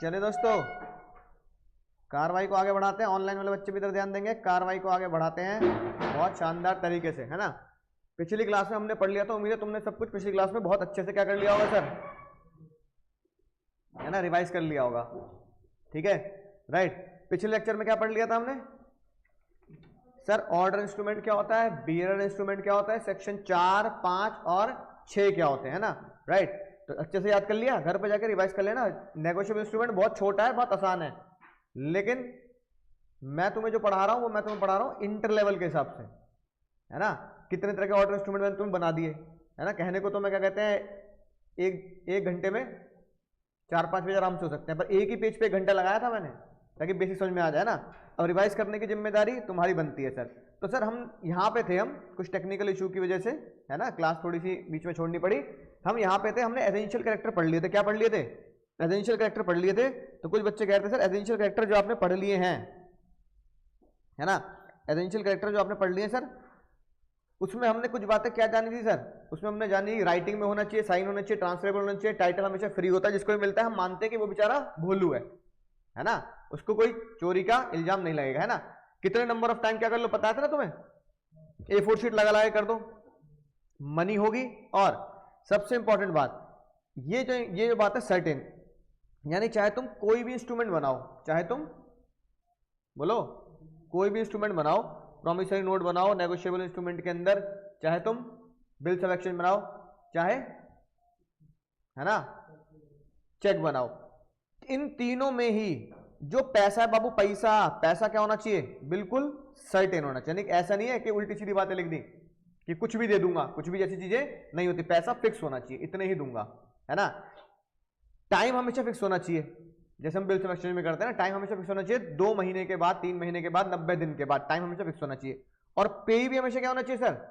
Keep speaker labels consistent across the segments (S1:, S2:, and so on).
S1: चले दोस्तों, कार्रवाई को आगे बढ़ाते हैं। ऑनलाइन वाले बच्चे भी इधर ध्यान देंगे। कार्रवाई को आगे बढ़ाते हैं बहुत शानदार तरीके से, है ना। पिछली क्लास में हमने पढ़ लिया था, उम्मीद है तुमने सब कुछ पिछली क्लास में बहुत अच्छे से क्या कर लिया होगा सर, है ना, रिवाइज कर लिया होगा। ठीक है, राइट। पिछले लेक्चर में क्या पढ़ लिया था हमने सर? ऑर्डर इंस्ट्रूमेंट क्या होता है, बियरर इंस्ट्रूमेंट क्या होता है, सेक्शन 4, 5 और 6 क्या होते हैं, है ना, राइट। तो अच्छे से याद कर लिया, घर पे जाकर रिवाइज कर लेना। नेगोशिएबल इंस्ट्रूमेंट बहुत छोटा है, बहुत आसान है, लेकिन मैं तुम्हें जो पढ़ा रहा हूं वो मैं तुम्हें पढ़ा रहा हूं इंटर लेवल के हिसाब से, है ना। कितने तरह के ऑर्डर इंस्ट्रूमेंट मैंने तुम्हें बना दिए, है ना। कहने को तो मैं क्या कहते हैं, एक घंटे में 4-5 पेज आराम से हो सकते हैं, पर एक ही पेज पे 1 घंटा लगाया था मैंने, ताकि बेसिक समझ में आ जाए ना। अब रिवाइज करने की जिम्मेदारी तुम्हारी बनती है सर। तो सर हम यहाँ पे थे, हम कुछ टेक्निकल इशू की वजह से, है ना, क्लास थोड़ी सी बीच में छोड़नी पड़ी। हम यहाँ पे थे, हमने एसेंशियल कैरेक्टर पढ़ लिए थे। क्या पढ़ लिए थे? एसेंशियल कैरेक्टर पढ़ लिए थे। तो कुछ बच्चे कहते हैं सर एसेंशियल कैरेक्टर जो आपने पढ़ लिए हैं, है ना, एसेंशियल कैरेक्टर जो आपने पढ़ लिए सर, उसमें हमने कुछ बातें क्या जानी थी सर? उसमें हमने जानी राइटिंग में होना चाहिए, साइन होना चाहिए, ट्रांसफरेबल होना चाहिए, टाइटल हमेशा फ्री होता है, जिसको भी मिलता है हम मानते हैं कि वो बेचारा भोलू है ना, उसको कोई चोरी का इल्जाम नहीं लगेगा, है ना। कितने नंबर ऑफ टाइम क्या कर लो पता था ना तुम्हें? A4 शीट लगा कर दो, मनी होगी। और सबसे इंपॉर्टेंट बात, ये जो बात है सर्टेन, यानी चाहे तुम कोई भी इंस्ट्रूमेंट बनाओ, चाहे तुम बोलो कोई भी इंस्ट्रूमेंट बनाओ, प्रॉमिसरी नोट बनाओ नेगोशिएबल इंस्ट्रूमेंट के अंदर, चाहे तुम बिल्स ऑफ एक्सचेंज बनाओ, चाहे, है ना, चेक बनाओ, इन तीनों में ही जो पैसा है बाबू, पैसा क्या होना चाहिए? बिल्कुल सर्टेन होना चाहिए। ऐसा नहीं है कि उल्टी सीधी बातें लिख दी कि कुछ भी दे दूंगा, कुछ भी जैसी चीजें नहीं होती। पैसा फिक्स होना चाहिए, इतने ही दूंगा, है ना। टाइम हमेशा फिक्स होना चाहिए, जैसे हम बिल्स ऑफ एक्सचेंज में करते हैं ना, टाइम हमेशा फिक्स होना चाहिए। 2 महीने के बाद, 3 महीने के बाद, 90 दिन के बाद, टाइम हमेशा फिक्स होना चाहिए। और पे भी हमेशा क्या होना चाहिए सर?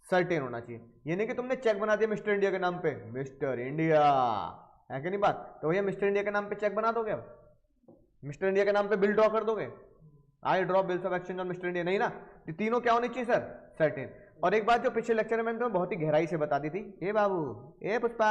S1: सर्टेन होना चाहिए। ये नहीं कि तुमने चेक बना दिया मिस्टर इंडिया के नाम पे, मिस्टर इंडिया, है कि नहीं बात? तो भैया मिस्टर इंडिया के नाम पे चेक बना दोगे? अब मिस्टर इंडिया के नाम पे बिल ड्रॉ कर दोगे? I draw bills of exchange और मिस्टर इंडिया, नहीं ना। ये तीनों क्या होनी चाहिए सर? सर्टेन। और एक बात जो पिछले लेक्चर में मैंने तुम्हें बहुत ही गहराई से बता दी थी, ए बाबू, ए पुष्पा,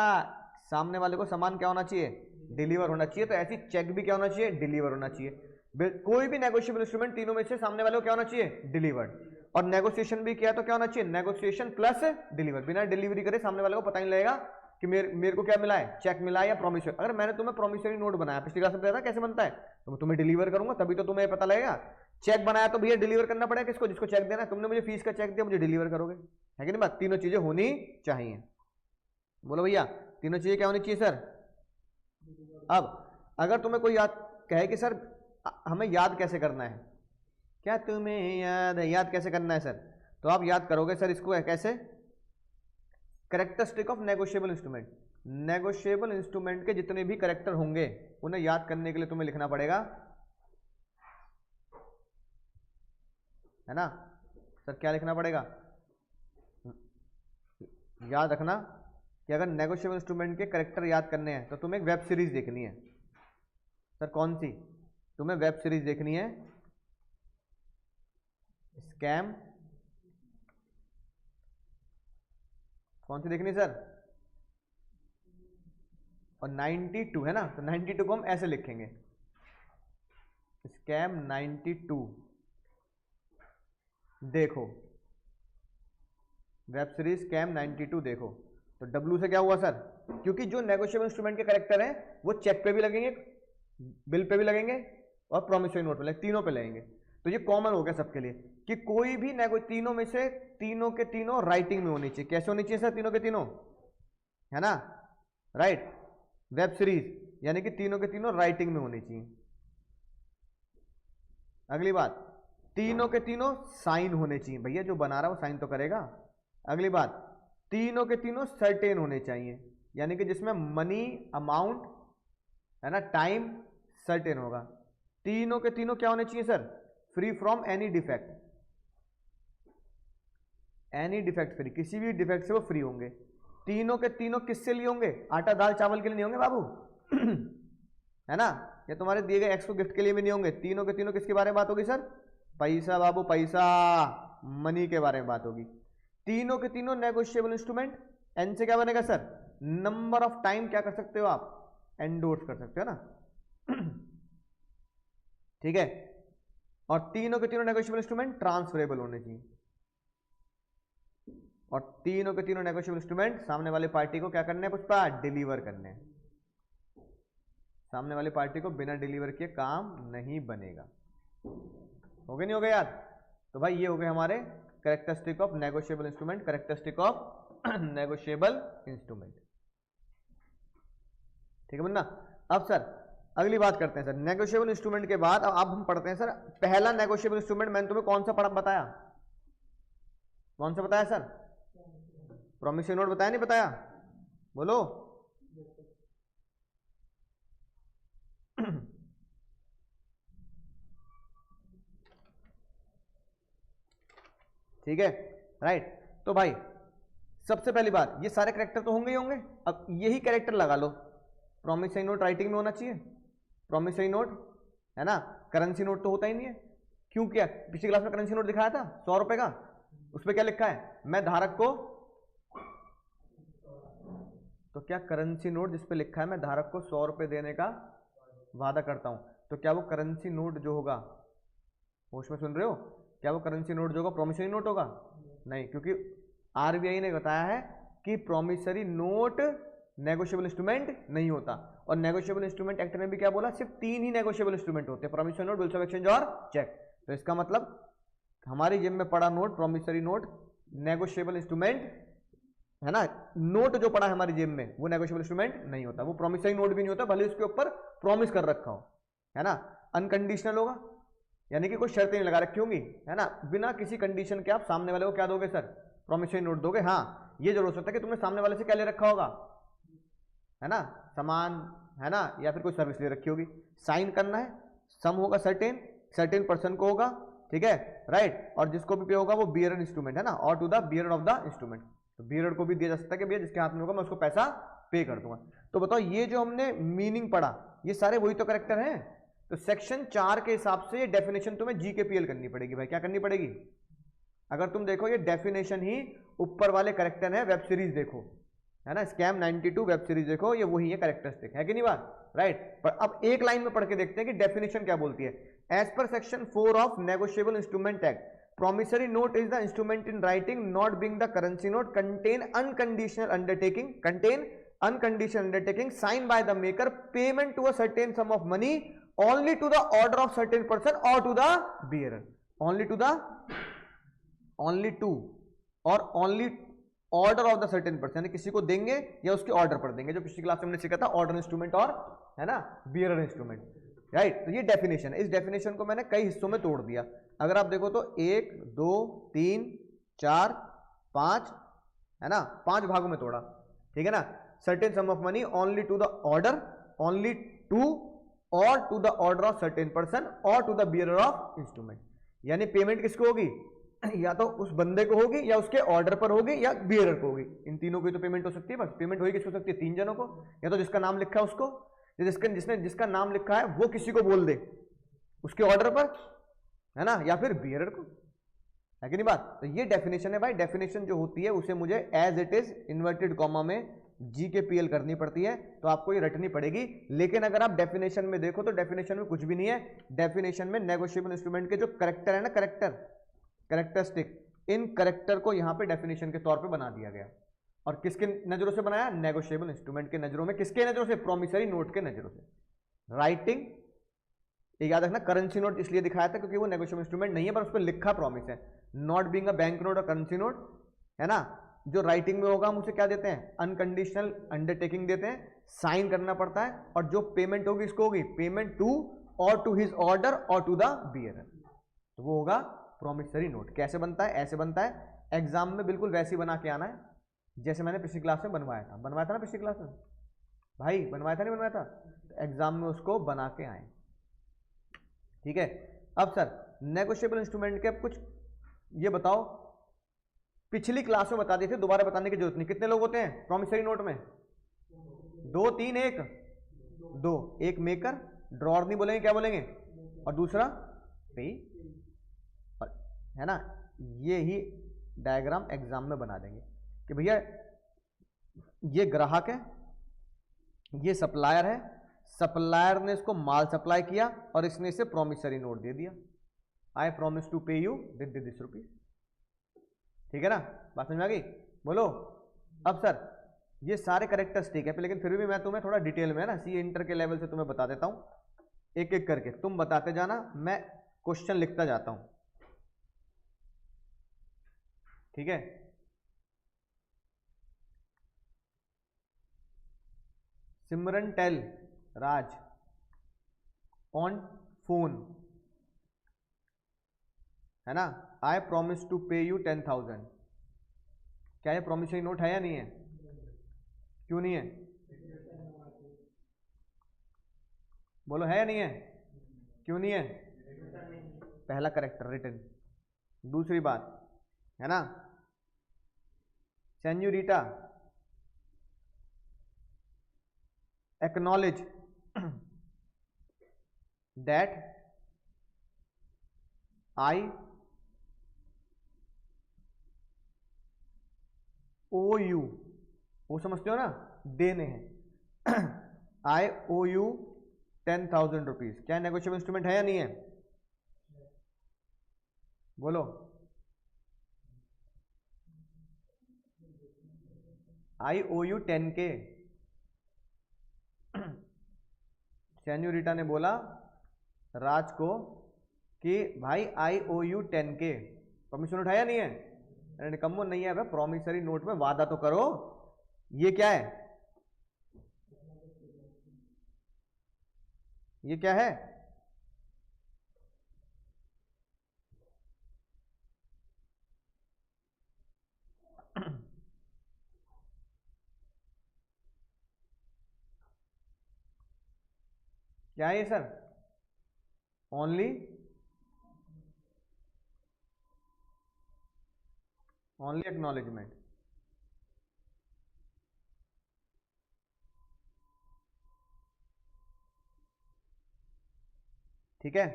S1: सामने वाले को सामान क्या होना चाहिए? डिलीवर होना चाहिए। तो ऐसी चेक भी क्या होना चाहिए? डिलीवर होना चाहिए। कोई भी नेगोशिएबल इंस्ट्रूमेंट, तीनों में से सामने वाले को क्या होना चाहिए? डिलीवर्ड। और नेगोशिएशन भी किया तो क्या होना चाहिए? Negotiation plus deliver. बिना डिलीवरी करे सामने वाले को पता नहीं लगेगा कि मेरे को क्या मिला है, चेक मिला है या प्रॉमिसरी। अगर मैंने तुम्हें प्रॉमिसरी नोट बनाया, पिछली क्लास में बताया था कैसे बनता है, तो मैं तुम्हें डिलीवर करूंगा, तभी तो तुम्हें पता लगेगा। चेक बनाया तो भैया डिलीवर करना पड़ेगा किसको? जिसको चेक देना है। तुमने मुझे फीस का चेक दिया, मुझे डिलीवर करोगे, है कि नहीं बात? तीनों चीजें होनी चाहिए। बोलो भैया, तीनों चीजें क्या होनी चाहिए सर? अब अगर तुम्हें कोई याद कहे कि सर हमें याद कैसे करना है, क्या तुम्हें याद है, याद कैसे करना है सर? तो आप याद करोगे सर इसको कैसे? Characteristic of negotiable instrument. Negotiable instrument के जितने भी कैरेक्टर होंगे उन्हें याद करने के लिए तुम्हें लिखना पड़ेगा, है ना सर। क्या लिखना पड़ेगा? याद रखना कि अगर नेगोशिएबल इंस्ट्रूमेंट के कैरेक्टर याद करने हैं तो तुम्हें एक वेब सीरीज देखनी है। सर कौन सी? तुम्हें वेब सीरीज देखनी है, स्कैम। कौन सी देखनी सर? और 92, है ना। तो 92 को हम ऐसे लिखेंगे, स्कैम 92। देखो वेब सीरीज स्कैम 92 देखो। तो डब्ल्यू से क्या हुआ सर? क्योंकि जो नेगोशिएबल इंस्ट्रूमेंट के कैरेक्टर हैं वो चेक पे भी लगेंगे, बिल पे भी लगेंगे और प्रॉमिसरी नोट पे लगेंगे, तीनों पे लगेंगे। तो ये कॉमन हो गया सबके लिए कि कोई भी तीनों में से तीनों के तीनों राइटिंग में होनी चाहिए। कैसे होनी चाहिए सर? तीनों के तीनों, है ना, राइट। वेब सीरीज यानी कि तीनों के तीनों राइटिंग में होनी चाहिए। अगली बात, तीनों के तीनों साइन होने चाहिए। भैया जो बना रहा है वो साइन तो करेगा। अगली बात, तीनों के तीनों सर्टेन होने चाहिए, यानी कि जिसमें मनी अमाउंट, है ना, टाइम सर्टेन होगा। तीनों के तीनों क्या होने चाहिए sir? Free from any defect. Any defect free, किसी भी डिफेक्ट से वो फ्री होंगे। तीनों के तीनों किससे लिए होंगे? आटा दाल चावल के लिए नहीं होंगे बाबू है ना, ये तुम्हारे दिए गए एक्स को गिफ्ट के लिए भी नहीं होंगे। तीनों के तीनों किसके बारे में बात होगी सर? पैसा बाबू, पैसा, मनी के बारे में बात होगी। तीनों के तीनों नेगोशिएबल इंस्ट्रूमेंट। एन से क्या बनेगा सर? नंबर ऑफ टाइम क्या कर सकते हो आप? एंडोर्स कर सकते हो ना। ठीक है, और तीनों के तीनों नेगोशिएबल इंस्ट्रूमेंट ट्रांसफरेबल होने चाहिए, और तीनों के तीनों नेगोशिएबल इंस्ट्रूमेंट सामने वाली पार्टी को क्या करने हैं पुष्पा, डिलीवर करने हैं। सामने वाली पार्टी को बिना डिलीवर किए काम नहीं बनेगा। हो गया नहीं हो गया याद? तो भाई ये हो गए हमारे characteristic of negotiable instrument, characteristic of negotiable instrument. ठीक है बन्ना। अब सर अगली बात करते हैं सर, नेगोशिएबल इंस्ट्रूमेंट के बाद अब हम पढ़ते हैं सर पहला नेगोशिएबल इंस्ट्रूमेंट मैंने तुम्हें कौन सा बताया, कौन सा बताया सर? प्रॉमिसरी नोट बताया नहीं बताया? बोलो। ठीक है, राइट। तो भाई सबसे पहली बात, ये सारे कैरेक्टर तो होंगे ही होंगे, अब यही कैरेक्टर लगा लो। प्रॉमिसरी नोट राइटिंग में होना चाहिए, प्रॉमिसरी नोट है ना, करेंसी नोट तो होता ही नहीं है। क्यों? क्या पिछली क्लास में करेंसी नोट दिखाया था 100 रुपए का, उस पर क्या लिखा है, मैं धारक को, तो क्या करेंसी नोट जिसपे लिखा है मैं धारक को 100 रुपए देने का वादा करता हूं, तो क्या वो करेंसी नोट जो होगा, होश में सुन रहे हो, क्या वो करेंसी नोट जो होगा प्रॉमिसरी नोट होगा? नहीं, क्योंकि आरबीआई ने बताया है कि प्रॉमिसरी नोट नेगोशिएबल इंस्ट्रूमेंट नहीं होता। और नेगोशिएबल इंस्ट्रूमेंट एक्ट ने भी क्या बोला, सिर्फ 3 ही नेगोशिएबल इंस्ट्रूमेंट होते हैं, promissory note, bills of exchange और चेक। तो इसका मतलब हमारी जेब में पड़ा note, promissory note negotiable instrument है ना, नोट जो पड़ा है हमारी जेब में वो नेगोशिएबल इंस्ट्रूमेंट नहीं होता, वो प्रॉमिसरी नोट भी नहीं होता, भले उसके ऊपर प्रॉमिस कर रखा हो, है ना। अनकंडीशनल होगा, यानी कि कोई शर्तें नहीं लगा रखी होंगी, है ना, बिना किसी कंडीशन के आप सामने वाले को क्या दोगे सर, प्रॉमिसरी नोट दोगे। हाँ, ये जरूर हो सकता है कि तुमने सामने वाले से क्या ले रखा होगा, है ना, सामान, है ना, या फिर कोई सर्विस ले रखी होगी, साइन करना है, सम होगा सर्टेन पर्सन को होगा, ठीक है, राइट, और जिसको भी पे होगा वो बियरर इंस्ट्रूमेंट है ना, और to the bearer of the instrument, तो बियरर को भी दिया जा सकता है कि भैया जिसके हाथ में होगा मैं उसको पैसा पे कर दूंगा। तो बताओ ये जो हमने मीनिंग पढ़ा ये सारे वही तो कैरेक्टर हैं। तो सेक्शन 4 के हिसाब से ये डेफिनेशन तुम्हें जीकेपीएल करनी पड़ेगी भाई, क्या करनी पड़ेगी? अगर तुम देखो ये डेफिनेशन ही ऊपर वाले कैरेक्टर है, वेब सीरीज देखो, है ना, स्कैम 92 वेब सीरीज देखो, ये वही है कैरेक्टरिस्टिक, है कि नहीं बात, राइट। पर अब एक लाइन में पढ़ के देखते हैं कि डेफिनेशन क्या बोलती है। As per section 4 of negotiable instrument act, promissory note is the instrument in writing not being the currency note contain unconditional undertaking signed by the maker, payment to a certain sum of money only to the order of certain person or to the bearer, only to or only order of the certain person, यानी किसी को देंगे या उसके order पर देंगे, जो पिछली क्लास में हमने सीखा था ऑर्डर इंस्ट्रूमेंट और, है ना, बियरर इंस्ट्रूमेंट, राइट। तो ये डेफिनेशन है, इस डेफिनेशन को मैंने कई हिस्सों में तोड़ दिया। अगर आप देखो तो 1 2 3 4 5, है ना, 5 भागों में तोड़ा, ठीक है ना। Certain sum of money only to the order, only to or to the order of certain person or to the bearer of instrument, यानी पेमेंट किसको होगी, या तो उस बंदे को होगी या उसके ऑर्डर पर होगी या बियरर को होगी, इन तीनों की तो पेमेंट हो सकती है। बस पेमेंट होगी किसको सकती है, 3 जनों को, या तो जिसका नाम लिखा है उसको, जिसका नाम लिखा है वो किसी को बोल दे उसके ऑर्डर पर, है ना, या फिर बियरर को, है कि नहीं बात। तो ये डेफिनेशन है भाई, डेफिनेशन जो होती है उसे मुझे as it is inverted comma में जीकेपीएल करनी पड़ती है, तो आपको ये रटनी पड़ेगी। लेकिन अगर आप डेफिनेशन में देखो तो डेफिनेशन में कुछ भी नहीं है, डेफिनेशन में नेगोशिएबल इंस्ट्रूमेंट के जो करेक्टर है ना, कैरेक्टरिस्टिक, इन करेक्टर को यहां पे डेफिनेशन के तौर पे बना दिया गया। और किसके नजरों से बनाया, नेगोशिएबल इंस्ट्रूमेंट के नजरों में, किसके नजरों से, प्रॉमिसरी नोट के नजरों से। राइटिंग याद रखना, करेंसी नोट इसलिए दिखाया था क्योंकि वो नेगोशिएबल इंस्ट्रूमेंट नहीं है, पर उस पर लिखा प्रॉमिस है। Not being a bank note और करेंसी नोट, है ना, जो राइटिंग में होगा हम उसे क्या देते हैं, अनकंडीशनल अंडरटेकिंग देते हैं, साइन करना पड़ता है, और जो पेमेंट होगी इसको होगी payment to or to his order और टू द बियरर, तो वो होगा प्रॉमिसरी नोट। कैसे बनता है, ऐसे बनता है, एग्जाम में बिल्कुल वैसे ही बना के आना है जैसे मैंने पिछली क्लास में बनवाया था ना, पिछली क्लास में भाई बनवाया था नहीं बनवाया था, तो एग्जाम में उसको बना के आए, ठीक है। अब सर नेगोशिएबल इंस्ट्रूमेंट के अब कुछ ये बताओ, पिछली क्लास में बता दिए थे, दोबारा बताने की जरूरत नहीं। कितने लोग होते हैं प्रॉमिसरी नोट में, 2 3 1 2, एक मेकर, ड्रॉर नहीं बोलेंगे, क्या बोलेंगे, और दूसरा पे, है ना। ये ही डायग्राम एग्जाम में बना देंगे कि भैया ये ग्राहक है, ये सप्लायर है, सप्लायर ने इसको माल सप्लाई किया और इसने इसे प्रॉमिसरी नोट दे दिया, आई प्रॉमिस टू पे यू दिस रुपीज। ठीक है ना, बात समझ में आ गई? बोलो। अब सर ये सारे करेक्टरिस्टिक है, लेकिन फिर भी मैं तुम्हें थोड़ा डिटेल में ना सी इंटर के लेवल से तुम्हें बता देता हूं, एक एक करके तुम बताते जाना, मैं क्वेश्चन लिखता जाता हूं। ठीक है, सिमरन टेल राज ऑन फोन, है ना, आई प्रॉमिस टू पे यू 10,000। क्या ये प्रॉमिसरी नोट है या नहीं है? क्यों नहीं है? बोलो, है या नहीं है? क्यों नहीं है? पहला करेक्टर रिटन। दूसरी बात है ना, सेन्यूरिटा acknowledge that I owe you, वो समझते हो ना, देने हैं, I owe you 10,000 रुपीज। क्या नेगोशिएबल इंस्ट्रूमेंट है या नहीं है? बोलो। I owe you 10K। सेन्यूरिटा ने बोला राज को कि भाई आई owe you 10K, promissory note है या नहीं है? अरे निकम्मो नहीं है भाई, प्रॉमिसरी नोट में वादा तो करो। ये क्या है? ये क्या है? क्या है सर? Only acknowledgement. ठीक है,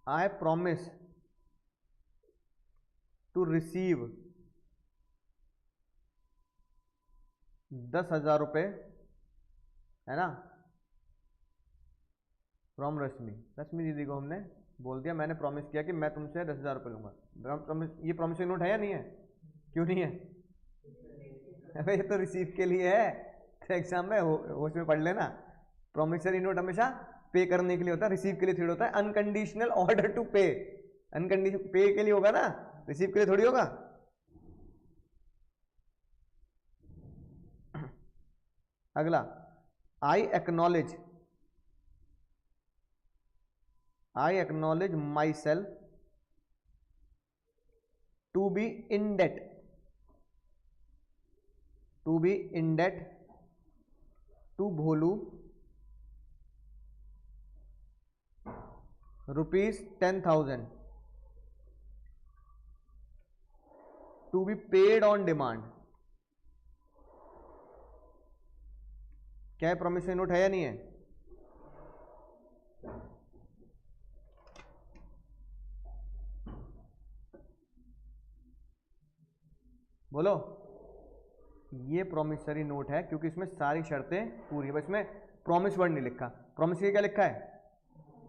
S1: आई प्रॉमिस टू रिसीव 10,000 रुपए, है ना, फ्रॉम रश्मि। रश्मि दीदी को हमने बोल दिया, मैंने प्रॉमिस किया कि मैं तुमसे 10,000 रुपये लूंगा। ये प्रॉमिसरी नोट है या नहीं है? क्यों नहीं है? अरे ये तो रिसीव के लिए है, तो एग्जाम में होश में पढ़ लेना। प्रॉमिसरी नोट हमेशा पे करने के लिए होता है, रिसीव के लिए थोड़ी होता है। अनकंडीशनल ऑर्डर टू पे, अनकंडीशनल पे के लिए होगा ना, रिसीव के लिए थोड़ी होगा। अगला, I acknowledge myself to be in debt to Bholu ₹10,000 to be paid on demand. क्या है? प्रॉमिसरी नोट है या नहीं है? बोलो। ये प्रॉमिसरी नोट है क्योंकि इसमें सारी शर्तें पूरी है, बस इसमें प्रॉमिस वर्ड नहीं लिखा। प्रॉमिसरी क्या लिखा है?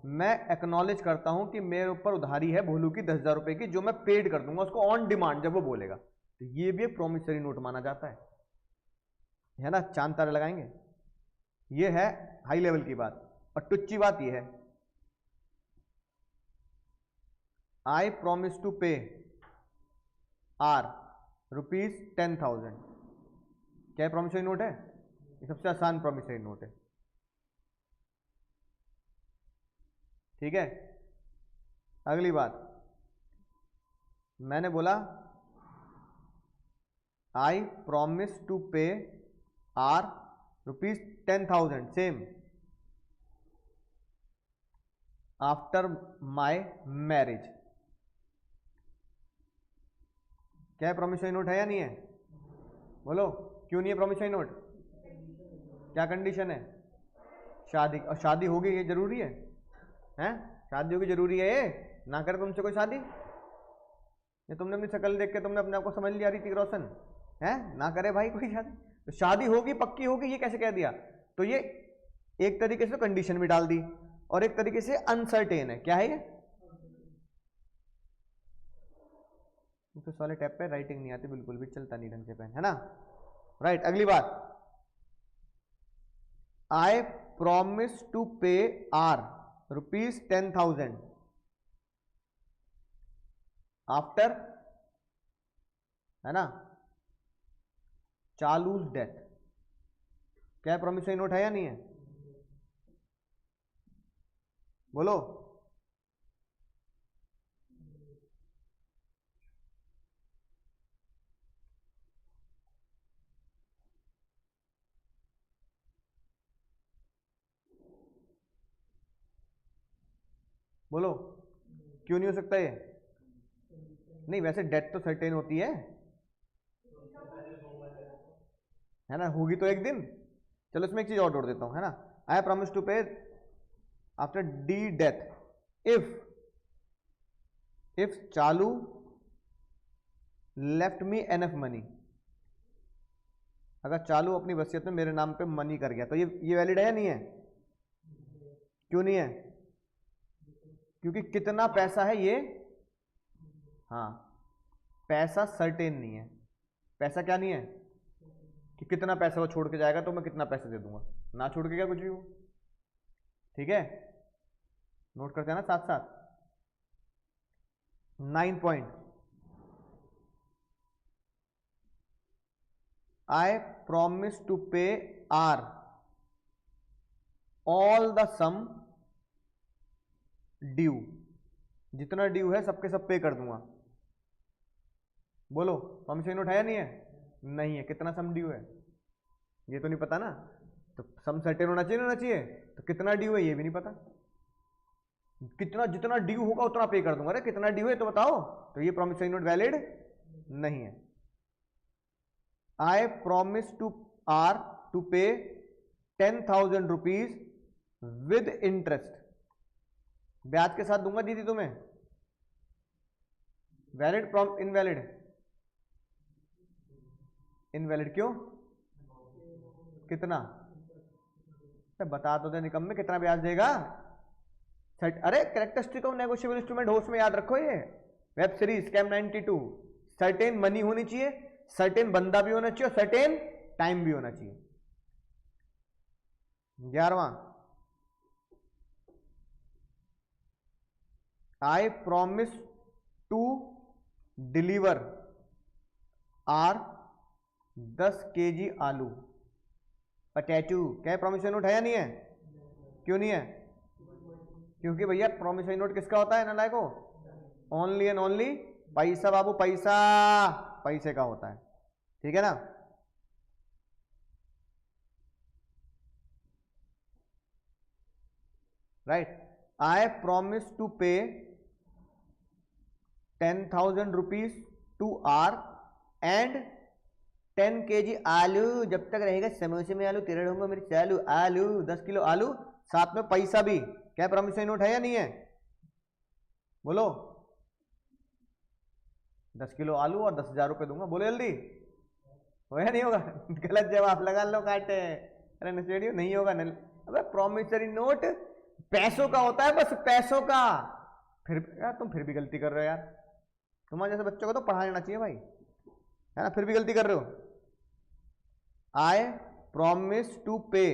S1: मैं एक्नॉलेज करता हूं कि मेरे ऊपर उधारी है भोलू की 10,000 रुपए की, जो मैं पेड कर दूंगा उसको ऑन डिमांड जब वो बोलेगा, तो ये भी एक प्रॉमिसरी नोट माना जाता है ना। चांद तारे लगाएंगे। ये है हाई लेवल की बात। और टुच्ची बात ये है, I promise to pay R ₹10,000। क्या है? प्रॉमिसरी नोट है। ये सबसे आसान प्रॉमिसरी नोट है। ठीक है, अगली बात, मैंने बोला I promise to pay R ₹10,000 same after my marriage. क्या है? प्रॉमिसरी नोट है या नहीं है? बोलो। क्यों नहीं है प्रॉमिसरी नोट? क्या कंडीशन है? शादी। और शादी होगी ये जरूरी है? हैं? शादी होगी जरूरी है ये? ना करे तुमसे कोई शादी? ये तुमने अपनी शक्ल देख के तुमने अपने आप को समझ लिया ऋतिक रोशन है ना करे भाई कोई शादी, तो शादी होगी पक्की होगी ये कैसे कह दिया? तो ये एक तरीके से कंडीशन भी डाल दी और एक तरीके से अनसर्टेन है। क्या है ये? तो वाले टैब पे राइटिंग नहीं आती बिल्कुल भी, चलता नहीं ढंग से पेन, है ना? राइट, अगली बात, आई promise to pay R ₹10,000 after, है ना, चालूज डेथ। क्या प्रॉमिसरी नोट है या नहीं है? बोलो। बोलो, क्यों नहीं हो सकता ये? नहीं, वैसे डेथ तो सर्टेन होती है ना, होगी तो एक दिन। चलो इसमें एक चीज और जोड़ देता हूं, है ना, आई प्रॉमिस टू पे आफ्टर डी डेथ इफ चालू लेफ्ट मी एनफ मनी। अगर चालू अपनी वसीयत में मेरे नाम पे मनी कर गया तो ये वैलिड है या नहीं है? क्यों नहीं है? क्योंकि कितना पैसा है ये, हाँ, पैसा सर्टेन नहीं है। पैसा क्या नहीं है कि कितना पैसा वो छोड़ के जाएगा तो मैं कितना पैसा दे दूंगा, ना छोड़ के क्या कुछ भी हो। ठीक है, नोट करते हैं ना साथ साथ। 9 point, I promise to pay R all the sum due, जितना ड्यू है सबके सब पे कर दूंगा। बोलो, प्रॉमिसरी नोट है या नहीं है? नहीं है। कितना सम ड्यू है ये तो नहीं पता ना, तो सम सर्टेन होना चाहिए, होना चाहिए, तो कितना ड्यू है ये भी नहीं पता। कितना, जितना ड्यू होगा उतना पे कर दूंगा। अरे कितना ड्यू है तो बताओ, तो ये प्रॉमिसरी नोट वैलिड नहीं है। I promise to R to pay 10,000 rupees with interest, ब्याज के साथ दूंगा दीदी तुम्हें। Valid promise, invalid? इनवैलिड क्यों? कितना? बता तो दे निकम्मे, कितना ब्याज देगा? अरे कैरेक्टरिस्टिक ऑफ नेगोशिएबल इंस्ट्रूमेंट होश में याद रखो, ये web series scam 92। Certain money होनी चाहिए, सर्टेन बंदा भी होना चाहिए और सर्टेन टाइम भी होना चाहिए। 11वां, I promise to deliver are 10 kg आलू पटैटू। क्या प्रॉमिसरी नोट है या नहीं है? क्यों नहीं है? क्योंकि भैया प्रॉमिसरी नोट किसका होता है ना लायको? ओनली एंड ओनली पैसा बाबू, पैसा पैसे का होता है। ठीक है ना? Right, I promise to pay 10,000 rupees to R and 10 kg आलू। जब तक रहेगा समोसे में आलू, तेरे रहूंगा मेरे चालू आलू, 10 किलो आलू, साथ में पैसा भी। क्या प्रॉमिसरी नोट है या नहीं है? बोलो। 10 किलो आलू और 10,000 रुपए दूंगा। बोलो जल्दी, हो या नहीं होगा? गलत जवाब लगा लो काटे। अरे नशेड़ियो, नहीं होगा। अबे प्रॉमिसरी नोट पैसों का होता है, बस पैसों का। फिर यार तुम फिर भी गलती कर रहे हो यार, तुम्हारे जैसे बच्चों को तो पढ़ा लेना चाहिए भाई, है ना? फिर भी गलती कर रहे हो। आई प्रॉमिस टू पे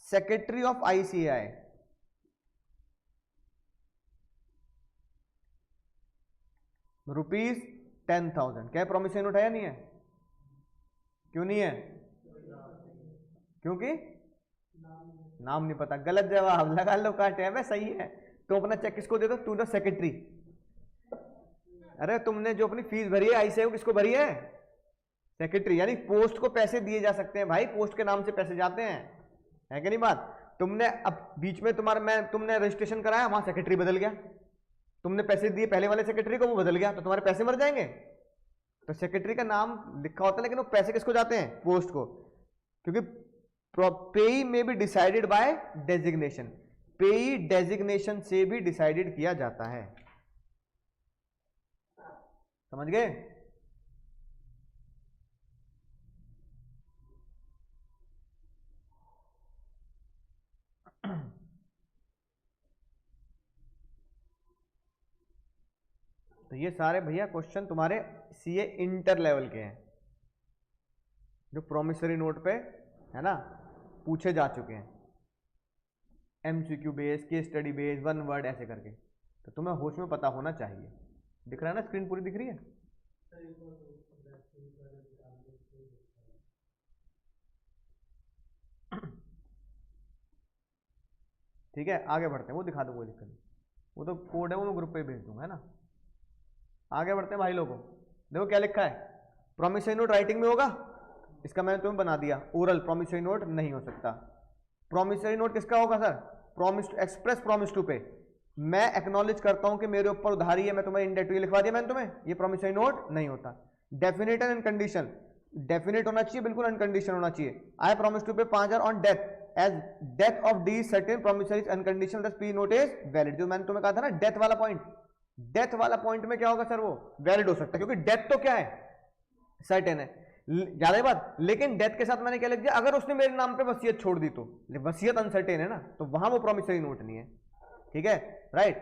S1: सेक्रेटरी ऑफ ICAI ₹10,000। क्या प्रॉमिसरी नोट है या नहीं है? क्यों नहीं है? क्योंकि नाम नहीं पता। गलत जवाब लगा लो काटे। है सही है तो अपना चेक किसको दे दो? To the secretary. अरे तुमने जो अपनी फीस भरी है ICAI किसको भरी है? सेक्रेटरी। यानी पोस्ट को पैसे दिए जा सकते हैं भाई, पोस्ट के नाम से पैसे जाते हैं, है कि नहीं बात? तुमने अब बीच में तुमने रजिस्ट्रेशन कराया, वहां सेक्रेटरी बदल गया, तुमने पैसे दिए पहले वाले सेक्रेटरी को, वो बदल गया, तो तुम्हारे पैसे मर जाएंगे। तो सेक्रेटरी का नाम लिखा होता है लेकिन वो पैसे किसको जाते हैं? पोस्ट को। क्योंकि पेई में भी डिसाइडेड बाय डेजिग्नेशन, पेई डेजिग्नेशन से भी डिसाइडेड किया जाता है। समझ गए? तो ये सारे भैया क्वेश्चन तुम्हारे सीए इंटर लेवल के हैं, जो प्रोमिसरी नोट पे है ना पूछे जा चुके हैं, MCQ base, case study base, one word ऐसे करके। तो तुम्हें होश में पता होना चाहिए। दिख रहा है ना, स्क्रीन पूरी दिख रही है? ठीक है, आगे बढ़ते हैं, वो दिखा दूंगा, कोई दिक्कत नहीं, वो तो कोड है, वो मैं ग्रुप पे भेज दूंगा, है ना। आगे बढ़ते हैं भाई लोगों। देखो क्या लिखा है, प्रोमिसरी नोट राइटिंग में होगा, इसका मैंने तुम्हें बना दिया, ओरल प्रोमिसरी नोट नहीं हो सकता। प्रोमिसरी नोट किसका होगा sir? Promise, express promise to pay. मैं एक्नॉलेज करता हूं कि मेरे ऊपर उधारी है, मैं तुम्हें इंडेट, ये लिखवा दिया मैंने तुम्हें, ये प्रोमिसरी नोट नहीं होता। डेफिनेट एंड अनकंडीशन, डेफिनेट होना चाहिए, बिल्कुल अनकंडीशन होना चाहिए। आई promise to pay 5,000 on death, as death of the certain promissory unconditional, thus P note is valid. जो मैंने तुम्हें कहा था ना डेथ वाला पॉइंट, डेथ वाला पॉइंट में क्या होगा सर? वो वैलिड हो सकता है, क्योंकि डेथ तो क्या है? सर्टेन है, ज्यादा बात। लेकिन डेथ के साथ मैंने क्या लिख दिया? अगर उसने मेरे नाम पे वसीयत छोड़ दी तो, वसीयत अनसर्टेन है ना, तो वहां वो प्रोमिसरी नोट नहीं है। ठीक है, राइट।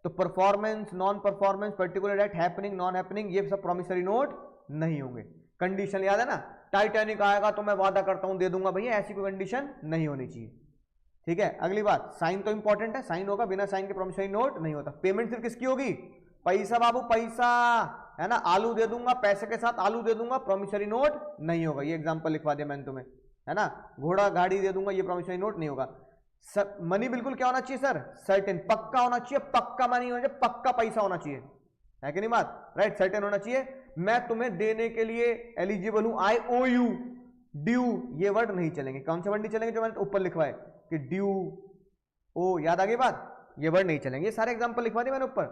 S1: तो performance, non performance, particular date, happening, non happening, ये सब प्रोमिसरी नोट नहीं होंगे। कंडीशन याद है ना, टाइटैनिक आएगा तो मैं वादा करता हूं दे दूंगा, भैया ऐसी कोई कंडीशन नहीं होनी चाहिए। ठीक है, अगली बात, साइन तो इंपॉर्टेंट है, साइन होगा, बिना साइन के प्रोमिसरी नोट नहीं होता। पेमेंट सिर्फ किसकी होगी? पैसा बाबू, पैसा है ना, आलू दे दूंगा, पैसे के साथ आलू दे दूंगा, प्रोमिसरी नोट नहीं होगा। ये एग्जांपल लिखवा दिया मैंने तुम्हें, है ना। घोड़ा गाड़ी दे दूंगा, ये प्रोमिसरी नोट नहीं होगा। मनी बिल्कुल क्या होना चाहिए सर? सर्टेन, पक्का होना चाहिए, पक्का मनी होना चाहिए, पक्का पैसा होना चाहिए, है कि नहीं बात? राइट, सर्टेन होना चाहिए। मैं तुम्हें देने के लिए एलिजिबल हूं, आई ओ यू, ड्यू, ये वर्ड नहीं चलेंगे। कौन से वर्ड नहीं चलेंगे? जो मैंने ऊपर लिखवा है कि ड्यू, ओ, याद आ गई बात, ये वर्ड नहीं चलेंगे। ये सारे एग्जांपल लिखवा दिए मैंने ऊपर।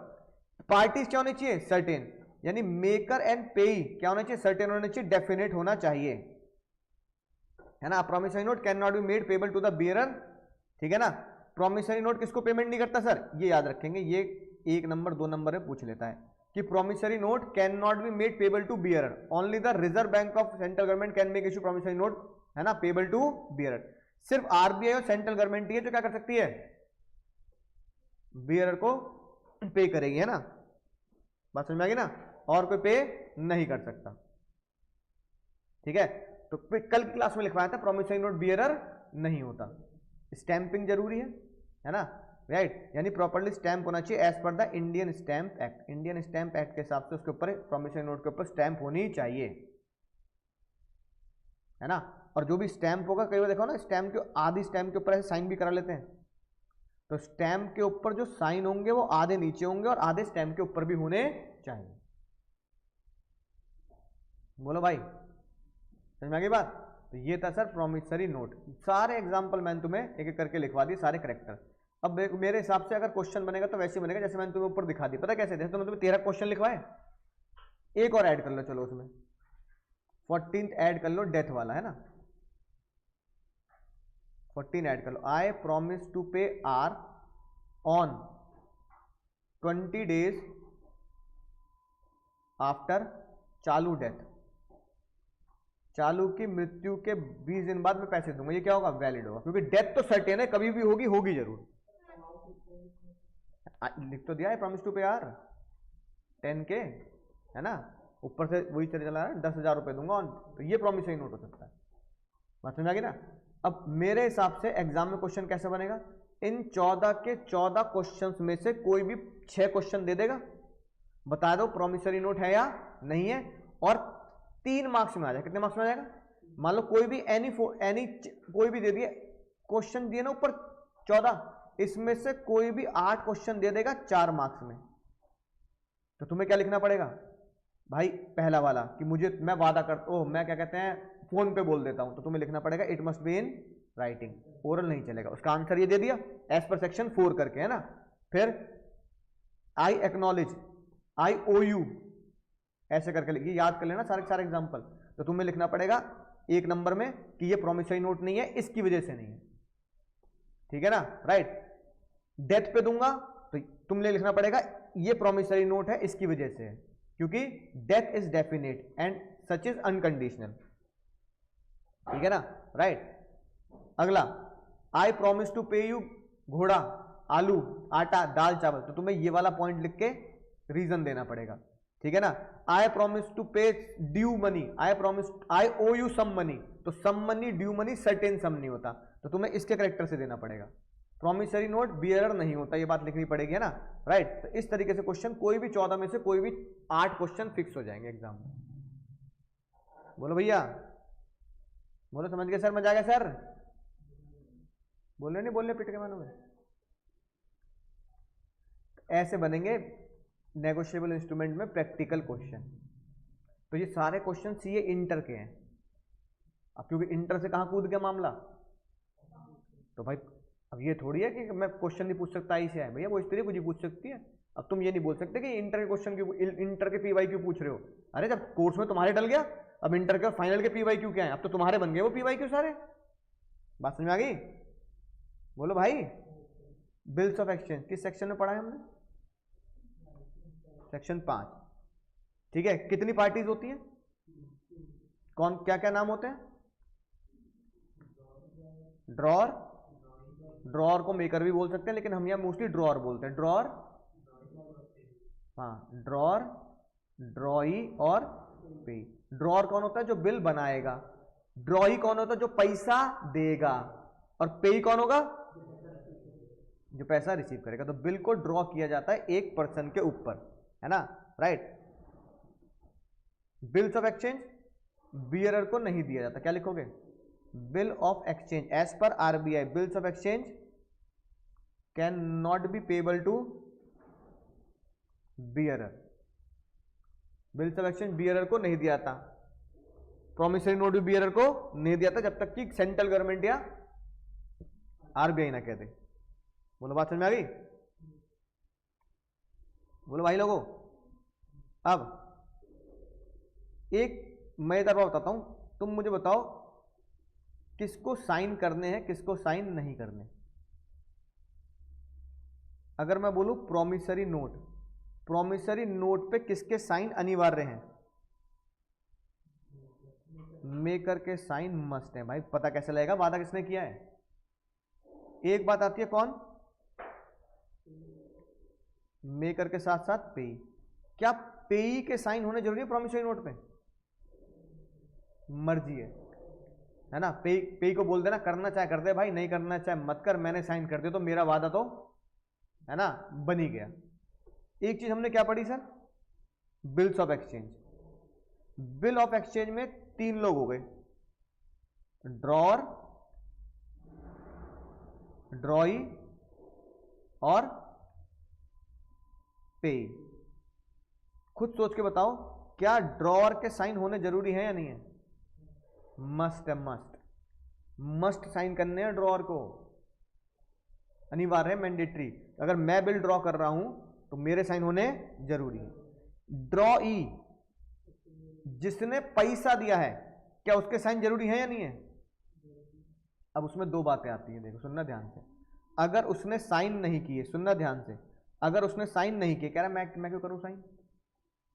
S1: पार्टीज क्या होनी चाहिए? सर्टेन, यानी मेकर एंड पेई क्या होना चाहिए? सर्टेन होना चाहिए, डेफिनेट होना चाहिए, है ना। Promissory note can not be made payable to the bearer, ठीक है ना। प्रोमिसरी नोट किसको पेमेंट नहीं करता सर? ये याद रखेंगे, ये 1 नंबर 2 नंबर में पूछ लेता है कि promissory note can not be made payable to bearer, only the reserve bank of central government can make issue promissory note, है ना, पेबल टू बियरर। सिर्फ आरबीआई और सेंट्रल गवर्नमेंट ही है जो क्या कर सकती है? बियरर को पे करेगी, है ना। बात समझ में आ गई ना? और कोई पे नहीं कर सकता। ठीक है, तो कल की क्लास में लिखवाया था प्रोमिसरी नोट बियरर नहीं होता। स्टैंपिंग जरूरी है ना, राइट, यानी प्रॉपर्ली स्टैंप होना चाहिए as per the Indian stamp act. Indian stamp act के हिसाब से उसके ऊपर प्रोमिसरी नोट के ऊपर स्टैंप होनी चाहिए, है ना। और जो भी स्टैंप होगा, कई बार देखो ना, स्टैंप के आधी स्टैंप के ऊपर ऐसे साइन भी करा लेते हैं, तो स्टैंप के ऊपर जो साइन होंगे वो आधे नीचे होंगे और आधे स्टैंप के ऊपर भी होने चाहिए। बोलो भाई, समझ में आ गई बात? तो ये था सर प्रोमिसरी नोट। सारे एग्जांपल मैंने तुम्हें एक एक करके लिखवा दिए, सारे करेक्टर। अब मेरे हिसाब से अगर क्वेश्चन बनेगा तो वैसे बनेगा जैसे मैंने तुम्हें ऊपर दिखा दिया। पता कैसे? जैसे तुम्हें 13 क्वेश्चन लिखवाए, एक और ऐड कर लो, चलो उसमें 14th ऐड कर लो, डेथ वाला, है ना। 14 ऐड कर लो। आई promise to pay are on 20 days after चालू डेथ, चालू की मृत्यु के 20 दिन बाद मैं पैसे दूंगा। ये क्या होगा? वैलिड होगा, क्योंकि डेथ तो सर्टेन है, कभी भी होगी, होगी जरूर। लिख तो दिया है promise to pay are 10K, है ना, ऊपर से वही चले चला है 10,000 रुपए दूंगा ऑन, तो ये प्रोमिसरी नोट हो सकता है। बात समझ आ गई ना? अब मेरे हिसाब से एग्जाम में क्वेश्चन कैसे बनेगा? इन 14 के 14 क्वेश्चंस में से कोई भी 6 क्वेश्चन दे देगा, बता दो प्रोमिसरी नोट है या नहीं है, और 3 मार्क्स में आ जाएगा। कितने मार्क्स में आ जाएगा? मान लो कोई भी एनी कोई भी दे दिए क्वेश्चन दिए ना ऊपर 14, इसमें से कोई भी 8 क्वेश्चन दे देगा 4 मार्क्स में, तो तुम्हें क्या लिखना पड़ेगा भाई? पहला वाला कि मुझे, मैं वादा करता हूं, मैं क्या कहते हैं, फोन पे बोल देता हूं, तो तुम्हें लिखना पड़ेगा it must be in writing, oral नहीं चलेगा। उसका आंसर ये दे दिया एज पर सेक्शन 4 करके, है ना। फिर I acknowledge, I owe you, ऐसे करके ये याद कर लेना सारे सारे एग्जांपल। तो तुम्हें लिखना पड़ेगा 1 नंबर में कि ये प्रोमिसरी नोट नहीं है, इसकी वजह से नहीं है, ठीक है ना, राइट। डेथ पे दूंगा तो तुमने लिखना पड़ेगा ये प्रोमिसरी नोट है, इसकी वजह से है, क्योंकि death is definite and such is unconditional, ठीक है ना, राइट। अगला, आई प्रॉमिस टू पे यू, घोड़ा, आलू, आटा, दाल, चावल, तो तुम्हें ये वाला पॉइंट लिख के रीजन देना पड़ेगा, ठीक है ना। I promise to pay due money, I owe you some money, तो sum money, due money, certain sum नहीं होता, तो तुम्हें इसके करेक्टर से देना पड़ेगा। प्रॉमिसरी नोट बियरर नहीं होता, ये बात लिखनी पड़ेगी, है ना, राइट। तो इस तरीके से क्वेश्चन कोई भी 14 में से कोई भी 8 क्वेश्चन फिक्स हो जाएंगे एग्जाम में। बोलो भैया, बोलो, समझ गए सर, मजा आ गया सर? बोल रहे नहीं, बोल रहे, पिट के मानो में। ऐसे बनेंगे नेगोशिएबल इंस्ट्रूमेंट में प्रैक्टिकल क्वेश्चन। तो ये सारे क्वेश्चन सीए इंटर के हैं। अब क्योंकि इंटर से कहां कूद गया मामला, तो भाई अब ये थोड़ी है कि मैं क्वेश्चन नहीं पूछ सकता, ऐसे है भैया, वो इस तरह कुछ ही पूछ सकती है। अब तुम ये नहीं बोल सकते कि इंटर के क्वेश्चन क्यों, इंटर के पीवाई क्यों पूछ रहे हो। अरे जब कोर्स में तुम्हारे डल गया, अब इंटर के फाइनल के पीवाई क्यों क्या है, अब तो तुम्हारे बन गए वो पीवाई क्यों सारे। बात समझ में आ गई? बोलो भाई। बिल्स ऑफ एक्सचेंज किस सेक्शन में पढ़ा है हमने? सेक्शन 5, ठीक है। कितनी पार्टीज होती हैं, कौन, क्या क्या नाम होते हैं? ड्रॉर, ड्रॉर को मेकर भी बोल सकते हैं, लेकिन हम यहाँ मोस्टली ड्रॉर बोलते हैं। ड्रॉर, हाँ, ड्रॉर, ड्रॉई और पे। ड्रॉर कौन होता है? जो बिल बनाएगा। ड्रॉई कौन होता है? जो पैसा देगा। और पे कौन होगा? जो पैसा रिसीव करेगा। तो बिल को ड्रॉ किया जाता है एक पर्सन के ऊपर, है ना, right. Bills of exchange bearer को नहीं दिया जाता, क्या लिखोगे? Bill of exchange as per RBI, bills of exchange can not be payable to bearer. Bills of exchange bearer को नहीं दिया जाता, प्रॉमिसरी नोट भी बियरर को नहीं दिया जाता, जब तक कि सेंट्रल गवर्नमेंट या आरबीआई ना कह दे। बोलो, बात समझ में आ गई? बोलो भाई लोगों। अब एक मैं दरबार बताता हूं, तुम मुझे बताओ किसको साइन करने हैं, किसको साइन नहीं करने। अगर मैं बोलूं प्रॉमिसरी नोट, प्रॉमिसरी नोट पे किसके साइन अनिवार्य हैं? मेकर के साइन मस्ट है। भाई पता कैसे लगेगा वादा किसने किया है? एक बात आती है कौन? मेकर के साथ साथ पेई। क्या पेई के साइन होने जरूरी है प्रॉमिसरी नोट पे? मर्जी है ना। पेई को बोल देना करना चाहे कर दे भाई, नहीं करना चाहे मत कर, मैंने साइन कर दिया तो मेरा वादा तो, है ना, बन ही गया। एक चीज हमने क्या पढ़ी sir? Bills of exchange. Bill of exchange में 3 लोग हो गए, ड्रॉर, ड्रॉई और पे। खुद सोच के बताओ, क्या ड्रॉर के साइन होने जरूरी है या नहीं है? मस्ट है, मस्ट, मस्ट साइन करने हैं ड्रॉर को, अनिवार्य है, मैंडेटरी। अगर मैं बिल ड्रॉ कर रहा हूं तो मेरे साइन होने जरूरी है। ड्रॉई, जिसने पैसा दिया है, क्या उसके साइन जरूरी है या नहीं है? अब उसमें 2 बातें आती हैं, देखो सुनना ध्यान से। अगर उसने साइन नहीं किए, सुनना ध्यान से, अगर उसने साइन नहीं किए, कह रहा मैं क्यों करूं साइन,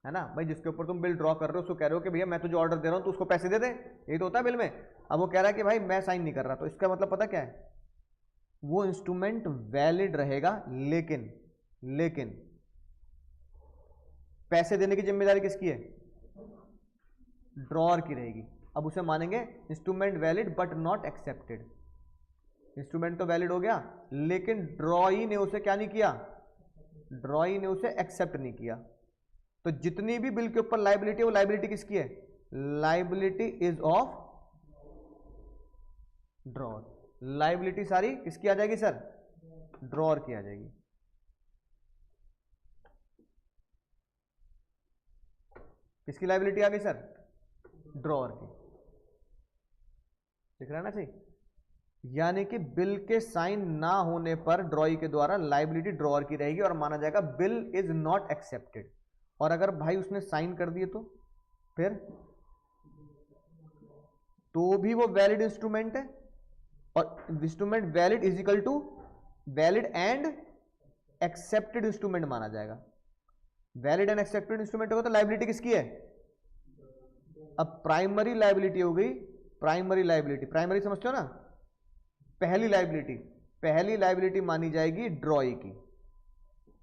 S1: है ना भाई। जिसके ऊपर तुम बिल ड्रॉ कर रहे हो उसको कह रहे हो कि भैया मैं तुझे ऑर्डर दे रहा हूं तो उसको पैसे दे दे, ये तो होता है बिल में। अब वो कह रहा है कि भाई मैं साइन नहीं कर रहा, तो इसका मतलब पता क्या है? वो इंस्ट्रूमेंट वैलिड रहेगा, लेकिन पैसे देने की जिम्मेदारी किसकी है? ड्रॉअर की रहेगी। अब उसे मानेंगे instrument valid but not accepted. Instrument तो वैलिड हो गया, लेकिन ड्रॉई ने उसे क्या नहीं किया? ड्रॉई ने उसे एक्सेप्ट नहीं किया। तो जितनी भी बिल के ऊपर लाइबिलिटी है, वो लाइबिलिटी किसकी है? Liability is of drawer. Liability सारी किसकी आ जाएगी सर? ड्रॉअर की आ जाएगी। किसकी लाइबिलिटी आ गई सर? ड्रॉअर की। दिख रहा है ना सही? यानी कि बिल के साइन ना होने पर ड्रॉई के द्वारा लाइबिलिटी ड्रॉअर की रहेगी और माना जाएगा बिल इज नॉट एक्सेप्टेड। और अगर भाई उसने साइन कर दिए तो फिर तो भी वो वैलिड इंस्ट्रूमेंट है, और instrument valid is equal to valid and accepted instrument माना जाएगा। वैलिड एंड एक्सेप्टेड इंस्ट्रूमेंट होगा तो लायबिलिटी किसकी है? अब प्राइमरी लायबिलिटी हो गई, प्राइमरी लायबिलिटी, प्राइमरी समझते हो ना, पहली लायबिलिटी मानी जाएगी ड्रॉई की,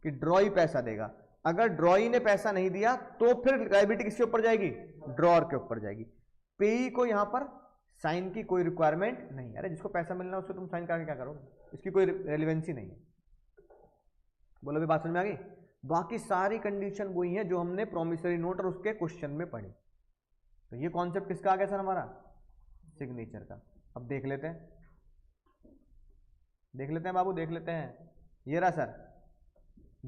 S1: कि ड्रॉई पैसा देगा। अगर ड्रॉई ने पैसा नहीं दिया तो फिर लायबिलिटी किसके ऊपर जाएगी? ड्रॉअर के ऊपर जाएगी। पेई को यहां पर साइन की कोई रिक्वायरमेंट नहीं। अरे जिसको पैसा मिलना है उसको तुम साइन करके क्या करोगे, इसकी कोई रेलिवेंसी नहीं है। बोलो भी बात समझ में आ गई? बाकी सारी कंडीशन वही है जो हमने प्रॉमिसरी नोट और उसके क्वेश्चन में पढ़ी। तो ये कॉन्सेप्ट किसका आ गया सर हमारा? सिग्नेचर का। अब देख लेते हैं बाबू, देख लेते हैं। ये रहा सर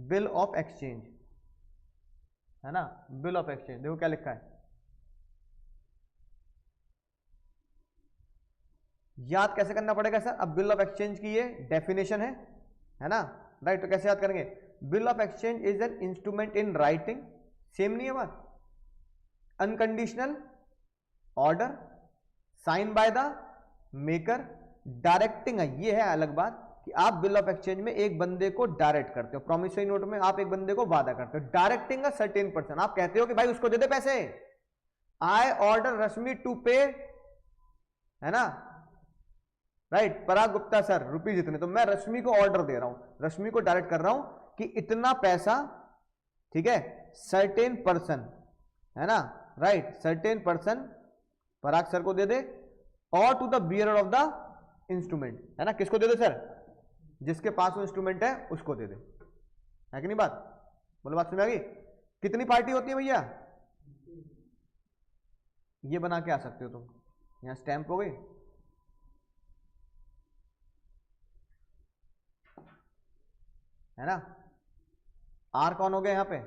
S1: बिल ऑफ एक्सचेंज, है ना, बिल ऑफ एक्सचेंज। देखो क्या लिखा है, याद कैसे करना पड़ेगा सर? अब बिल ऑफ एक्सचेंज की ये डेफिनेशन है ना, राइट। तो कैसे याद करेंगे? Bill of exchange is an instrument in writing, same नहीं है बात, unconditional order sign by the maker, directing है। ये है अलग बात कि आप बिल ऑफ एक्सचेंज में एक बंदे को डायरेक्ट करते हो, प्रॉमिसरी नोट में आप एक बंदे को वादा करते हो। डायरेक्टिंग अ सर्टेन पर्सन, आप कहते हो कि भाई उसको दे दे पैसे, आई ऑर्डर रश्मि टू पे, है ना, राइट, पराग गुप्ता सर रुपीज इतने, तो मैं रश्मि को ऑर्डर दे रहा हूं, रश्मि को डायरेक्ट कर रहा हूं कि इतना पैसा, ठीक है, सर्टेन पर्सन, है ना, right, certain person Parag sir को दे दे, और to the bearer of the instrument, है ना, किसको दे दे सर? जिसके पास वो इंस्ट्रूमेंट है उसको दे दे, है कि नहीं बात? बोलो बात समझ आ गई? कितनी पार्टी होती है भैया? ये बना के आ सकते हो तुम, यहां स्टैंप हो गई, है ना। आर कौन हो गया यहां पे?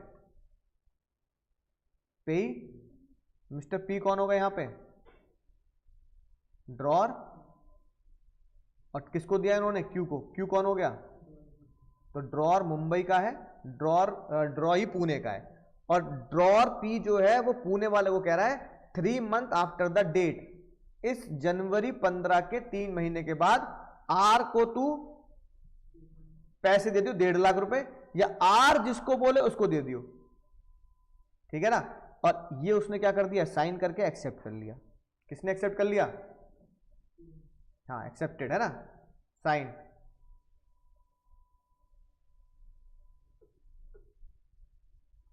S1: पे, मिस्टर पी कौन हो गया यहां पे? ड्रॉर, और किसको दिया इन्होंने? क्यू को। क्यू कौन हो गया? तो ड्रॉर मुंबई का है, ड्रॉ ही पुणे का है, और ड्रॉर पी जो है वो पुणे वाले को कह रहा है 3 मंथ आफ्टर द डेट, इस जनवरी 15 के 3 महीने के बाद आर को तू पैसे दे दियो 1.5 लाख रुपए, या आर जिसको बोले उसको दे दियो, ठीक है ना। और ये उसने क्या कर दिया? साइन करके एक्सेप्ट कर लिया। किसने एक्सेप्ट कर लिया? हाँ, एक्सेप्टेड, है ना, साइन।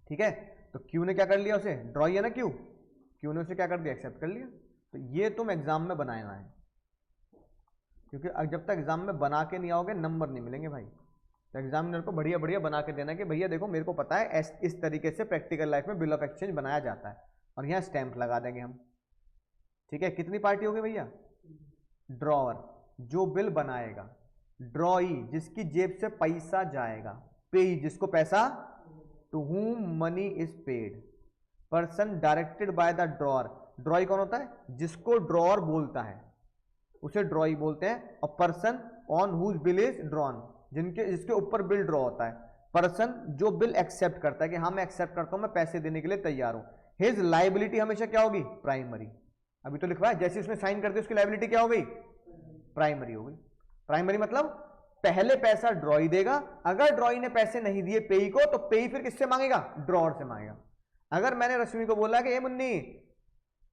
S1: ठीक है, तो क्यू ने क्या कर लिया? उसे ड्रॉ है ना, क्यू ने उसे क्या कर दिया? एक्सेप्ट कर लिया। तो ये तुम एग्जाम में बनाना है, क्योंकि जब तक एग्जाम में बना के नहीं आओगे नंबर नहीं मिलेंगे भाई। तो एग्जामिनर को बढ़िया बढ़िया बना के देना कि भैया देखो मेरे को पता है इस तरीके से प्रैक्टिकल लाइफ में बिल ऑफ एक्सचेंज बनाया जाता है, और यहाँ स्टैंप लगा देंगे हम। ठीक है, कितनी पार्टी होगी भैया? ड्रॉअर जो बिल बनाएगा, ड्रॉई जिसकी जेब से पैसा जाएगा, पेई जिसको पैसा, to whom money is paid, person directed by the drawer, drawee कौन होता है? जिसको ड्रॉअर बोलता है उसे ड्रॉई बोलते हैं, और person on whose bill is drawn, जिसके ऊपर बिल ड्रॉ होता है, पर्सन जो बिल एक्सेप्ट करता है कि हाँ मैं एक्सेप्ट करता हूं, मैं पैसे देने के लिए तैयार हूं, हिज लायबिलिटी हमेशा क्या होगी? प्राइमरी। अभी तो लिखवा है, जैसे उसने साइन कर दिया उसकी लायबिलिटी क्या हो गई? प्राइमरी हो गई। प्राइमरी मतलब पहले पैसा ड्रॉई देगा, अगर ड्रॉई ने पैसे नहीं दिए पेई को, तो पेई फिर किससे मांगेगा? ड्रॉअर से मांगेगा। अगर मैंने रश्मि को बोला कि ए Munni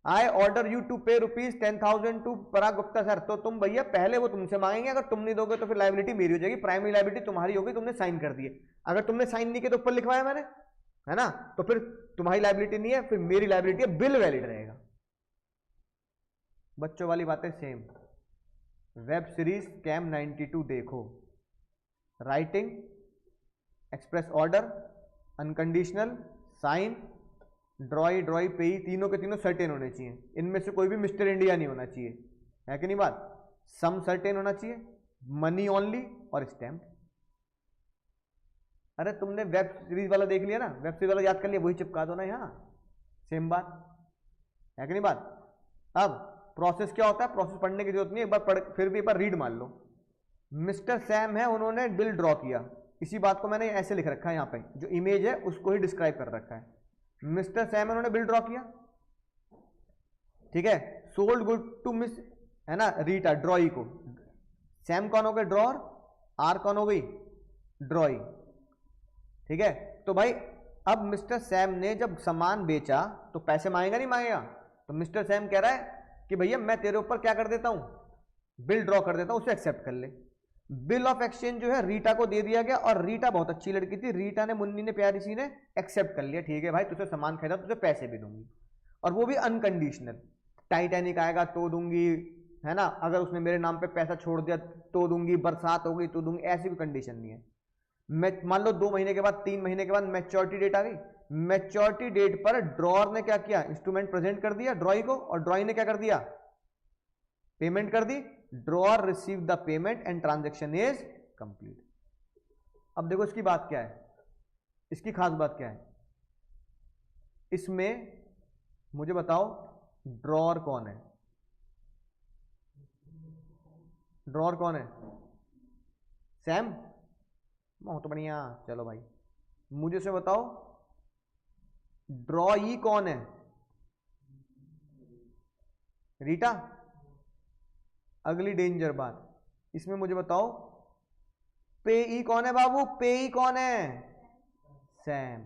S1: I order you to pay rupees 10,000 to Parag Gupta sir, तो तुम भैया पहले वो तुमसे मांगेंगे, अगर तुम नहीं दोगे तो फिर लायबिलिटी मेरी हो जाएगी, प्राइमरी लायबिलिटी तुम्हारी होगी, तुमने साइन कर दिए। अगर तुमने साइन नहीं किया तो ऊपर लिखवाया मैंने, है ना, तो फिर तुम्हारी लायबिलिटी नहीं है, फिर मेरी लायबिलिटी है, बिल वैलिड रहेगा। बच्चों वाली बातें सेम। वेब सीरीज स्कैम 92 देखो, writing, express order, unconditional, sign, drawee payee, तीनों के तीनों सर्टेन होने चाहिए, इनमें से कोई भी मिस्टर इंडिया नहीं होना चाहिए, है कि नहीं बात? सम सर्टेन होना चाहिए, मनी ओनली, और स्टैम्प। अरे तुमने वेब सीरीज वाला देख लिया ना, वेब सीरीज वाला याद कर लिया, वही चिपका दो ना यहाँ, सेम बात, है कि नहीं बात? अब प्रोसेस क्या होता है? प्रोसेस पढ़ने की जरूरत नहीं, एक बार पढ़, फिर भी एक बार रीड मान लो। मिस्टर सैम है, उन्होंने बिल ड्रॉ किया, इसी बात को मैंने ऐसे लिख रखा है यहाँ पे, जो इमेज है उसको ही डिस्क्राइब कर रखा है। मिस्टर सैम उन्होंने बिल ड्रॉ किया, ठीक है, सोल्ड गुड टू मिस, है ना, रीटा, ड्रॉई को। सैम कौन हो गया? ड्रॉअर, आर कौन हो गई? ड्रॉई, ठीक है। तो भाई अब मिस्टर सैम ने जब सामान बेचा तो पैसे मांगेगा नहीं मांगेगा? तो मिस्टर सैम कह रहा है कि भैया मैं तेरे ऊपर क्या कर देता हूं, बिल ड्रॉ कर देता हूं, उसे एक्सेप्ट कर ले। बिल ऑफ एक्सचेंज जो है रीटा को दे दिया गया, और रीटा बहुत अच्छी लड़की थी, रीटा ने, मुन्नी ने, प्यारी सी ने एक्सेप्ट कर लिया, ठीक है भाई तुझे सामान खरीदा, तुझे पैसे भी दूंगी, और वो भी अनकंडीशनल। टाइटैनिक आएगा तो दूंगी, है ना, अगर उसने मेरे नाम पे पैसा छोड़ दिया तो दूंगी, बरसात हो गई तो दूंगी, ऐसी कोई कंडीशन नहीं है। मैं मान लो 2 महीने के बाद, 3 महीने के बाद मैच्योरिटी डेट आ गई, मैच्योरिटी डेट पर ड्रॉर ने क्या किया, इंस्ट्रूमेंट प्रेजेंट कर दिया ड्रॉई को, और ड्रॉई ने क्या कर दिया, पेमेंट कर दी, drawer receive the payment and transaction is complete. अब देखो इसकी बात क्या है, इसकी खास बात क्या है, इसमें मुझे बताओ ड्रॉर कौन है, ड्रॉर कौन है, सैम, बहुत बढ़िया, चलो भाई मुझे से बताओ ड्रॉई कौन है, रीटा। अगली डेंजर बात, इसमें मुझे बताओ पेई कौन है बाबू, पेई कौन है, सैम।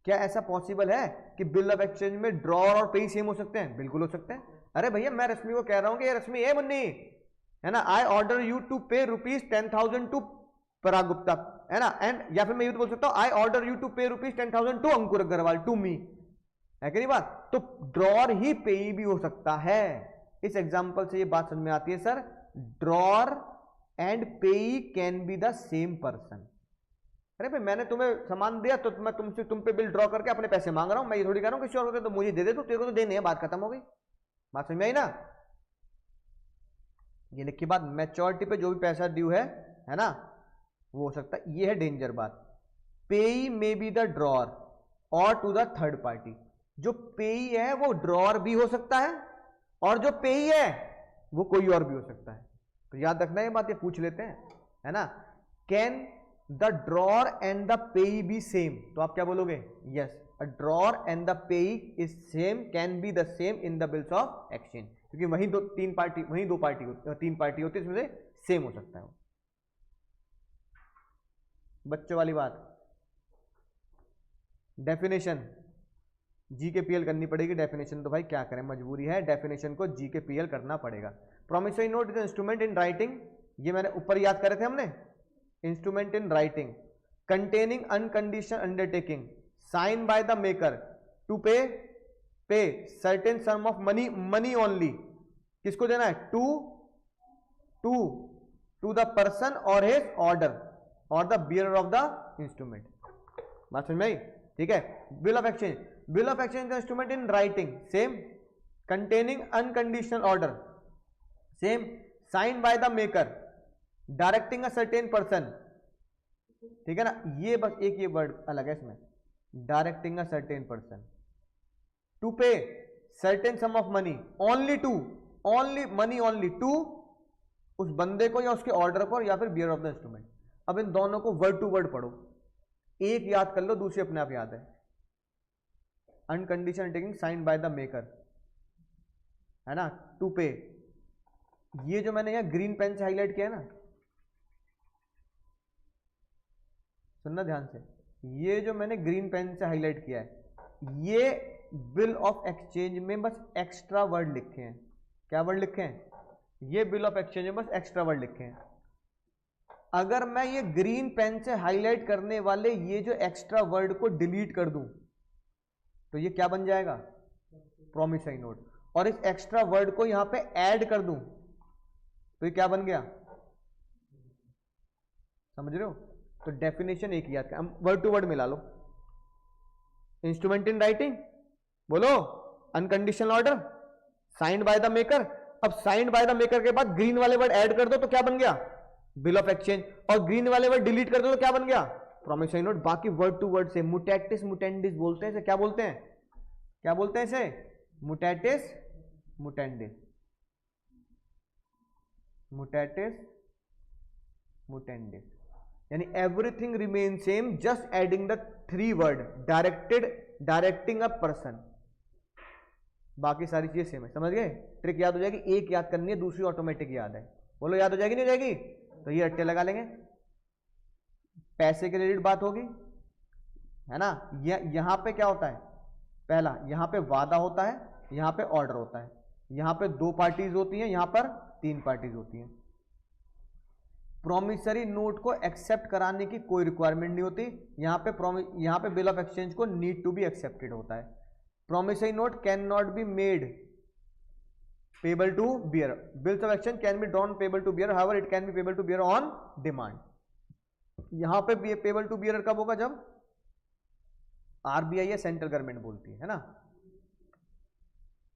S1: क्या ऐसा पॉसिबल है कि बिल ऑफ एक्सचेंज में ड्रॉर और पेई सेम हो सकते हैं? बिल्कुल हो सकते हैं। अरे भैया मैं रश्मि को कह रहा हूं कि रश्मि, ये मुन्नी, है ना, आई order you to pay ₹10,000 to Parag Gupta, है ना, एंड, या फिर मैं ये तो बोल सकता हूं आई order you to pay ₹10,000 to Ankur Agarwal, to me, है कि नहीं बात? तो ड्रॉर ही पेई भी हो सकता है। इस एग्जांपल से ये बात समझ में आती है सर, ड्रॉर एंड पेई can be the same person. अरे भाई मैंने तुम्हें सामान दिया तो मैं तुम पे बिल ड्रॉ करके अपने पैसे मांग रहा हूं, मैं ये थोड़ी कह रहा हूं किसी और को तो मुझे दे दे, तो तेरे को तो देने हैं, बात खत्म हो गई। बात समझ में आई ना? ये लिखी बात, मैच्योरिटी पे जो भी पैसा ड्यू है ना, वो हो सकता है। ये है डेंजर बात, पेई मे बी द ड्रॉर और टू द थर्ड पार्टी। जो पेई है वो ड्रॉर भी हो सकता है, और जो पेई है वो कोई और भी हो सकता है। तो याद रखना ये बात, ये पूछ लेते हैं, है ना, can the drawer and the payee be same? तो आप क्या बोलोगे? Yes, a drawer and the payee is same, can be the same in the bills of exchange, क्योंकि वहीं तीन पार्टी तीन पार्टी होती है, इसमें से सेम हो सकता है। बच्चों वाली बात, डेफिनेशन जीकेपीएल करनी पड़ेगी। डेफिनेशन तो भाई क्या करें, मजबूरी है, डेफिनेशन को जीकेपीएल करना पड़ेगा। Promissory note is instrument in writing, ये मैंने ऊपर याद करे थे हमने, instrument in writing containing unconditional undertaking sign by the maker to pay certain sum of money only. किसको देना है? To the person or his order or the bearer of the instrument. बात समझ में आई? ठीक है। Bill of exchange, bill of exchange instrument in writing same, containing unconditional order same, sign by the maker, directing a certain person, ठीक है ना, ये बस एक ये वर्ड अलग है इसमें, directing a certain person to pay certain sum of money only to, only money only to उस बंदे को या उसके ऑर्डर पर या फिर बियर ऑफ द इंस्ट्रूमेंट। अब इन दोनों को वर्ड टू वर्ड पढ़ो, एक याद कर लो, दूसरी अपने आप याद है। Unconditional taking sign by the maker, है ना, टू पे, ये जो मैंने यहां ग्रीन पेन से हाईलाइट किया है ना, सुनना ध्यान से, ये जो मैंने ग्रीन पेन से हाईलाइट किया है, ये बिल ऑफ एक्सचेंज में बस एक्स्ट्रा वर्ड लिखे हैं। क्या वर्ड लिखे हैं? ये बिल ऑफ एक्सचेंज में बस एक्स्ट्रा वर्ड लिखे हैं। अगर मैं ये ग्रीन पेन से हाईलाइट करने वाले ये जो एक्स्ट्रा वर्ड को डिलीट कर दूं तो ये क्या बन जाएगा? Promissory note. और इस एक्स्ट्रा वर्ड को यहां पे ऐड कर दूं तो ये क्या बन गया? समझ रहे हो? तो डेफिनेशन एक याद कर, वर्ड टू वर्ड मिला लो। इंस्ट्रूमेंट इन राइटिंग, बोलो, unconditional order, signed by the maker. अब साइंड बाय द मेकर के बाद ग्रीन वाले वर्ड ऐड कर दो तो क्या बन गया? Bill of exchange. और ग्रीन वाले वर्ड डिलीट कर दो तो क्या बन गया? Promissory note. बाकी वर्ड टू वर्ड से मुटेटिस मुटेंडिस बोलते हैं इसे, क्या बोलते हैं? क्या बोलते हैं इसे? मुटेटिस मुटेंडिस, मुटेटिस मुटेंडिस, यानी everything remain same, just adding the 3 word, directed, directing a person, बाकी सारी चीजें सेम है। समझ गए? ट्रिक याद हो जाएगी, एक याद करनी है, दूसरी ऑटोमेटिक याद है। बोलो याद हो जाएगी नहीं हो जाएगी? तो ये रट्टे लगा लेंगे। पैसे के रिलेटेड बात होगी, है ना। यहां पे क्या होता है, पहला यहां पे वादा होता है, यहां पे ऑर्डर होता है, यहां पे 2 पार्टीज होती हैं, यहां पर 3 पार्टीज होती हैं। प्रोमिसरी नोट को एक्सेप्ट कराने की कोई रिक्वायरमेंट नहीं होती, यहां पे बिल ऑफ एक्सचेंज को नीड टू बी एक्सेप्टेड होता है। Promissory note can not be made payable to bearer, bills of exchange can be drawn payable to bearer, however it can be payable to bearer on demand. यहां पे payable to beer कब होगा, जब RBI या central government बोलती है ना,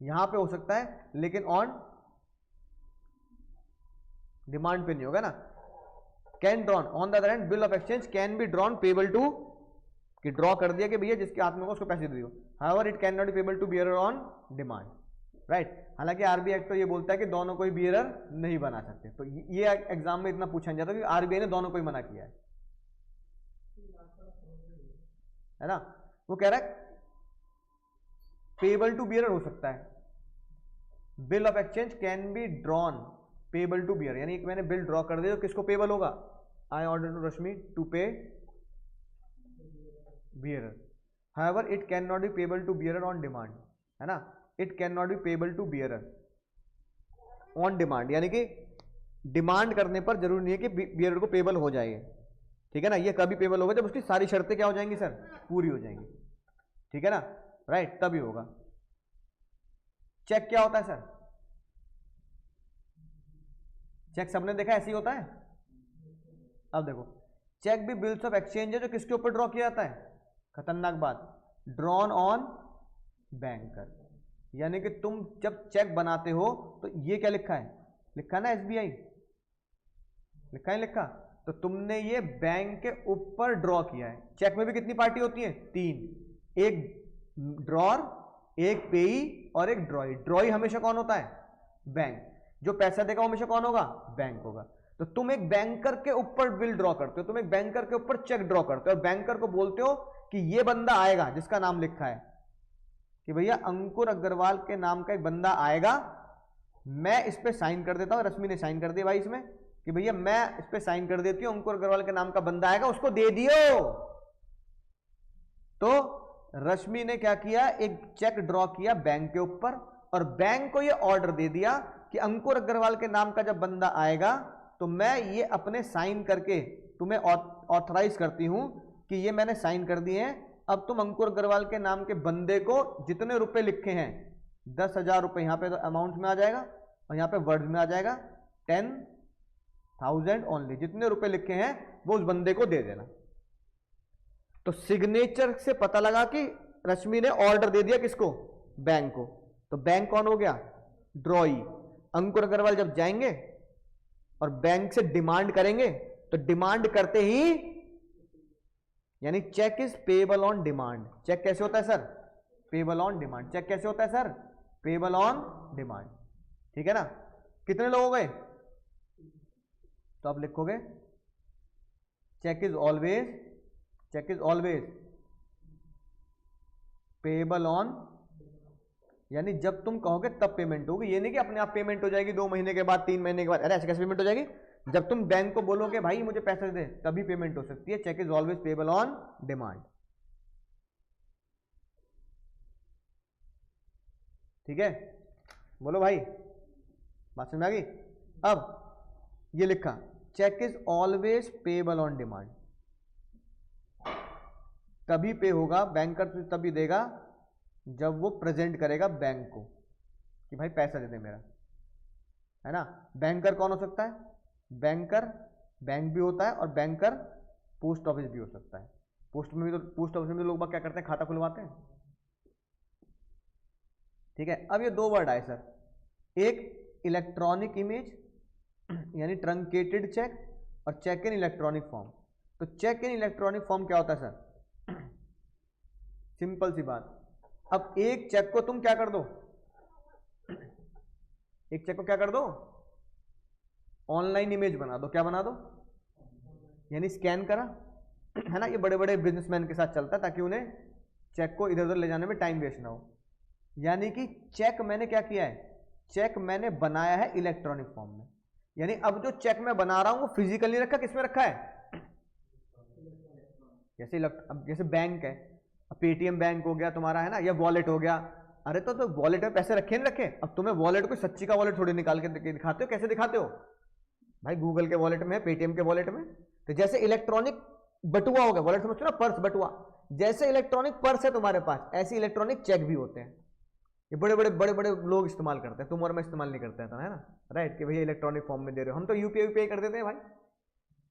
S1: यहां पे हो सकता है, लेकिन ऑन डिमांड पे नहीं होगा ना। Can drawn on the other hand bill of exchange can be drawn payable to, कि ड्रॉ कर दिया कि भैया जिसके हाथ में होगा उसको पैसे दे दियो, however it can not be payable to bearer on demand, right. हालांकि आरबीआई एक्ट तो ये बोलता है कि दोनों को ही बियरर नहीं बना सकते, तो ये एग्जाम में इतना पूछा नहीं जाता कि आरबीआई ने दोनों को ही मना किया है ना। वो कह रहा है पेबल टू बियरर हो सकता है, bill of exchange can be drawn payable to bearer, यानी मैंने बिल ड्रॉ कर दिया तो किसको पेबल होगा, I order to Rashmi to pay bearer, however it can not be payable to bearer on demand, है ना। It can not be payable to bearer on demand, यानी कि डिमांड करने पर जरूरी नहीं है कि बियरर को पेबल हो जाएगा, ठीक है ना। ये कभी पेबल होगा जब उसकी सारी शर्तें क्या हो जाएंगी सर, पूरी हो जाएंगी, ठीक है ना, राइट, तभी होगा। चेक क्या होता है सर, चेक सबने देखा ऐसे ही होता है। अब देखो चेक भी बिल्स ऑफ एक्सचेंज है जो किसके ऊपर ड्रॉ किया जाता है, खतरनाक बात, ड्रॉन ऑन बैंकर, यानी कि तुम जब चेक बनाते हो तो ये क्या लिखा है, लिखा ना एसबीआई, लिखा है, लिखा, तो तुमने ये बैंक के ऊपर ड्रॉ किया है। चेक में भी कितनी पार्टी होती है, 3, एक ड्रॉर, एक पेई और एक ड्रॉई। ड्रॉई हमेशा कौन होता है, बैंक, जो पैसा देगा हमेशा कौन होगा, बैंक होगा। तो तुम एक बैंकर के ऊपर बिल ड्रॉ करते हो, तुम एक बैंकर के ऊपर चेक ड्रॉ करते हो और बैंकर को बोलते हो कि ये बंदा आएगा जिसका नाम लिखा है कि भैया अंकुर अग्रवाल के नाम का एक बंदा आएगा, मैं इस पे साइन कर देता हूं, रश्मि ने साइन कर दिया भाई इसमें कि भैया मैं इस पे साइन कर देती हूं, अंकुर अग्रवाल के नाम का बंदा आएगा, उसको दे दियो। तो रश्मि ने क्या किया, एक चेक ड्रॉ किया बैंक के ऊपर और बैंक को ये ऑर्डर दे दिया कि अंकुर अग्रवाल के नाम का जब बंदा आएगा तो मैं ये अपने साइन करके तुम्हें ऑथराइज करती हूं कि ये मैंने साइन कर दिए हैं, अब तुम अंकुर अग्रवाल के नाम के बंदे को जितने रुपए लिखे हैं, 10,000 रुपए यहां पे तो अमाउंट में आ जाएगा और यहां पे वर्ड में आ जाएगा 10,000 ओनली, जितने रुपए लिखे हैं वो उस बंदे को दे देना। तो सिग्नेचर से पता लगा कि रश्मि ने ऑर्डर दे दिया किसको, बैंक को, तो बैंक कौन हो गया, ड्रॉई। अंकुर अग्रवाल जब जाएंगे और बैंक से डिमांड करेंगे तो डिमांड करते ही, यानी cheque is payable on demand. Cheque कैसे होता है sir, payable on demand. Cheque कैसे होता है सर, पेबल ऑन डिमांड, ठीक है ना। कितने लोग हो गए, तो आप लिखोगे cheque is always payable on, यानी जब तुम कहोगे तब पेमेंट होगी, ये नहीं कि अपने आप पेमेंट हो जाएगी 2 महीने के बाद, 3 महीने के बाद, अरे ऐसे कैसे पेमेंट हो जाएगी, जब तुम बैंक को बोलोगे भाई मुझे पैसे दे तभी पेमेंट हो सकती है। Cheque is always payable on demand, ठीक है, बोलो भाई, बात समझ में आ गई। अब ये लिखा cheque is always payable on demand, तभी पे होगा, बैंकर तभी देगा जब वो प्रेजेंट करेगा बैंक को कि भाई पैसा दे दे मेरा, है ना। बैंकर कौन हो सकता है, बैंकर बैंक भी होता है और बैंकर पोस्ट ऑफिस भी हो सकता है। पोस्ट ऑफिस में लोग क्या करते हैं, खाता खुलवाते हैं, ठीक है। अब ये 2 वर्ड आए सर, एक इलेक्ट्रॉनिक इमेज यानी ट्रंकेटेड चेक और चेक इन इलेक्ट्रॉनिक फॉर्म। तो चेक इन इलेक्ट्रॉनिक फॉर्म क्या होता है सर, सिंपल सी बात, अब एक चेक को तुम क्या कर दो, एक चेक को क्या कर दो, ऑनलाइन इमेज बना दो, क्या बना दो, यानी स्कैन करा, है ना। ये बड़े बड़े बिजनेसमैन के साथ चलता है ताकि उन्हें चेक को इधर उधर ले जाने में टाइम वेस्ट ना हो। यानी कि चेक मैंने क्या किया है, चेक मैंने बनाया है इलेक्ट्रॉनिक फॉर्म में, यानी अब जो चेक मैं बना रहा हूं वो फिजिकली रखा, किसमें रखा है, जैसे अब जैसे बैंक है, पेटीएम बैंक हो गया तुम्हारा, है ना, या वॉलेट हो गया। अरे तो वॉलेट में पैसे रखे नहीं रखे, अब तुम्हें वॉलेट को सच्ची का वॉलेट थोड़ी निकाल के दिखाते हो, कैसे दिखाते हो भाई, गूगल के वॉलेट में, पेटीएम के वॉलेट में। तो जैसे इलेक्ट्रॉनिक बटुआ हो गया, वॉलेट समझते हो ना, पर्स बटुआ, जैसे इलेक्ट्रॉनिक पर्स है तुम्हारे पास, ऐसे इलेक्ट्रॉनिक चेक भी होते हैं। ये बड़े बड़े लोग इस्तेमाल करते हैं, तुम और मैं इस्तेमाल नहीं करते हैं, है ना, राइट, कि भैया इलेक्ट्रॉनिक फॉर्म में दे रहे हो, हम तो यूपीआई कर देते हैं भाई।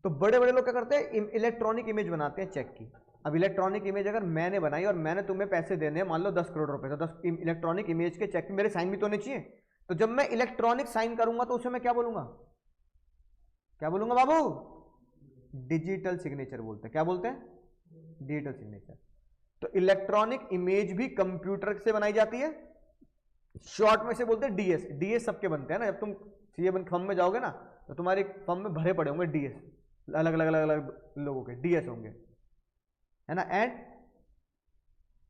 S1: तो बड़े बड़े लोग क्या करते हैं, इलेक्ट्रॉनिक इमेज बनाते हैं चेक की। अब इलेक्ट्रॉनिक इमेज अगर मैंने बनाई और मैंने तुम्हें पैसे देने हैं, मान लो 10 करोड़ रुपए, तो 10 इलेक्ट्रॉनिक इमेज के चेक में मेरे साइन भी तो नहीं चाहिए। तो जब मैं इलेक्ट्रॉनिक साइन करूंगा तो उसे मैं क्या बोलूंगा, क्या बोलूंगा बाबू, डिजिटल सिग्नेचर बोलते हैं। क्या बोलते हैं, डिजिटल सिग्नेचर। तो इलेक्ट्रॉनिक इमेज भी कंप्यूटर से बनाई जाती है, शॉर्ट में से बोलते हैं डीएस। डीएस सबके बनते हैं ना, जब तुम सीए फर्म में जाओगे ना तो तुम्हारी फर्म में भरे पड़े होंगे डीएस, अलग अलग अलग अलग लोगों के डीएस होंगे, है ना। एंड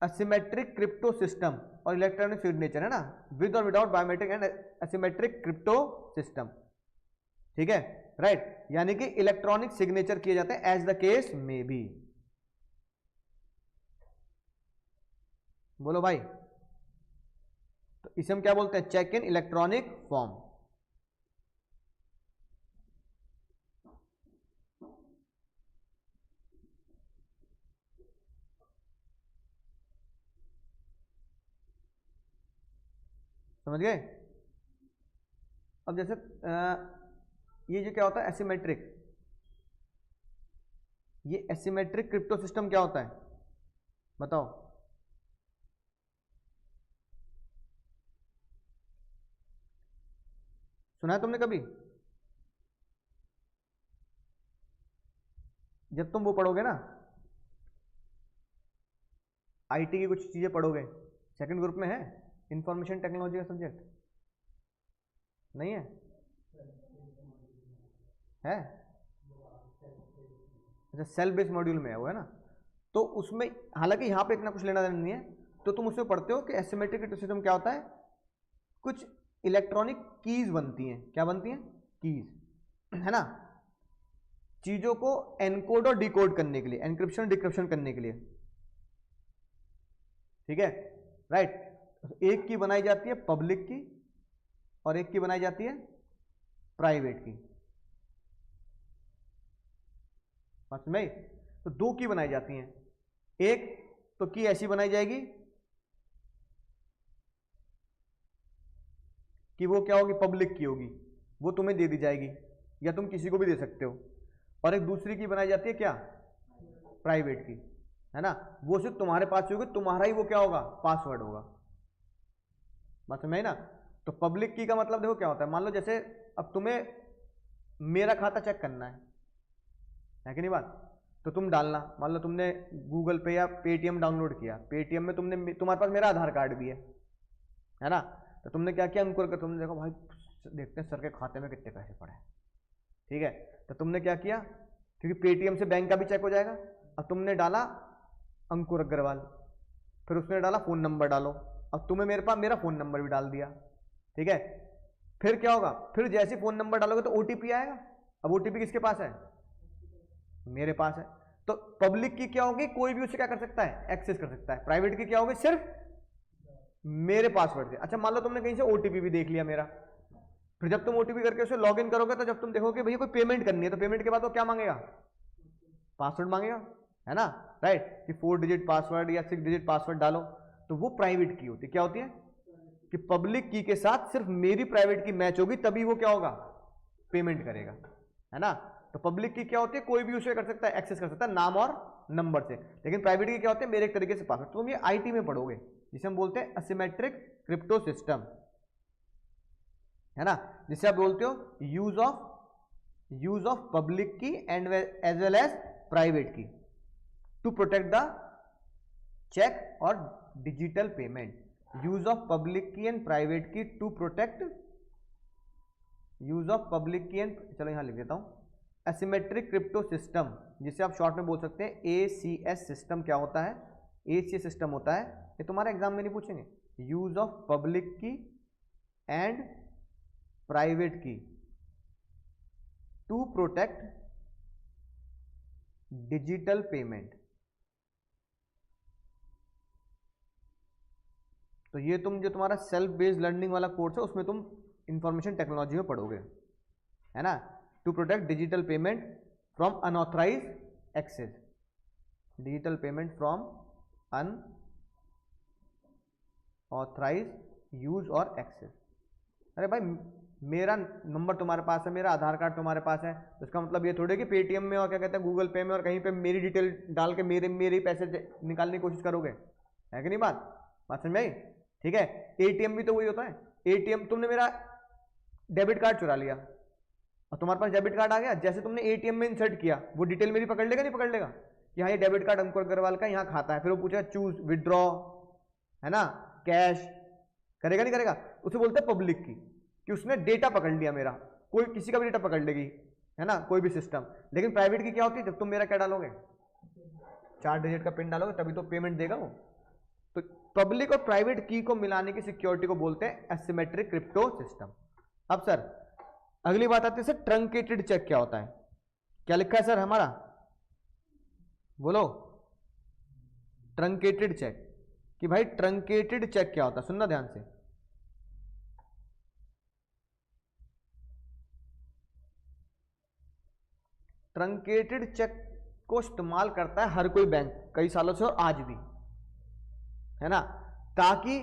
S1: असिमेट्रिक क्रिप्टो सिस्टम और इलेक्ट्रॉनिक सिग्नेचर, है ना, विद और without biometric and asymmetric crypto system, ठीक है, राइट। यानी कि इलेक्ट्रॉनिक सिग्नेचर किए जाते हैं एज द केस में बी। बोलो भाई, तो इसे हम क्या बोलते हैं, चेक इन इलेक्ट्रॉनिक फॉर्म। समझ गए। अब जैसे ये जो क्या होता है एसिमेट्रिक, ये एसिमेट्रिक क्रिप्टो सिस्टम क्या होता है बताओ। सुना है तुमने कभी, जब तुम वो पढ़ोगे ना, आईटी की कुछ चीजें पढ़ोगे, सेकंड ग्रुप में है इंफॉर्मेशन टेक्नोलॉजी का सब्जेक्ट, नहीं है, है अच्छा, सेल बेस्ड मॉड्यूल में है वो, है ना। तो उसमें हालांकि यहाँ पे इतना कुछ लेना देना नहीं है, तो तुम उसमें पढ़ते हो कि एसिमेट्रिक सिस्टम क्या होता है, कुछ इलेक्ट्रॉनिक कीज बनती हैं। क्या बनती हैं, कीज, है ना, चीजों को एनकोड और डिकोड करने के लिए, एनक्रिप्शन डिक्रिप्शन करने के लिए, ठीक है, राइट। एक की बनाई जाती है पब्लिक की और एक की बनाई जाती है प्राइवेट की, समझ में। तो दो की बनाई जाती हैं, एक तो की ऐसी बनाई जाएगी कि वो क्या होगी, पब्लिक की होगी, वो तुम्हें दे दी जाएगी या तुम किसी को भी दे सकते हो। और एक दूसरी की बनाई जाती है क्या, प्राइवेट की, है ना, वो सिर्फ तुम्हारे पास होगी, तुम्हारा ही वो क्या होगा, पासवर्ड होगा, बात समझ ना। तो पब्लिक की का मतलब देखो क्या होता है, मान लो जैसे अब तुम्हें मेरा खाता चेक करना है कि नहीं बात, तो तुम डालना, मान लो तुमने गूगल पे या पेटीएम डाउनलोड किया, पेटीएम में तुमने, तुम्हारे पास मेरा आधार कार्ड भी है ना, तो तुमने क्या किया, अंकुर का, तुमने देखो भाई देखते हैं सर के खाते में कितने पैसे पड़े, ठीक है, तो तुमने क्या किया, क्योंकि पेटीएम से बैंक का भी चेक हो जाएगा, अब तुमने डाला अंकुर अग्रवाल, फिर उसने डाला फोन नंबर डालो, अब तुम्हें मेरे पास मेरा फोन नंबर भी डाल दिया, ठीक है, फिर क्या होगा, फिर जैसे फोन नंबर डालोगे तो ओटीपी आएगा, अब ओटीपी किसके पास है, मेरे पास है। तो पब्लिक की क्या होगी, कोई भी उसे क्या कर सकता है, एक्सेस कर सकता है। प्राइवेट की क्या होगी, सिर्फ मेरे पासवर्ड से। अच्छा मान लो तुमने कहीं से ओटीपी भी देख लिया मेरा, फिर जब तुम ओटीपी करके उसे लॉगिन करोगे तो जब तुम देखोगे भैया कोई पेमेंट करनी है, तो पेमेंट के बाद वो क्या मांगेगा, पासवर्ड मांगेगा, है ना, राइट, कि 4 डिजिट पासवर्ड या 6 डिजिट पासवर्ड डालो, तो वो प्राइवेट की होती है। क्या होती है कि पब्लिक की के साथ सिर्फ मेरी प्राइवेट की मैच होगी तभी वो क्या होगा, पेमेंट करेगा, है ना। तो पब्लिक की क्या होती है, कोई भी उसे कर सकता है, एक्सेस कर सकता है नाम और नंबर से, लेकिन प्राइवेट की क्या होती है, मेरे एक तरीके से पासवर्ड। तो तुम ये आईटी में पढ़ोगे, जिसे हम बोलते हैं असिमेट्रिक क्रिप्टो सिस्टम, है ना, जिसे आप बोलते हो use of public key and as well as private key to protect the cheque और digital payment. Use of public key and private key to protect, use of public key and, चलो यहां लिख देता हूं, एसिमेट्रिक क्रिप्टो सिस्टम, जिसे आप short में बोल सकते हैं एसीएस सिस्टम। क्या होता है, एसीएस सिस्टम होता है, ये तुम्हारे एग्जाम में नहीं पूछेंगे, use of public key and private key to protect digital payment, तो ये तुम जो तुम्हारा सेल्फ बेस्ड लर्निंग वाला कोर्स है उसमें तुम इंफॉर्मेशन टेक्नोलॉजी में पढ़ोगे, है ना। To protect digital payment from unauthorised access, digital payment from unauthorised use और एक्सेस। अरे भाई मेरा नंबर तुम्हारे पास है, मेरा आधार कार्ड तुम्हारे पास है, तो इसका मतलब ये थोड़ी कि पेटीएम में और क्या कहते हैं गूगल पे में और कहीं पे मेरी डिटेल डाल के मेरे पैसे निकालने की कोशिश करोगे, है कि नहीं। बात समझ में आई, ठीक है। एटीएम भी तो वही होता है। एटीएम तुमने मेरा डेबिट कार्ड चुरा लिया और तुम्हारे पास डेबिट कार्ड आ गया, जैसे तुमने एटीएम में इंसर्ट किया वो डिटेल मेरी पकड़ लेगा, नहीं पकड़ लेगा कि हाँ ये डेबिट कार्ड अंकुर अग्रवाल का यहाँ खाता है, फिर वो पूछेगा चूज विदड्रॉ, है ना, कैश, करेगा नहीं करेगा। उसे बोलते हैं पब्लिक की, कि उसने डेटा पकड़ लिया मेरा, कोई किसी का भी डेटा पकड़ लेगी, है ना, कोई भी सिस्टम। लेकिन प्राइवेट की क्या होती है, जब तुम मेरा क्या डालोगे, 4 डिजिट का पिन डालोगे तभी तो पेमेंट देगा वो। तो पब्लिक और प्राइवेट की को मिलाने की सिक्योरिटी को बोलते हैं एसिमेट्रिक क्रिप्टो सिस्टम। अब सर अगली बात आती है सर ट्रंकेटेड चेक क्या होता है, क्या लिखा है सर हमारा, बोलो। ट्रंकेटेड चेक, कि भाई ट्रंकेटेड चेक क्या होता है, सुनना ध्यान से। ट्रंकेटेड चेक को इस्तेमाल करता है हर कोई बैंक कई सालों से और आज भी, है ना, ताकि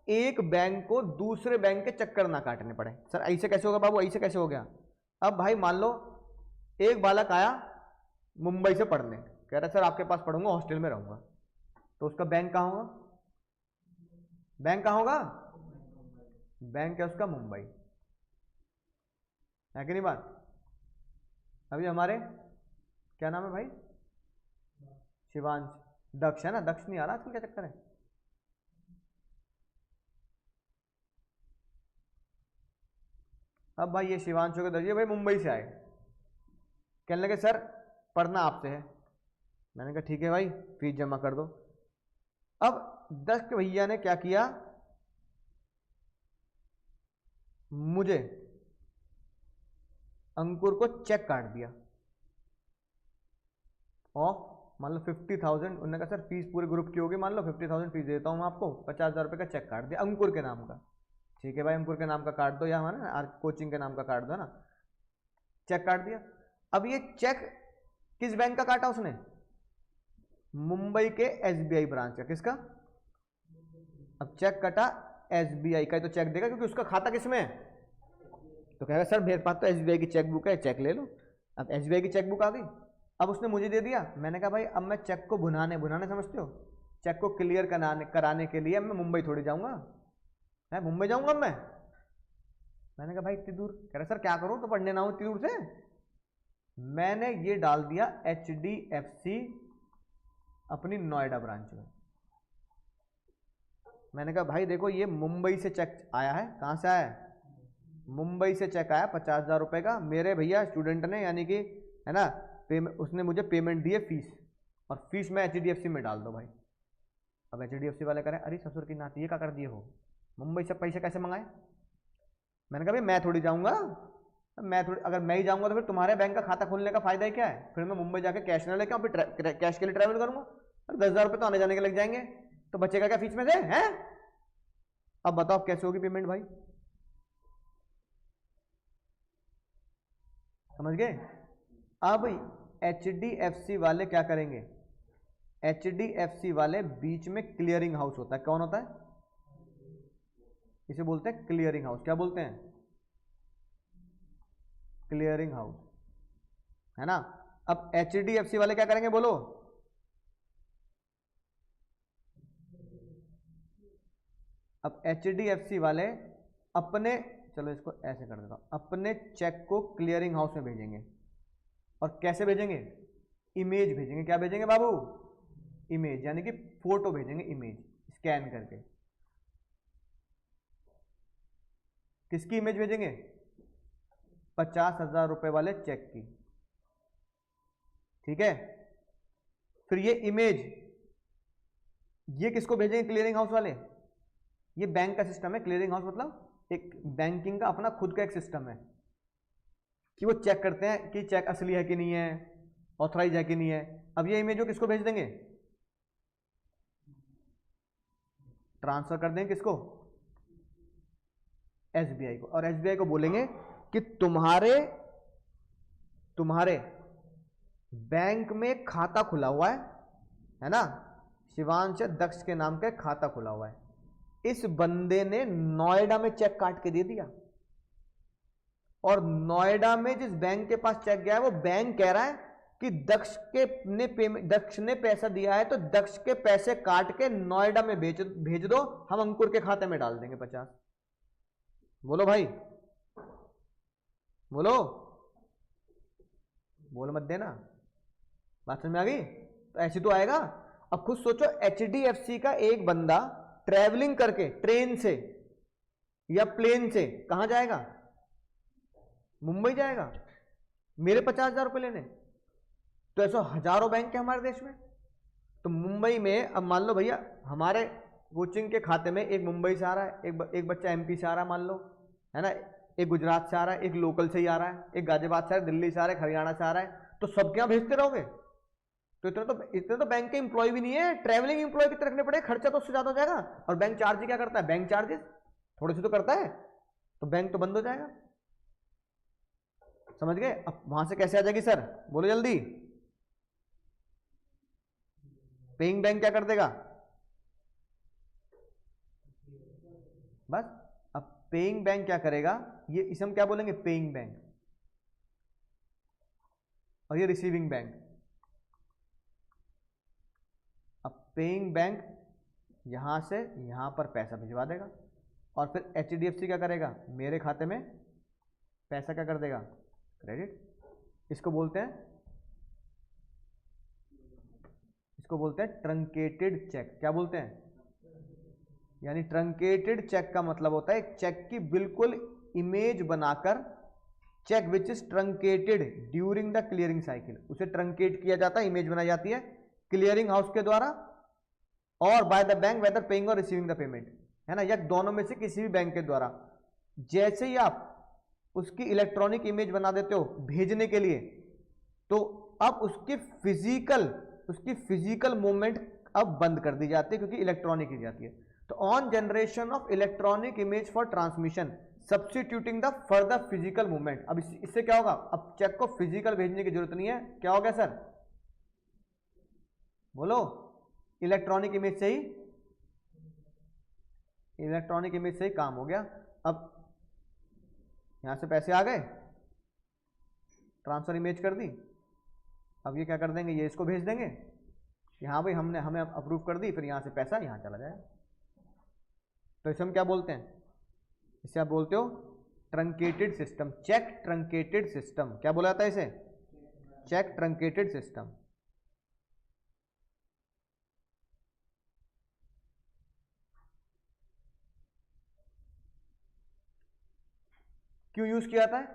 S1: एक बैंक को दूसरे बैंक के चक्कर ना काटने पड़े। सर ऐसे कैसे होगा बाबू, ऐसे कैसे हो गया। अब भाई मान लो एक बालक आया मुंबई से पढ़ने, कह रहा सर आपके पास पढ़ूंगा, हॉस्टल में रहूंगा, तो उसका बैंक कहाँ होगा, बैंक कहाँ होगा, बैंक है उसका मुंबई, है कि नहीं बात। अभी हमारे क्या नाम है भाई, शिवांश, दक्ष है ना, दक्ष नहीं आ रहा आजकल, क्या चक्कर है। अब भाई ये शिवांशु के दर्जे भाई मुंबई से आए, कहने लगे सर पढ़ना आपसे है। मैंने कहा ठीक है भाई फीस जमा कर दो। अब दक्ष भैया ने क्या किया, मुझे अंकुर को चेक काट दिया और मान लो 50,000, उन्होंने कहा सर फीस पूरे ग्रुप की होगी, मान लो 50,000 फीस देता हूँ मैं आपको, 50,000 रुपये का चेक काट दिया अंकुर के नाम का। ठीक है भाई अंकुर के नाम का काट दो, या हमारा कोचिंग के नाम का काट दो ना, चेक काट दिया। अब ये चेक किस बैंक का काटा उसने, मुंबई के एसबीआई ब्रांच का। किसका, अब चेक कटा एसबीआई का, तो चेक देगा क्योंकि उसका खाता किसमें है, तो कहेगा सर मेरे पास तो एसबीआई की चेक बुक है, चेक ले लो। अब एसबीआई की चेक बुक आ गई, अब उसने मुझे दे दिया। मैंने कहा भाई अब मैं चेक को भुनाने समझते हो, चेक को क्लियर कराने के लिए मैं मुंबई थोड़ी जाऊंगा, है मुंबई जाऊंगा मैंने कहा भाई इतनी दूर, कह रहा सर क्या करूं, तो पढ़ने ना हो इतनी दूर से। मैंने ये डाल दिया HDFC अपनी नोएडा ब्रांच में। मैंने कहा भाई देखो ये मुंबई से चेक आया है, कहां से आया है, मुंबई से चेक आया 50,000 रुपए का, मेरे भैया स्टूडेंट ने, यानी कि है ना, उसने मुझे पेमेंट दी है फीस, और फीस में HDFC में डाल दो भाई। अब HDFC वाले करें अरे ससुर की नाती ये क्या कर दिए हो, मुंबई से पैसे कैसे मंगाए। मैंने कहा भाई मैं थोड़ी जाऊंगा, अगर मैं ही जाऊंगा तो फिर तुम्हारे बैंक का खाता खोलने का फायदा ही क्या है, फिर मैं मुंबई जाके कैश ना लेके आऊं, फिर कैश के लिए ट्रैवल करूंगा, और 10,000 रुपये तो आने जाने के लग जाएंगे, तो बचेगा क्या फीस में से, हैं। अब बताओ कैसे होगी पेमेंट भाई, समझ गए। अब HDFC वाले क्या करेंगे, HDFC वाले बीच में क्लियरिंग हाउस होता है, कौन होता है, इसे बोलते हैं क्लियरिंग हाउस। क्या बोलते हैं, क्लियरिंग हाउस, है ना। अब HDFC वाले क्या करेंगे बोलो, अब HDFC वाले अपने, चलो इसको ऐसे कर देता हूं, अपने चेक को क्लियरिंग हाउस में भेजेंगे, और कैसे भेजेंगे, इमेज भेजेंगे। क्या भेजेंगे बाबू, इमेज, यानी कि फोटो भेजेंगे, इमेज स्कैन करके। किसकी इमेज भेजेंगे, 50,000 रुपए वाले चेक की, ठीक है। फिर ये इमेज ये किसको भेजेंगे, क्लियरिंग हाउस वाले। ये बैंक का सिस्टम है, क्लियरिंग हाउस मतलब एक बैंकिंग का अपना खुद का एक सिस्टम है कि वो चेक करते हैं कि चेक असली है कि नहीं है, ऑथराइज है कि नहीं है। अब ये इमेज वो किसको भेज देंगे, ट्रांसफर कर देंगे किसको, एसबीआई को, और एसबीआई को बोलेंगे कि तुम्हारे बैंक में खाता खुला हुआ है ना, शिवांश दक्ष के नाम का खाता खुला हुआ है, इस बंदे ने नोएडा में चेक काट के दे दिया, और नोएडा में जिस बैंक के पास चेक गया है वो बैंक कह रहा है कि दक्ष ने पैसा दिया है, तो दक्ष के पैसे काट के नोएडा में भेज दो, हम अंकुर के खाते में डाल देंगे 50। बोलो भाई, बोलो, बोल मत देना, बात समझ में आ गई? तो ऐसे तो आएगा। अब खुद सोचो, एचडीएफसी का एक बंदा ट्रैवलिंग करके ट्रेन से या प्लेन से कहां जाएगा, मुंबई जाएगा, मेरे 50,000 रुपए लेने। तो ऐसा हजारों बैंक है हमारे देश में। तो मुंबई में अब मान लो भैया हमारे कोचिंग के खाते में एक मुंबई से आ रहा है, एक बच्चा एमपी से आ रहा है मान लो, है ना, एक गुजरात से आ रहा है, एक लोकल से ही आ रहा है, एक गाजियाबाद से आ रहा है, दिल्ली से आ रहा है, हरियाणा से आ रहा है, तो सब क्या भेजते रहोगे? तो इतने तो बैंक के एम्प्लॉय भी नहीं है, ट्रैवलिंग एम्प्लॉय कितने रखने पड़े, खर्चा तो उससे ज्यादा हो जाएगा। और बैंक चार्ज क्या करता है, बैंक चार्जेस थोड़े से तो करता है, तो बैंक तो बंद हो जाएगा। समझ गए? अब वहां से कैसे आ जाएगी सर, बोलो जल्दी। पेइंग बैंक क्या कर देगा, बस। अब पेइंग बैंक क्या करेगा, ये इसे हम क्या बोलेंगे, पेइंग बैंक, और ये रिसीविंग बैंक। अब पेइंग बैंक यहां से यहां पर पैसा भिजवा देगा, और फिर एचडीएफसी क्या करेगा, मेरे खाते में पैसा क्या कर देगा, क्रेडिट। इसको बोलते हैं ट्रंकेटेड चेक। क्या बोलते हैं, यानी ट्रंकेटेड चेक का मतलब होता है चेक की बिल्कुल इमेज बनाकर, cheque which is truncated during the clearing cycle, उसे ट्रंकेट किया जाता है, इमेज बनाई जाती है क्लियरिंग हाउस के द्वारा, और by the bank whether paying और रिसीविंग द पेमेंट, है ना, या दोनों में से किसी भी बैंक के द्वारा। जैसे ही आप उसकी इलेक्ट्रॉनिक इमेज बना देते हो भेजने के लिए, तो अब उसकी फिजिकल मूवमेंट अब बंद कर दी जाती है, क्योंकि इलेक्ट्रॉनिक की जाती है। तो on generation of electronic image for transmission substituting the further physical movement. अब इससे क्या होगा, अब चेक को फिजिकल भेजने की जरूरत नहीं है। क्या हो गया सर, बोलो, इलेक्ट्रॉनिक इमेज से ही काम हो गया। अब यहां से पैसे आ गए, ट्रांसफर इमेज कर दी, अब ये क्या कर देंगे, ये इसको भेज देंगे, यहां भाई हमें अप्रूव कर दी, फिर यहां से पैसा यहां चला जाएगा। तो इसे हम क्या बोलते हैं, इसे आप बोलते हो truncated system, cheque truncated system. क्या बोला जाता है इसे, चेक ट्रंकेटेड सिस्टम। क्यों यूज किया जाता है,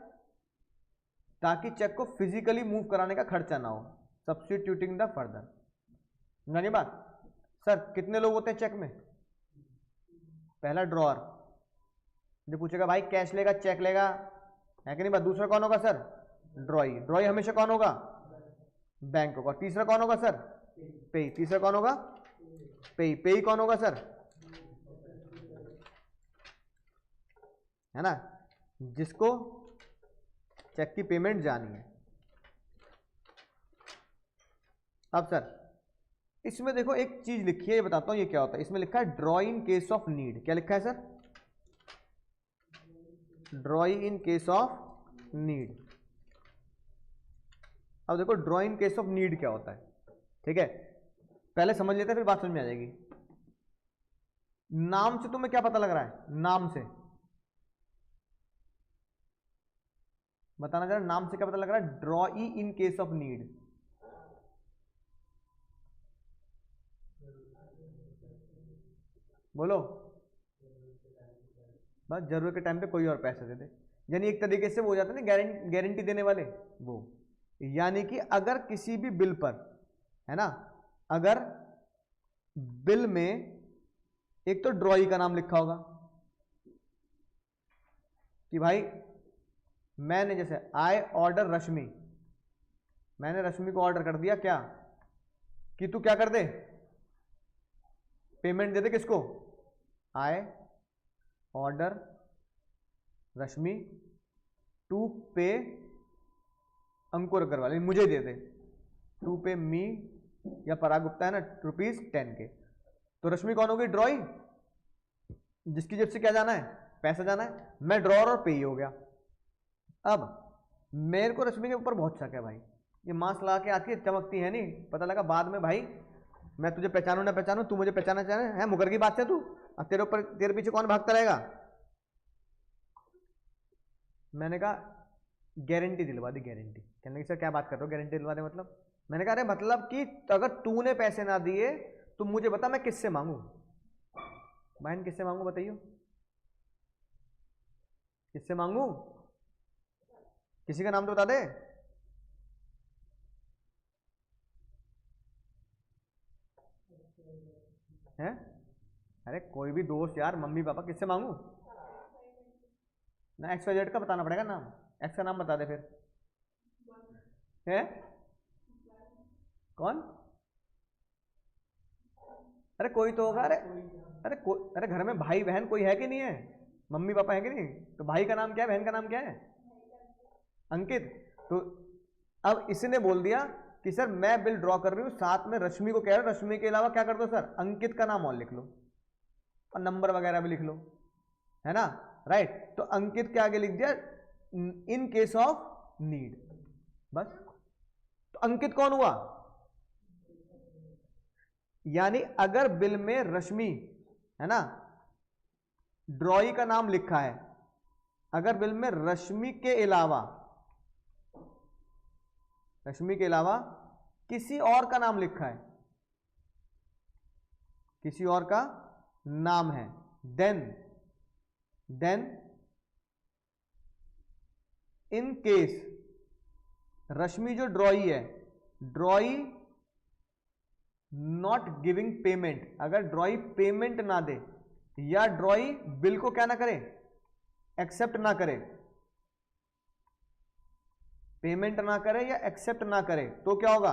S1: ताकि चेक को फिजिकली मूव कराने का खर्चा ना हो, सब्स्टिट्यूटिंग द फर्दर। समझिए बात। सर कितने लोग होते हैं चेक में, पहला ड्रॉअर, जो पूछेगा भाई कैश लेगा चेक लेगा, है कि नहीं बात। दूसरा कौन होगा सर, ड्रॉई हमेशा कौन होगा, बैंक होगा। तीसरा कौन होगा सर, पेई। तीसरा कौन होगा, पेई कौन होगा सर, है ना, जिसको चेक की पेमेंट जानी है। अब सर इसमें देखो एक चीज लिखी है, ये बताता हूं ये क्या होता है। इसमें लिखा है draw in case of need. क्या लिखा है sir, draw in case of need. अब देखो draw in case of need क्या होता है, ठीक है, पहले समझ लेते हैं फिर बात समझ में आ जाएगी। नाम से तुम्हें क्या पता लग रहा है, नाम से बताना जरा, नाम से क्या पता लग रहा है, draw in case of need. बोलो, बस जरूरत के टाइम पे कोई और पैसे दे दे, यानी एक तरीके से वो हो जाता है ना गारंटी देने वाले वो। यानी कि अगर किसी भी बिल पर, है ना, अगर बिल में एक तो ड्रॉई का नाम लिखा होगा कि भाई मैंने, जैसे आई ऑर्डर रश्मि, मैंने रश्मि को ऑर्डर कर दिया क्या, कि तू क्या कर दे, पेमेंट दे दे किसको, आई ऑर्डर रश्मि टू पे अंकुर अग्रवाल, मुझे दे दे, टू पे मी या पराग गुप्ता है ना ₹10 के। तो रश्मि कौन होगी? ड्रॉई, जिसकी जेब से क्या जाना है? पैसा जाना है। मैं ड्रॉर और पे ही हो गया। अब मेरे को रश्मि के ऊपर बहुत शक है भाई, ये मास्क लगा के आती है, चमकती है नहीं, पता लगा बाद में भाई मैं तुझे पहचानू ना पहचानू, तू मुझे पहचाना चाहे है, मुकर की बात से तू, अब तेरे ऊपर तेरे पीछे कौन भागता रहेगा? मैंने कहा गारंटी दिलवा दी, गारंटी। कहने लगे सर क्या बात कर रहे हो, गारंटी दिलवा दे मतलब? मैंने कहा अरे मतलब कि अगर तूने पैसे ना दिए तो मुझे बता मैं किससे मांगू? बहन किससे मांगू बताइयो, किससे मांगू? किसी का नाम तो बता दे। हैं? अरे कोई भी दोस्त यार, मम्मी पापा, किससे मांगू ना? XYZ का बताना पड़ेगा नाम, एक्स का नाम बता दे फिर। है कौन? अरे कोई तो होगा। अरे घर में भाई बहन कोई है कि नहीं है? मम्मी पापा है कि नहीं? तो भाई का नाम क्या है, बहन का नाम क्या है? अंकित। तो अब इसने बोल दिया कि सर मैं बिल ड्रॉ कर रही हूं, साथ में रश्मि को कह रहा हूं, रश्मि के अलावा क्या कर दो सर, अंकित का नाम और लिख लो और नंबर वगैरह भी लिख लो, है ना? राइट। तो अंकित के आगे लिख दिया इन केस ऑफ नीड, बस। तो अंकित कौन हुआ? यानी अगर बिल में रश्मि, है ना, ड्रॉई का नाम लिखा है, अगर बिल में रश्मि के अलावा किसी और का नाम लिखा है, किसी और का नाम है, देन इन केस रश्मि जो ड्रॉई है, ड्रॉई नॉट गिविंग पेमेंट, अगर ड्रॉई पेमेंट ना दे या ड्रॉई बिल को क्या ना करे, एक्सेप्ट ना करे, पेमेंट ना करे या एक्सेप्ट ना करे, तो क्या होगा?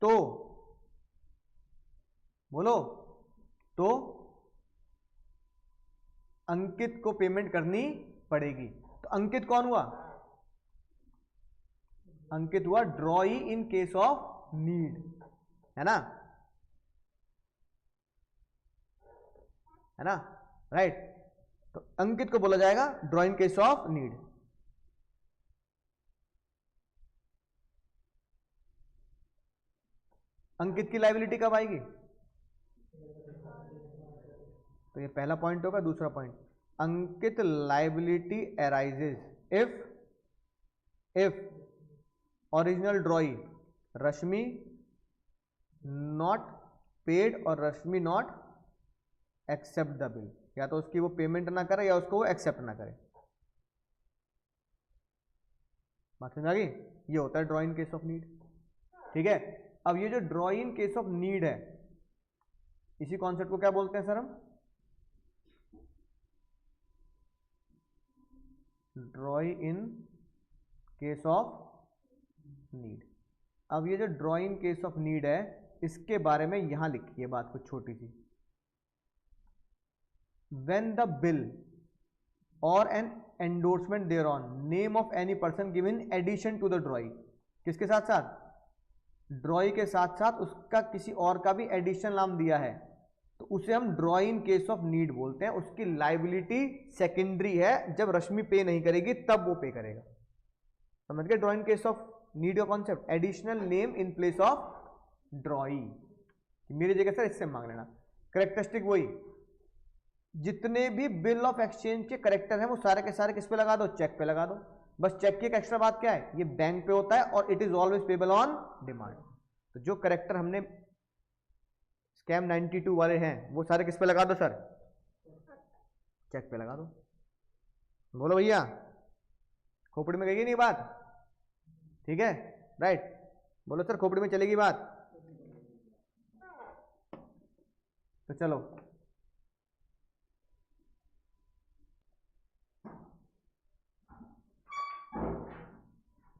S1: तो बोलो, तो अंकित को पेमेंट करनी पड़ेगी। तो अंकित कौन हुआ? अंकित हुआ ड्रॉई इन केस ऑफ नीड, है ना? है ना? राइट। तो अंकित को बोला जाएगा draw in case of need. Ankit की लायबिलिटी कब आएगी? तो ये पहला पॉइंट होगा। दूसरा point, Ankit liability arises if original ड्रॉई Rashmi not paid और रश्मि नॉट एक्सेप्ट द बिल, या तो उसकी वो पेमेंट ना करे या उसको वो एक्सेप्ट ना करे। बात समझ आ गई? ये होता है draw in case of need. ठीक है। अब ये जो draw in case of need है, इसी कॉन्सेप्ट को क्या बोलते हैं सर हम? Draw in case of need. अब ये जो draw in case of need है, इसके बारे में यहां लिखी है बात कुछ छोटी सी। When the bill or an endorsement thereon name of any person given addition to the drawing, किसके साथ साथ? ड्रॉई के साथ साथ उसका किसी और का भी एडिशनल नाम दिया है, तो उसे हम draw in case of need बोलते हैं। उसकी लाइबिलिटी सेकेंडरी है, जब रश्मि पे नहीं करेगी तब वो पे करेगा। समझ गए draw in case of need का concept? Additional name in place of drawee, मेरी जगह सर इससे मांग लेना। करेक्टरिस्टिक वही, जितने भी बिल ऑफ एक्सचेंज के करेक्टर हैं वो सारे के सारे किस पे लगा दो? चेक पे लगा दो। बस चेक की एक एक्स्ट्रा बात क्या है, ये बैंक पे होता है और it is always payable on demand. तो जो करेक्टर हमने स्कैम 92 वाले हैं वो सारे किस पे लगा दो सर? चेक पे लगा दो। बोलो भैया, खोपड़ी में गई नहीं बात? ठीक है, राइट। बोलो सर खोपड़ी में चलेगी बात? तो चलो,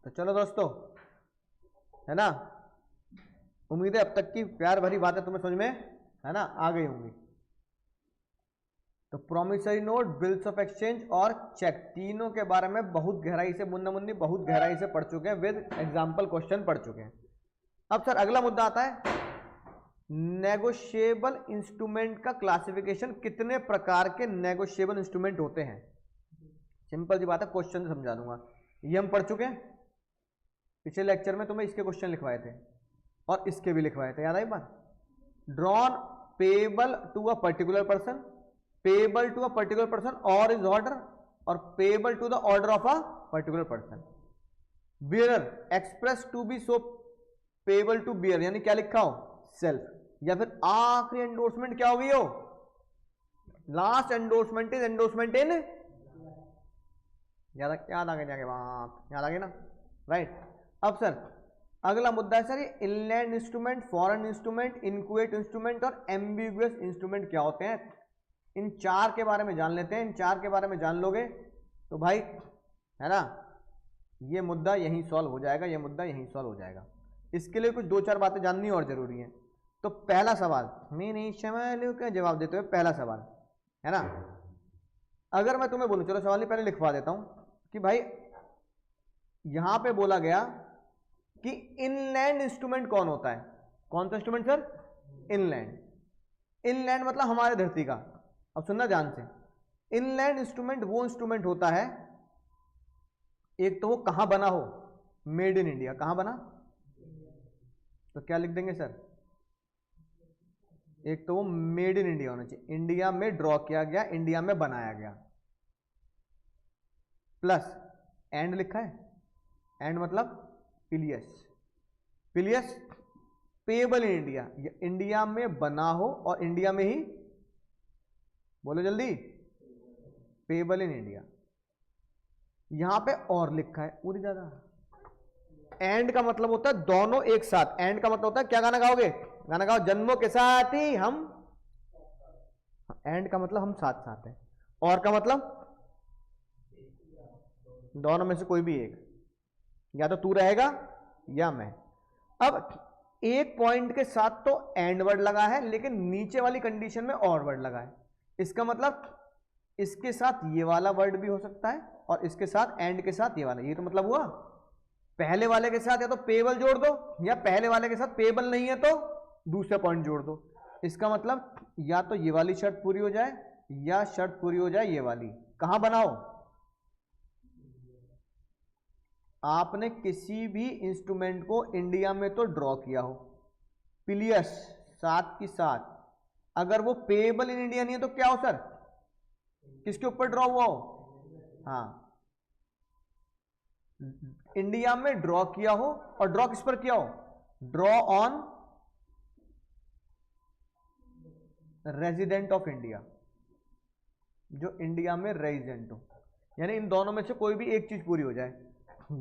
S1: तो चलो दोस्तों, है ना, उम्मीद है अब तक की प्यार भरी बातें तुम्हें समझ में, है ना, आ गई होंगी। तो promissory note, bills of exchange और चेक, तीनों के बारे में बहुत गहराई से मुन्ना मुन्नी बहुत गहराई से पढ़ चुके हैं, विद एग्जाम्पल क्वेश्चन पढ़ चुके हैं। अब सर अगला मुद्दा आता है नेगोशिएबल इंस्ट्रूमेंट का क्लासिफिकेशन, कितने प्रकार के नेगोशिएबल इंस्ट्रूमेंट होते हैं। सिंपल सी बात है, क्वेश्चन से समझा दूंगा। ये हम पढ़ चुके हैं, पिछले लेक्चर में तुम्हें इसके क्वेश्चन लिखवाए थे और इसके भी लिखवाए थे, याद है एक बार। Drawn payable to a particular person, payable to a particular person or his order, or payable to the order of a particular person. Bearer express to be so payable to bearer, यानी क्या लिखा हो self, या फिर आखिरी endorsement क्या होगी हो, लास्ट एंडोर्समेंट इज एंडोर्समेंट इन, याद आ गया जाके बात, याद आ गया ना, राइट। अब सर अगला मुद्दा है सर ये inland instrument, foreign instrument, inchoate instrument और एम्बिगुअस इंस्ट्रूमेंट क्या होते हैं। इन चार के बारे में जान लेते हैं। इन चार के बारे में जान लोगे तो भाई है ना, ये मुद्दा यहीं सॉल्व हो जाएगा, ये मुद्दा यहीं सॉल्व हो जाएगा। इसके लिए कुछ दो चार बातें जाननी और जरूरी है। तो पहला सवाल मैं नहीं समझ का जवाब देते हुए, पहला सवाल है ना, अगर मैं तुम्हें बोलूं, चलो सवाल ही पहले लिखवा देता हूं कि भाई यहां पे बोला गया कि इनलैंड इंस्ट्रूमेंट कौन होता है, कौन सा इंस्ट्रूमेंट सर, इनलैंड। इनलैंड मतलब हमारे धरती का। अब सुनना ध्यान से, इनलैंड इंस्ट्रूमेंट वो इंस्ट्रूमेंट होता है, एक तो वो कहां बना हो, मेड इन इंडिया, कहां बना, तो क्या लिख देंगे सर, एक तो वो मेड इन इंडिया होना चाहिए, इंडिया में ड्रॉ किया गया, इंडिया में बनाया गया, प्लस एंड लिखा है, एंड मतलब Peleus, Peleus payable in India, India में बना हो और इंडिया में ही, बोलो जल्दी, पेबल इन इंडिया। यहां पे और लिखा है पूरी ज्यादा। एंड का मतलब होता है दोनों एक साथ, एंड का मतलब होता है क्या गाना गाओगे, गाना गाओ जन्मों के साथ ही हम, एंड का मतलब हम साथ साथ हैं, और का मतलब दोनों में से कोई भी एक, या तो तू रहेगा या मैं। अब एक पॉइंट के साथ तो एंड वर्ड लगा है, लेकिन नीचे वाली कंडीशन में और वर्ड लगा है। इसका मतलब इसके साथ ये वाला वर्ड भी हो सकता है और इसके साथ एंड के साथ ये वाला, ये तो मतलब हुआ पहले वाले के साथ या तो पेबल जोड़ दो, या पहले वाले के साथ पेबल नहीं है तो दूसरा पॉइंट जोड़ दो। इसका मतलब या तो ये वाली शर्त पूरी हो जाए या शर्त पूरी हो जाए ये वाली। कहां बनाओ, आपने किसी भी इंस्ट्रूमेंट को इंडिया में तो ड्रॉ किया हो, पिलियस साथ की साथ, अगर वो पेबल इन इंडिया नहीं है तो क्या हो सर, किसके ऊपर ड्रॉ हुआ हो, हाँ इंडिया में ड्रॉ किया हो, और ड्रॉ किस पर किया हो, draw on resident of India, जो इंडिया में रेजिडेंट हो। यानी इन दोनों में से कोई भी एक चीज पूरी हो जाए,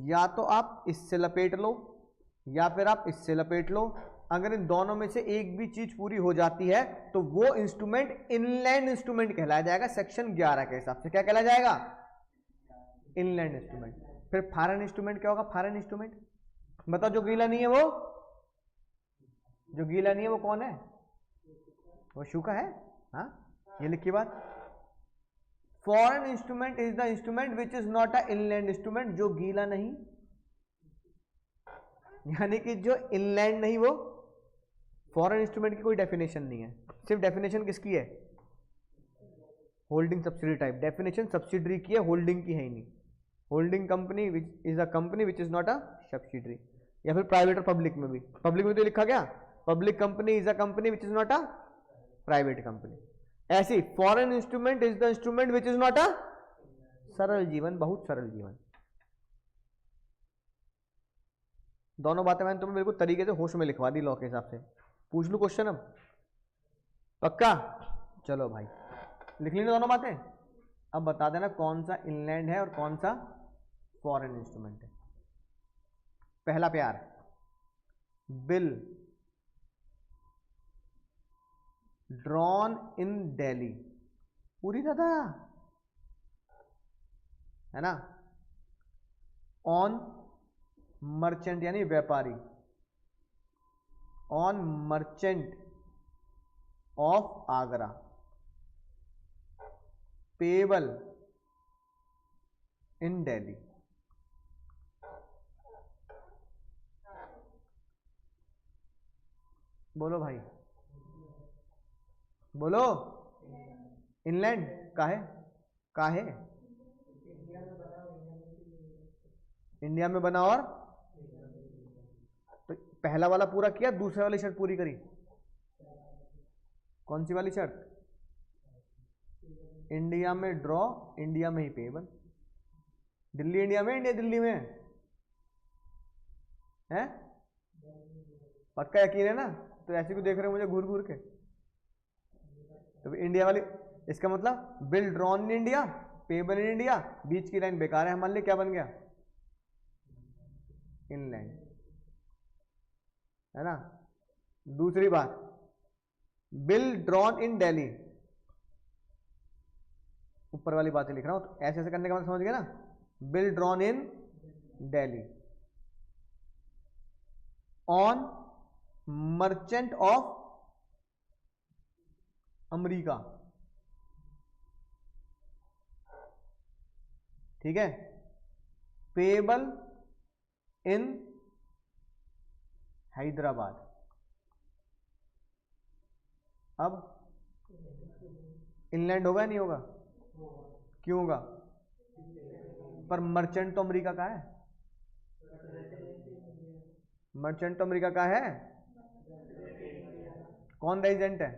S1: या तो आप इससे लपेट लो या फिर आप इससे लपेट लो। अगर इन दोनों में से एक भी चीज पूरी हो जाती है तो वो इंस्ट्रूमेंट इनलैंड इंस्ट्रूमेंट कहलाया जाएगा, सेक्शन 11 के हिसाब से। क्या कहलाया जाएगा, इनलैंड इंस्ट्रूमेंट। फिर फॉरेन इंस्ट्रूमेंट क्या होगा, फॉरेन इंस्ट्रूमेंट बताओ, जो गीला नहीं है वो, जो गीला नहीं है वो कौन है, वो सूखा है, हाँ ये लिखिए बात। Foreign instrument is the instrument which is not a inland instrument, जो गीला नहीं, यानी कि जो इनलैंड नहीं वो फॉरेन इंस्ट्रूमेंट की कोई डेफिनेशन नहीं है। सिर्फ डेफिनेशन किसकी है, holding subsidy type, definition subsidiary की है, होल्डिंग की है ही नहीं। Holding company which is a company which is not a subsidiary, या फिर प्राइवेट और पब्लिक में भी, पब्लिक में तो लिखा गया public company is a company which is not a private company. ऐसी foreign instrument is the instrument which is not a सरल जीवन, बहुत सरल जीवन। दोनों बातें मैंने तुम्हें बिल्कुल तरीके से होश में लिखवा दी लॉ के हिसाब से। पूछ लूं क्वेश्चन अब, पक्का, चलो भाई लिख ली ना दोनों बातें। अब बता देना कौन सा इनलैंड है और कौन सा फॉरेन इंस्ट्रूमेंट है। पहला प्यार, बिल ड्रॉन इन दिल्ली, पूरी दादा है ना, ऑन मर्चेंट यानी व्यापारी, on merchant of Agra, payable in Delhi. बोलो भाई, बोलो। इनलैंड का है इंडिया में बना, और तो पहला वाला पूरा किया, दूसरे वाली शर्त पूरी करी। कौन सी वाली शर्त? इंडिया में ड्रॉ, इंडिया में ही पेबल। दिल्ली इंडिया में, इंडिया दिल्ली में है? पक्का यकीन है ना? तो ऐसे क्यों देख रहे हो मुझे घूर घूर के? तो इंडिया वाली, इसका मतलब bill drawn in India, payable in India, बीच की लाइन बेकार है हमारे लिए, क्या बन गया? इनलैंड, है ना। दूसरी बात, बिल ड्रॉन इन दिल्ली, ऊपर वाली बातें लिख रहा हूं, तो ऐसे ऐसे करने का मतलब समझ गया ना। Bill drawn in Delhi on merchant of America, ठीक है। Payable in Hyderabad. अब इनलैंड होगा नहीं होगा? क्यों होगा? पर मर्चेंट तो अमेरिका का है, मर्चेंट तो अमेरिका का है। कौन रेजिडेंट है?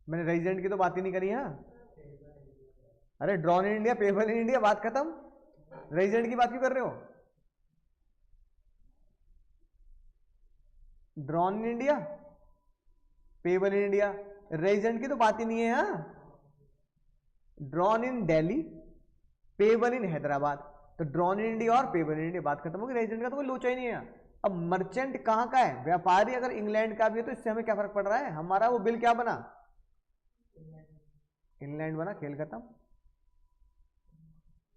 S1: मैंने रेजिडेंट की तो बात ही नहीं करी है। अरे drawn in India, payable in India, बात खत्म। रेजिडेंट की बात क्यों कर रहे हो? Drawn in India, payable in India, resident की तो बात ही नहीं है यहां। Drawn in Delhi, payable in Hyderabad, तो ड्रॉन इन इंडिया और पेबल इन इंडिया, बात खत्म होगी। रेजिडेंट का तो कोई लोचा ही नहीं है। अब मर्चेंट कहां का है? व्यापारी अगर इंग्लैंड का भी है तो इससे हमें क्या फर्क पड़ रहा है? हमारा वो बिल क्या बना? इंग्लैंड बना, खेल खत्म।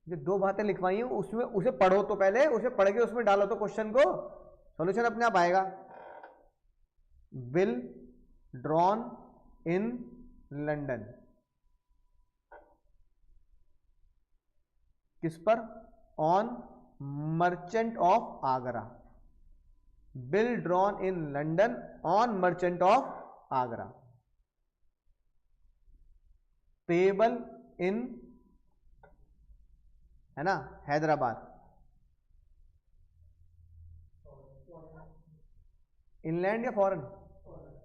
S1: जो दो बातें लिखवाई हैं उसमें उसे पढ़ो तो पहले, उसे पढ़ के उसमें डालो तो क्वेश्चन को सॉल्यूशन अपने आप आएगा। बिल ड्रॉन इन लंदन, किस पर? On merchant of Agra. Bill drawn in London on merchant of Agra. Payable in, है ना, हैदराबाद। इनलैंड या फॉरेन?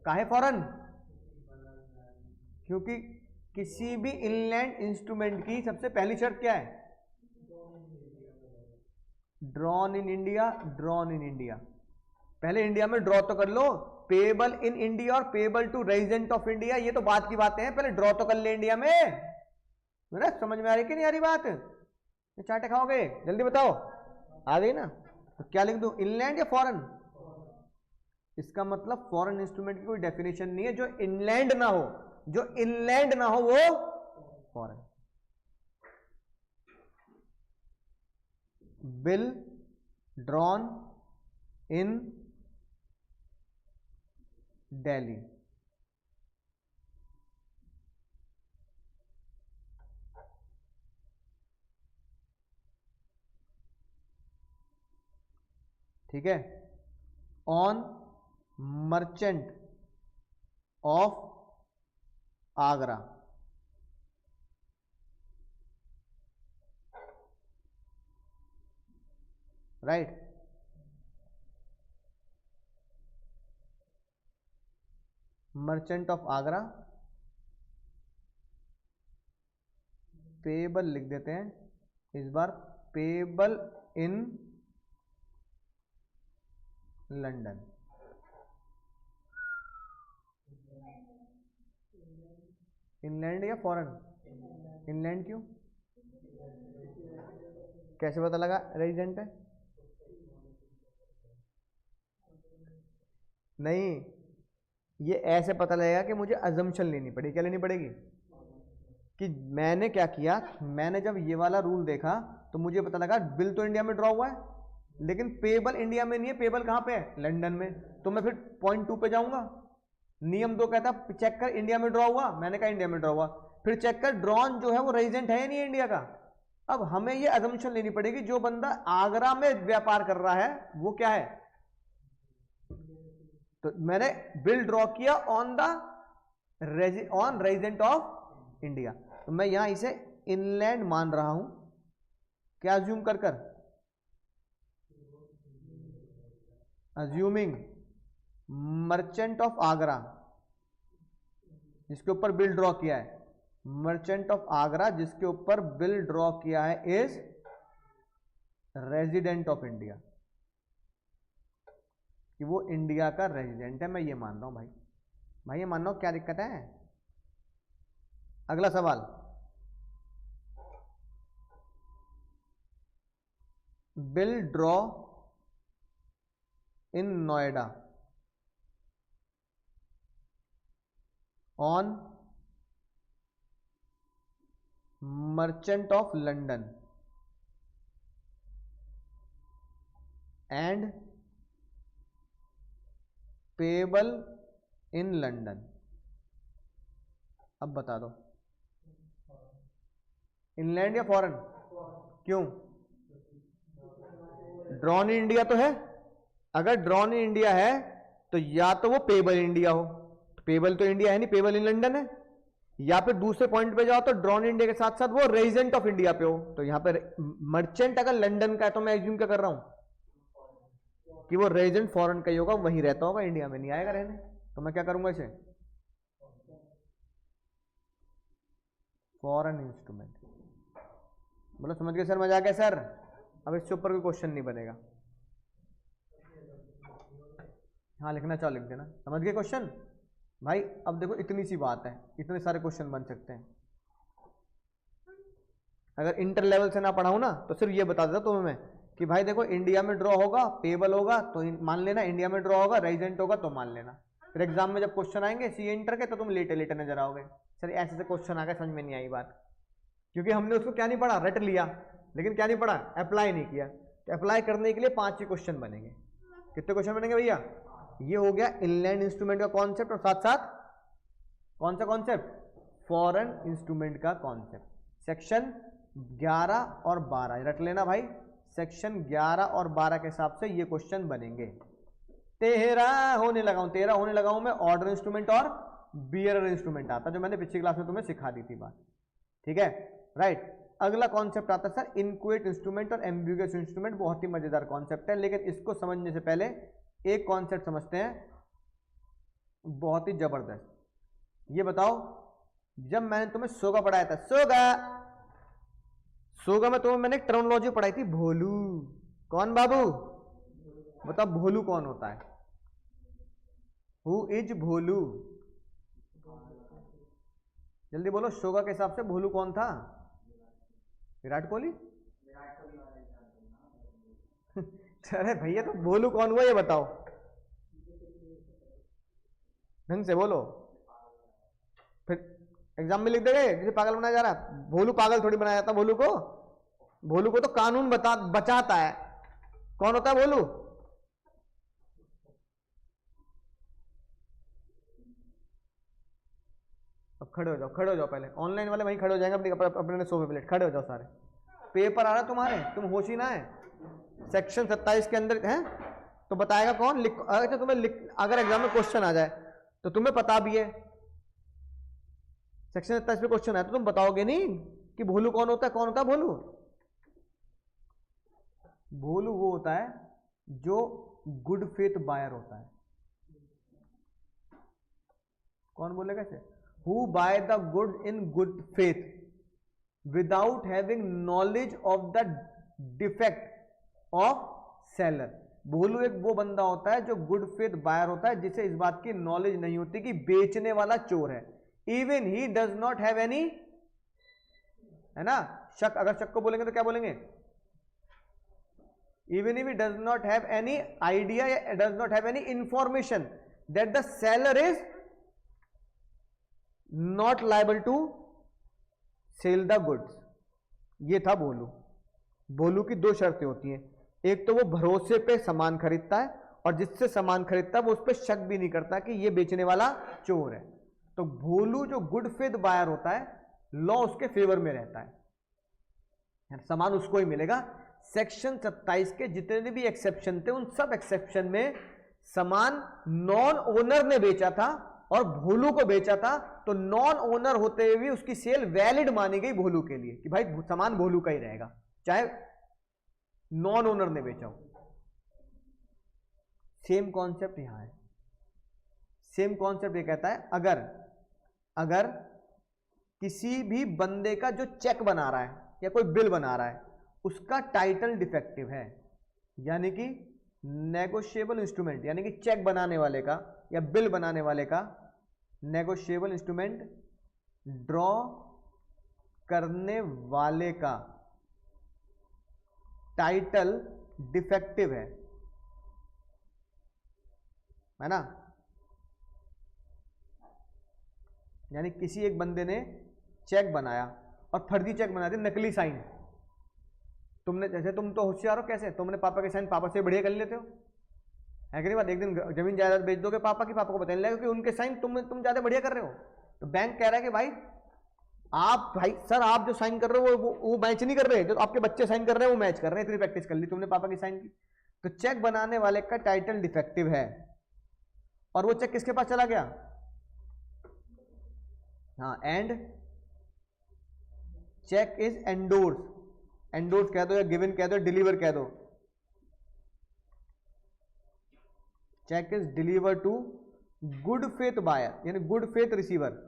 S1: काहे फॉरेन? क्योंकि किसी भी इनलैंड इंस्ट्रूमेंट की सबसे पहली शर्त क्या है? Drawn in India, drawn in India. पहले इंडिया में ड्रॉ तो कर लो, पेबल इन इंडिया और payable to resident of India, ये तो बात की बातें हैं, पहले ड्रॉ तो कर ले इंडिया में। मेरा समझ में आ रही कि नहीं आ रही बात? ये चाटे खाओगे? जल्दी बताओ, आ गई ना? तो क्या लिख दूं, इनलैंड या फॉरेन? इसका मतलब फॉरेन इंस्ट्रूमेंट की कोई डेफिनेशन नहीं है जो इनलैंड ना हो, जो इनलैंड ना हो वो फॉरेन। बिल ड्रॉन इन दिल्ली, ठीक है, on merchant of Agra. Right, merchant of Agra, payable लिख देते हैं इस बार, पेबल इन लंदन। इनलैंड या फॉरेन? इनलैंड क्यों? कैसे पता लगा रेजिडेंट है? नहीं, ये ऐसे पता लगेगा कि मुझे अजम्पशन लेनी पड़ेगी। क्या लेनी पड़ेगी? कि मैंने क्या किया, मैंने जब ये वाला रूल देखा तो मुझे पता लगा बिल तो इंडिया में ड्रॉ हुआ है, लेकिन पेबल इंडिया में नहीं है। पेबल कहां पे है? लंदन में। तो मैं फिर पॉइंट 2 पे जाऊंगा, नियम 2 कहता है चेक कर इंडिया में ड्रॉ हुआ, मैंने कहा इंडिया में ड्रॉ हुआ। फिर चेक कर ड्रॉन जो है वो रेजिडेंट है या नहीं इंडिया का। अब हमें ये अजम्पशन लेनी पड़ेगी जो बंदा आगरा में व्यापार कर रहा है वो क्या है, तो मैंने बिल ड्रॉ किया ऑन रेजिडेंट ऑफ इंडिया, तो मैं यहां इसे इनलैंड मान रहा हूं, क्या अज्यूम कर अज्यूमिंग मर्चेंट ऑफ आगरा जिसके ऊपर बिल ड्रॉ किया है, मर्चेंट ऑफ आगरा जिसके ऊपर बिल ड्रॉ किया है इज रेजिडेंट ऑफ इंडिया, कि वो इंडिया का रेजिडेंट है, मैं ये मान रहा हूं भाई ये मान रहा हूं, क्या दिक्कत है। अगला सवाल, bill draw in Noida on merchant of London and payable in London. अब बता दो इनलैंड या फॉरेन, क्यों, ड्रॉन इन इंडिया तो है, अगर ड्रॉन इन इंडिया है तो या तो वो पेबल इंडिया हो, पेबल तो इंडिया है नहीं, पेबल इन लंदन है, या फिर दूसरे पॉइंट पे जाओ तो ड्रॉन इंडिया के साथ साथ वो रेजिडेंट ऑफ इंडिया पे हो। तो यहां पर मर्चेंट अगर लंदन का है तो मैं एज्यूम क्या कर रहा हूं कि वो रेजिडेंट फॉरेन का ही होगा, वहीं रहता होगा, इंडिया में नहीं आएगा रहने, तो मैं क्या करूंगा इसे फॉरेन इंस्ट्रूमेंट। बोलो समझ गए सर, मजा आ गया सर। अब इससे ऊपर कोई क्वेश्चन नहीं बनेगा, हाँ लिखना चाहो लिख देना, समझ गए क्वेश्चन भाई। अब देखो इतनी सी बात है, इतने सारे क्वेश्चन बन सकते हैं। अगर इंटर लेवल से ना पढ़ाऊं ना तो सिर्फ ये बता देता तुम्हें मैं कि भाई देखो इंडिया में ड्रॉ होगा, पेबल होगा तो मान लेना, इंडिया में ड्रॉ होगा, रेजिडेंट होगा तो मान लेना। फिर एग्जाम में जब क्वेश्चन आएंगे सी इंटर के तो तुम लेटे लेटे नजर आओगे, सर ऐसे से क्वेश्चन आ गए, समझ में नहीं आई बात, क्योंकि हमने उसको क्या नहीं पढ़ा, रट लिया, लेकिन क्या नहीं पढ़ा, अप्लाई नहीं किया। तो अप्लाई करने के लिए 5 ही क्वेश्चन बनेंगे। कितने क्वेश्चन बनेंगे भैया, ये हो गया इनलैंड इंस्ट्रूमेंट का कॉन्सेप्ट, और साथ साथ कौन सा कॉन्सेप्ट, फॉरेन इंस्ट्रूमेंट का कॉन्सेप्ट। सेक्शन 11 और 12 रट लेना भाई, सेक्शन 11 और 12 के हिसाब से ये क्वेश्चन बनेंगे। 13 होने लगा हूं मैं, ऑर्डर इंस्ट्रूमेंट और बियरर इंस्ट्रूमेंट आता, जो मैंने पिछली क्लास में तुम्हें सिखा दी थी बात, ठीक है राइट। अगला कॉन्सेप्ट आता है सर इनक्वेट इंस्ट्रूमेंट और एम्बिगुअस इंस्ट्रूमेंट, बहुत ही मजेदार कॉन्सेप्ट है, लेकिन इसको समझने से पहले एक कॉन्सेप्ट समझते हैं बहुत ही जबरदस्त। ये बताओ, जब मैंने तुम्हें सोगा पढ़ाया था, सोगा में तुम्हें मैंने एक टर्मिनोलॉजी पढ़ाई थी, भोलू। कौन बाबू, बताओ भोलू कौन होता है, हु इज भोलू, जल्दी बोलो। सोगा के हिसाब से भोलू कौन था, विराट कोहली। अरे भैया तो भोलू कौन हुआ ये बताओ, ढंग से बोलो, फिर एग्जाम में लिख देंगे जिसे पागल बनाया जा रहा है। भोलू पागल थोड़ी बनाया जाता भोलू को तो कानून बचाता है। कौन होता है भोलू, अब खड़े हो जाओ पहले, ऑनलाइन वाले वहीं खड़े हो जाएंगे अपने सोफे पे, खड़े हो जाओ सारे, पेपर आ रहा है तुम्हारे, तुम होश ही ना है। सेक्शन 27 के अंदर है तो बताएगा कौन, अच्छा तुम्हें अगर एग्जाम में क्वेश्चन आ जाए तो तुम्हें पता भी है, सेक्शन 27 पे क्वेश्चन आया तो तुम बताओगे नहीं कि भोलू कौन होता है। कौन होता है भोलू, भोलू वो होता है जो गुड फेथ बायर होता है। कौन बोलेगा इसे, who buy the good in good faith without having knowledge of the defect of seller. Bholu एक वो बंदा होता है जो गुड फेथ बायर होता है, जिसे इस बात की नॉलेज नहीं होती कि बेचने वाला चोर है। Even he does not have any, है ना, शक, अगर शक को बोलेंगे तो क्या बोलेंगे, even if he does not have any idea या does not have any information that the seller is not liable to sell the goods. ये था भोलू। भोलू की 2 शर्तें होती हैं, एक तो वो भरोसे पे सामान खरीदता है और जिससे सामान खरीदता है वो उस पर शक भी नहीं करता कि ये बेचने वाला चोर है। तो भोलू जो गुड फेथ बायर होता है, लॉ उसके फेवर में रहता है, सामान उसको ही मिलेगा। सेक्शन 27 के जितने भी एक्सेप्शन थे, उन सब एक्सेप्शन में सामान नॉन ओनर ने बेचा था और भोलू को बेचा था, तो नॉन ओनर होते हुए भी उसकी सेल वैलिड मानी गई भोलू के लिए कि भाई सामान भोलू का ही रहेगा, चाहे नॉन ओनर ने बेचा हो। सेम कॉन्सेप्ट यहां है। सेम कॉन्सेप्ट ये कहता है अगर किसी भी बंदे का जो चेक बना रहा है या कोई बिल बना रहा है उसका टाइटल डिफेक्टिव है, यानी कि नेगोशिएबल इंस्ट्रूमेंट, यानी कि चेक बनाने वाले का या बिल बनाने वाले का नेगोशिएबल इंस्ट्रूमेंट ड्रॉ करने वाले का टाइटल डिफेक्टिव है ना। यानी किसी एक बंदे ने चेक बनाया और फर्जी चेक बना दिया, नकली साइन। तुमने जैसे, तुम तो होशियार हो, कैसे तुमने पापा के साइन पापा से बढ़िया कर लेते हो, है कि नहीं बात। एक दिन जमीन जायदाद बेच दोगे पापा की, पापा को बताने लगेगा कि उनके साइन तुम ज्यादा बढ़िया कर रहे हो। तो बैंक कह रहा है कि भाई सर आप जो साइन कर रहे हो वो मैच नहीं कर रहे, जो आपके बच्चे साइन कर रहे हैं वो मैच कर रहे हैं, इतनी प्रैक्टिस कर ली तुमने पापा की साइन की। तो चेक बनाने वाले का टाइटल डिफेक्टिव है और वो चेक किसके पास चला गया, हाँ, and cheque is endorse, endorse कह दो या गिवन कह दो, डिलीवर कह दो, cheque is deliver to good faith buyer, यानी गुड फेथ रिसीवर।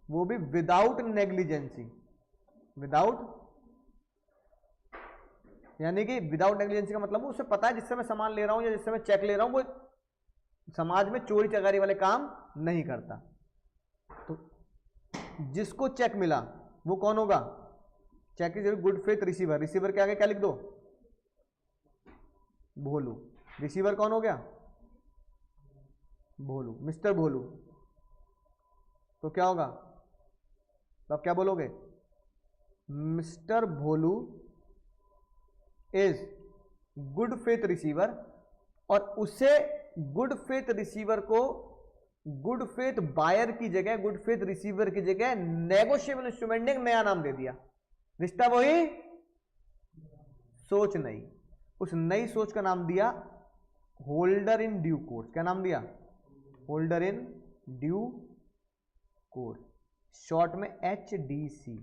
S1: वो भी विदाउट नेग्लिजेंसी, विदाउट, यानी कि विदाउट नेग्लिजेंसी का मतलब उसे पता है जिससे मैं सामान ले रहा हूं या जिससे मैं चेक ले रहा हूं वो समाज में चोरी चकारी वाले काम नहीं करता। तो जिसको चेक मिला वो कौन होगा, cheque is good faith receiver. Receiver के आगे क्या लिख दो, भोलू। रिसीवर कौन हो गया, भोलू, मिस्टर भोलू। तो क्या होगा, तो आप क्या बोलोगे, mister Bholu is good faith receiver, और उसे गुड फेथ रिसीवर को गुड फेथ बायर की जगह, गुड फेथ रिसीवर की जगह नेगोशिएबल इंस्ट्रूमेंट ने एक नया नाम दे दिया। रिश्ता वही, सोच नई। उस नई सोच का नाम दिया होल्डर इन ड्यू कोर्स। क्या नाम दिया, holder in due course, short में HDC।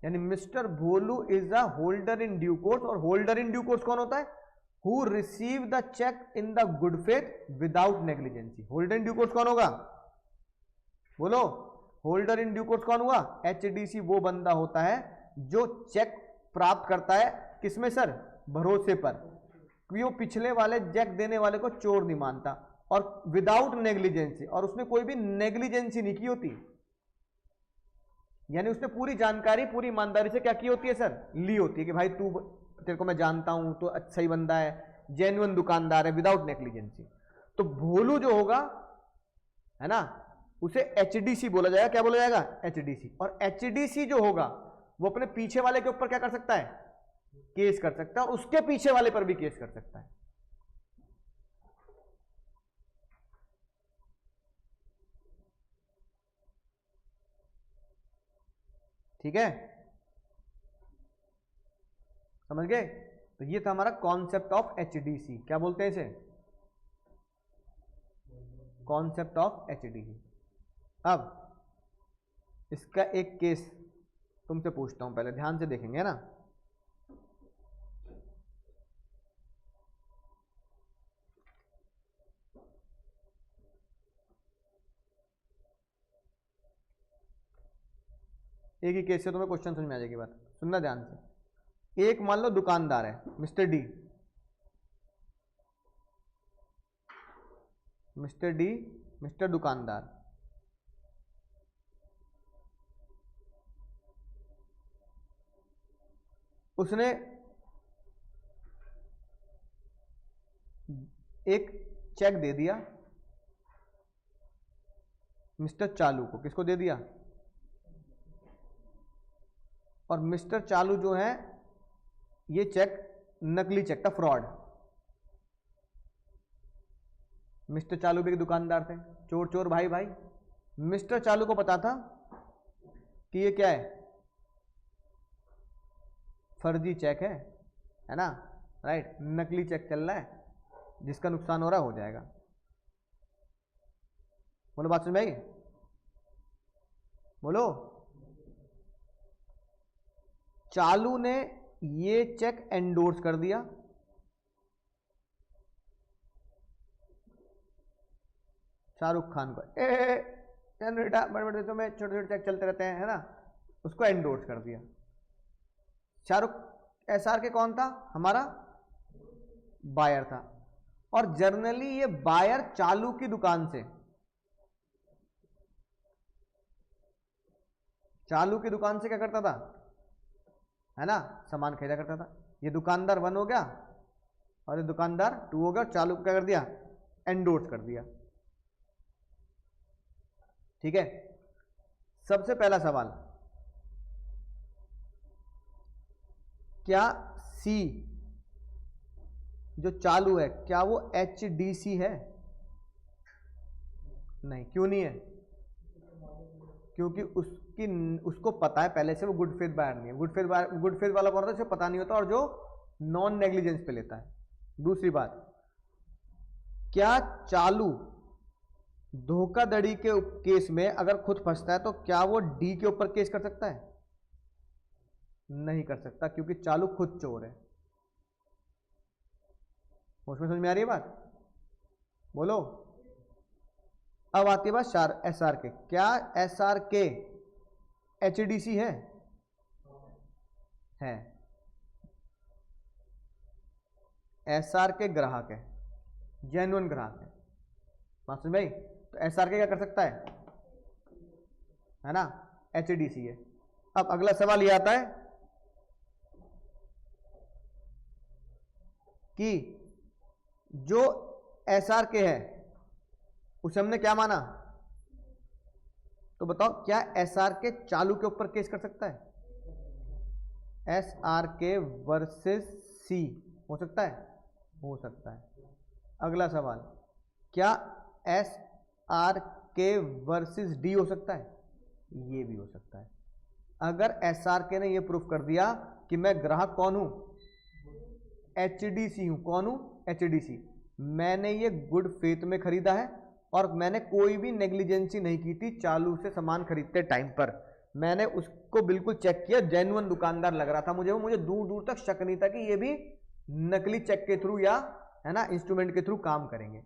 S1: यानी mister Bholu is a holder in due course. और होल्डर इन ड्यू कोर्स कौन होता है, who receive the cheque in the good faith without negligency. Holder in due course कौन होगा, बोलो, holder in due course कौन हुआ, HDC। वो बंदा होता है जो चेक प्राप्त करता है किसमें सर, भरोसे पर, क्योंकि वो पिछले वाले चेक देने वाले को चोर नहीं मानता, और विदाउट नेग्लिजेंसी, और उसने कोई भी नेग्लिजेंसी नहीं की होती, यानी उसने पूरी जानकारी पूरी ईमानदारी से क्या की होती है सर, ली होती है कि भाई तू, तेरे को मैं जानता हूं, तो अच्छा ही बंदा है, जेन्युइन दुकानदार है, विदाउट नेग्लिजेंसी। तो भोलू जो होगा है ना, उसे HDC बोला जाएगा। क्या बोला जाएगा, HDC। और HDC जो होगा वो अपने पीछे वाले के ऊपर क्या कर सकता है, केस कर सकता है, और उसके पीछे वाले पर भी केस कर सकता है। ठीक है, समझ गए। तो ये था हमारा कॉन्सेप्ट ऑफ HDC। क्या बोलते हैं इसे, कॉन्सेप्ट ऑफ HDC। अब इसका एक केस तुमसे पूछता हूं, पहले ध्यान से देखेंगे ना। एक ही केस से तुम्हें क्वेश्चन समझ में आ जाएगी बात, सुनना ध्यान से। एक मान लो दुकानदार है, mister D, mister D, mister दुकानदार। उसने एक चेक दे दिया मिस्टर चालू को। किसको दे दिया, और मिस्टर चालू जो है ये चेक नकली चेक था, फ्रॉड। मिस्टर चालू भी एक दुकानदार थे, चोर चोर भाई भाई। मिस्टर चालू को पता था कि ये क्या है, फर्जी चेक है ना, राइट, नकली चेक चल रहा है, जिसका नुकसान हो रहा हो जाएगा। बोलो बात सुन भाई, बोलो। चालू ने ये चेक एंडोर्स कर दिया, शाहरुख खान को, रिटायरमेंट में छोटे छोटे चेक चलते रहते हैं, है ना, उसको एंडोर्स कर दिया। शाहरुख एसआर के कौन था, हमारा बायर था, और जनरली ये बायर चालू की दुकान से, चालू की दुकान से क्या करता था, है ना, सामान खरीदा करता था। ये दुकानदार 1 हो गया और ये दुकानदार 2 हो गया, और चालू को क्या कर दिया, एंडोर्स कर दिया। ठीक है। सबसे पहला सवाल, क्या सी जो चालू है क्या वो HDC है? नहीं। क्यों नहीं है? क्योंकि उसको पता है पहले से वो गुड फेथ बायर नहीं है। गुड फेथ वाला कौन होता है, उसे पता नहीं होता और जो नॉन नेग्लिजेंस पे लेता है। दूसरी बात, क्या चालू धोखाधड़ी के केस में अगर खुद फंसता है तो क्या वो डी के ऊपर केस कर सकता है? नहीं कर सकता, क्योंकि चालू खुद चोर है। उसमें समझ में आ रही है बात? बोलो। अब आती है बात एसआर के। क्या एसआर के HDC है? है। एसआर के ग्राहक है, जेन्युइन ग्राहक है। बात समझ भाई? तो एसआर के क्या कर सकता है ना, HDC है। अब अगला सवाल ये आता है कि जो एसआर के है उसे हमने क्या माना, तो बताओ क्या एसआर के चालू के ऊपर केस कर सकता है? एसआर के वर्सेस सी हो सकता है? हो सकता है। अगला सवाल, क्या एसआर के वर्सेस डी हो सकता है? ये भी हो सकता है। अगर एसआर के ने ये प्रूफ कर दिया कि मैं ग्राहक कौन हूं, HDC हूं। कौन हूं? HDC। मैंने ये गुड फेथ में खरीदा है और मैंने कोई भी नेग्लिजेंसी नहीं की थी चालू से सामान खरीदते टाइम पर। मैंने उसको बिल्कुल चेक किया, जेन्युइन दुकानदार लग रहा था मुझे दूर दूर तक शक नहीं था कि ये भी नकली चेक के थ्रू या है ना इंस्ट्रूमेंट के थ्रू काम करेंगे।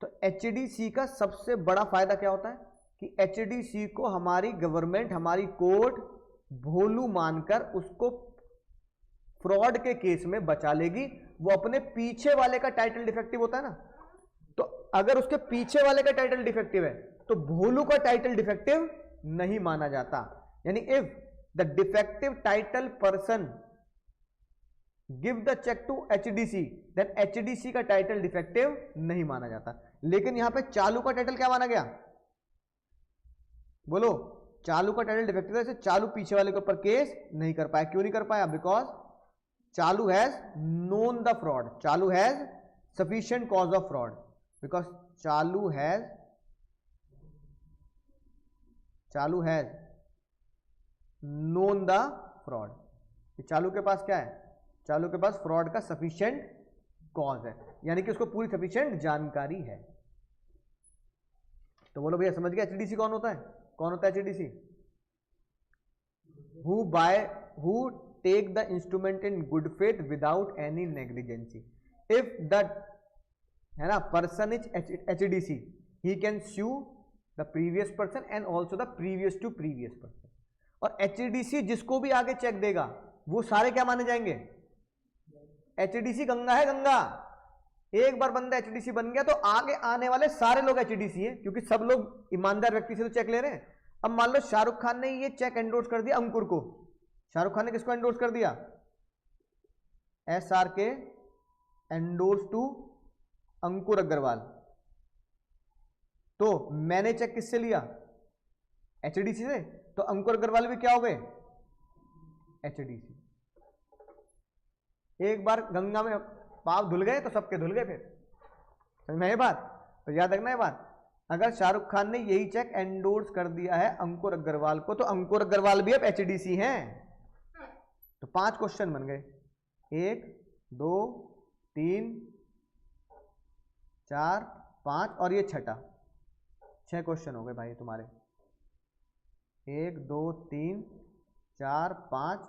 S1: तो HDC का सबसे बड़ा फायदा क्या होता है कि HDC को हमारी गवर्नमेंट, हमारी कोर्ट भोलू मानकर उसको फ्रॉड के केस में बचा लेगी। वो अपने पीछे वाले का टाइटल डिफेक्टिव होता है ना, तो अगर उसके पीछे वाले का टाइटल डिफेक्टिव है तो भोलू का टाइटल डिफेक्टिव नहीं माना जाता। यानी if the defective title person give the cheque to HDC, then HDC का टाइटल डिफेक्टिव नहीं माना जाता। लेकिन यहां पे चालू का टाइटल क्या माना गया? बोलो। चालू का टाइटल डिफेक्टिव है, चालू पीछे वाले के ऊपर केस नहीं कर पाया। क्यों नहीं कर पाया? बिकॉज चालू हैज नोन द फ्रॉड, चालू has sufficient cause of fraud, because चालू हैज नोन द फ्रॉड। चालू के पास क्या है? चालू के पास फ्रॉड का सफिशिएंट कॉज है, यानी कि उसको पूरी सफिशिएंट जानकारी है। तो बोलो भैया समझ गया HDC कौन होता है? कौन होता है HDC? Who take the instrument in good faith without any negligency. If the है ना person is HDC, he can sue the previous person and also the previous to previous person. और HDC जिसको भी आगे चेक देगा वो सारे क्या माने जाएंगे? HDC गंगा है, गंगा। एक बार बंदा HDC बन गया तो आगे आने वाले सारे लोग HDC हैं, क्योंकि सब लोग ईमानदार व्यक्ति से तो चेक ले रहे हैं। अब मान लो शाहरुख खान ने ये चेक एंडोर्स कर दिया अंकुर को। शाहरुख खान ने किसको एंडोर्स कर दिया? SRK endorse to Ankur Agarwal. तो मैंने चेक किससे लिया? HDC से। तो अंकुर अग्रवाल भी क्या हो गए? HDC। एक बार गंगा में पाव धुल गए तो सबके धुल गए फिर, समझ में ये बात? तो याद रखना ये बात। अगर शाहरुख खान ने यही चेक एंडोर्स कर दिया है अंकुर अग्रवाल को, तो अंकुर अग्रवाल भी अब HDC हैं। तो 5 क्वेश्चन बन गए, 1 2 3 4 5 और ये छठा, 6 क्वेश्चन हो गए भाई तुम्हारे। 1 2 3 4 5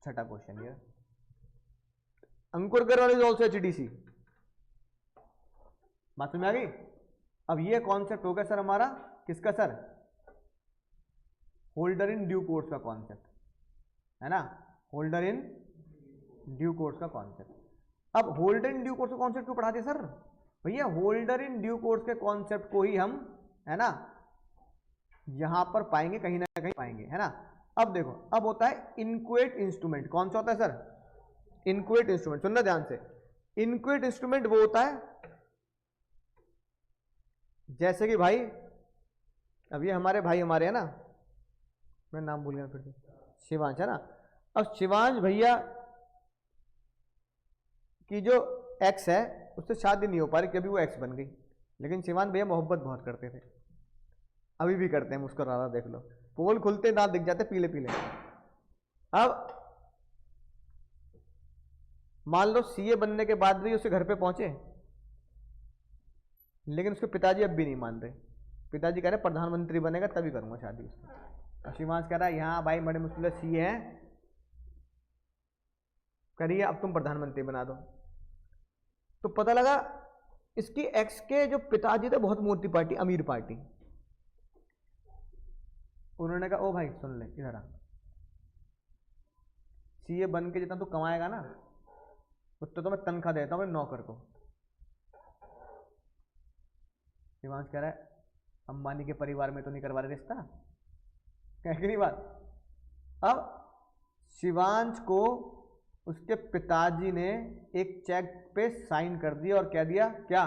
S1: छठा क्वेश्चन ये। अंकुर अग्रवाल इज ऑल्सो HDC। बात समझ में आ गई? अब ये कॉन्सेप्ट हो गया सर हमारा किसका sir? Holder in due course का कॉन्सेप्ट, है ना? होल्डर इन ड्यू कोर्स का कॉन्सेप्ट। अब होल्डर इन ड्यू कोर्स का कॉन्सेप्ट क्यों पढ़ाते सर? भैया होल्डर इन ड्यू कोर्स के कॉन्सेप्ट को ही हम, है ना, यहां पर पाएंगे, कहीं ना कहीं पाएंगे, है ना? अब देखो, अब होता है इनक्वेट इंस्ट्रूमेंट। कौन सा होता है सर? Inchoate instrument. सुनना ध्यान से, इनक्वेट इंस्ट्रूमेंट वो होता है जैसे कि भाई, अब ये हमारे भाई हमारे, है ना, मैं नाम भूल गया फिर से, शिवांश, है ना? अब शिवांश भैया की जो एक्स है उससे शादी नहीं हो पा रही, कभी वो एक्स बन गई, लेकिन शिवांश भैया मोहब्बत बहुत करते थे, अभी भी करते हैं, मुस्कुराना देख लो, पोल खुलते दांत दिख जाते पीले पीले। अब मान लो सीए बनने के बाद भी उसे घर पे पहुंचे, लेकिन उसके पिताजी अब भी नहीं मान रहे। पिताजी कह रहे प्रधानमंत्री बनेगा तभी करूंगा शादी उसकी। शिवांश कह रहा है यहाँ भाई बड़े मुश्किल से सीए हैं, करिए अब तुम प्रधानमंत्री बना दो। तो पता लगा इसकी एक्स के जो पिताजी थे बहुत मोटी पार्टी, अमीर पार्टी। उन्होंने कहा ओ भाई सुन ले इधर आ, सीए बन के जितना तू कमाएगा ना उतना तो मैं तनख्वाह देता हूँ नौकर को। शिवांश कह रहा है अंबानी के परिवार में तो नहीं करवा रहे रिश्ता, कह के नहीं बात। अब शिवांश को उसके पिताजी ने एक चेक पे साइन कर दिया और कह दिया क्या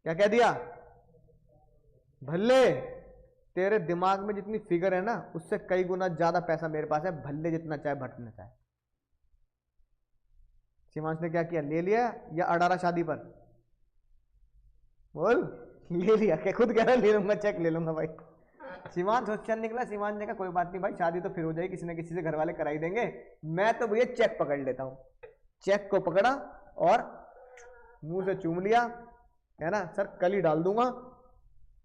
S1: क्या कह दिया? भल्ले तेरे दिमाग में जितनी फिगर है ना उससे कई गुना ज्यादा पैसा मेरे पास है, भल्ले जितना चाहे भटकना चाहे। शिवांश ने क्या किया? ले लिया या अड़ा रहा शादी पर? बोल, ले लिया। क्या खुद कह रहा ले लूंगा, चेक ले लूंगा भाई। शिवांश होशियार निकला। शिवांश ने कहा कोई बात नहीं भाई, शादी तो फिर हो जाएगी, किसी न किसी से घर वाले कराई देंगे, मैं तो भैया चेक पकड़ लेता हूं। चेक को पकड़ा और मुंह से चूम लिया, है ना, सर कल ही डाल दूंगा,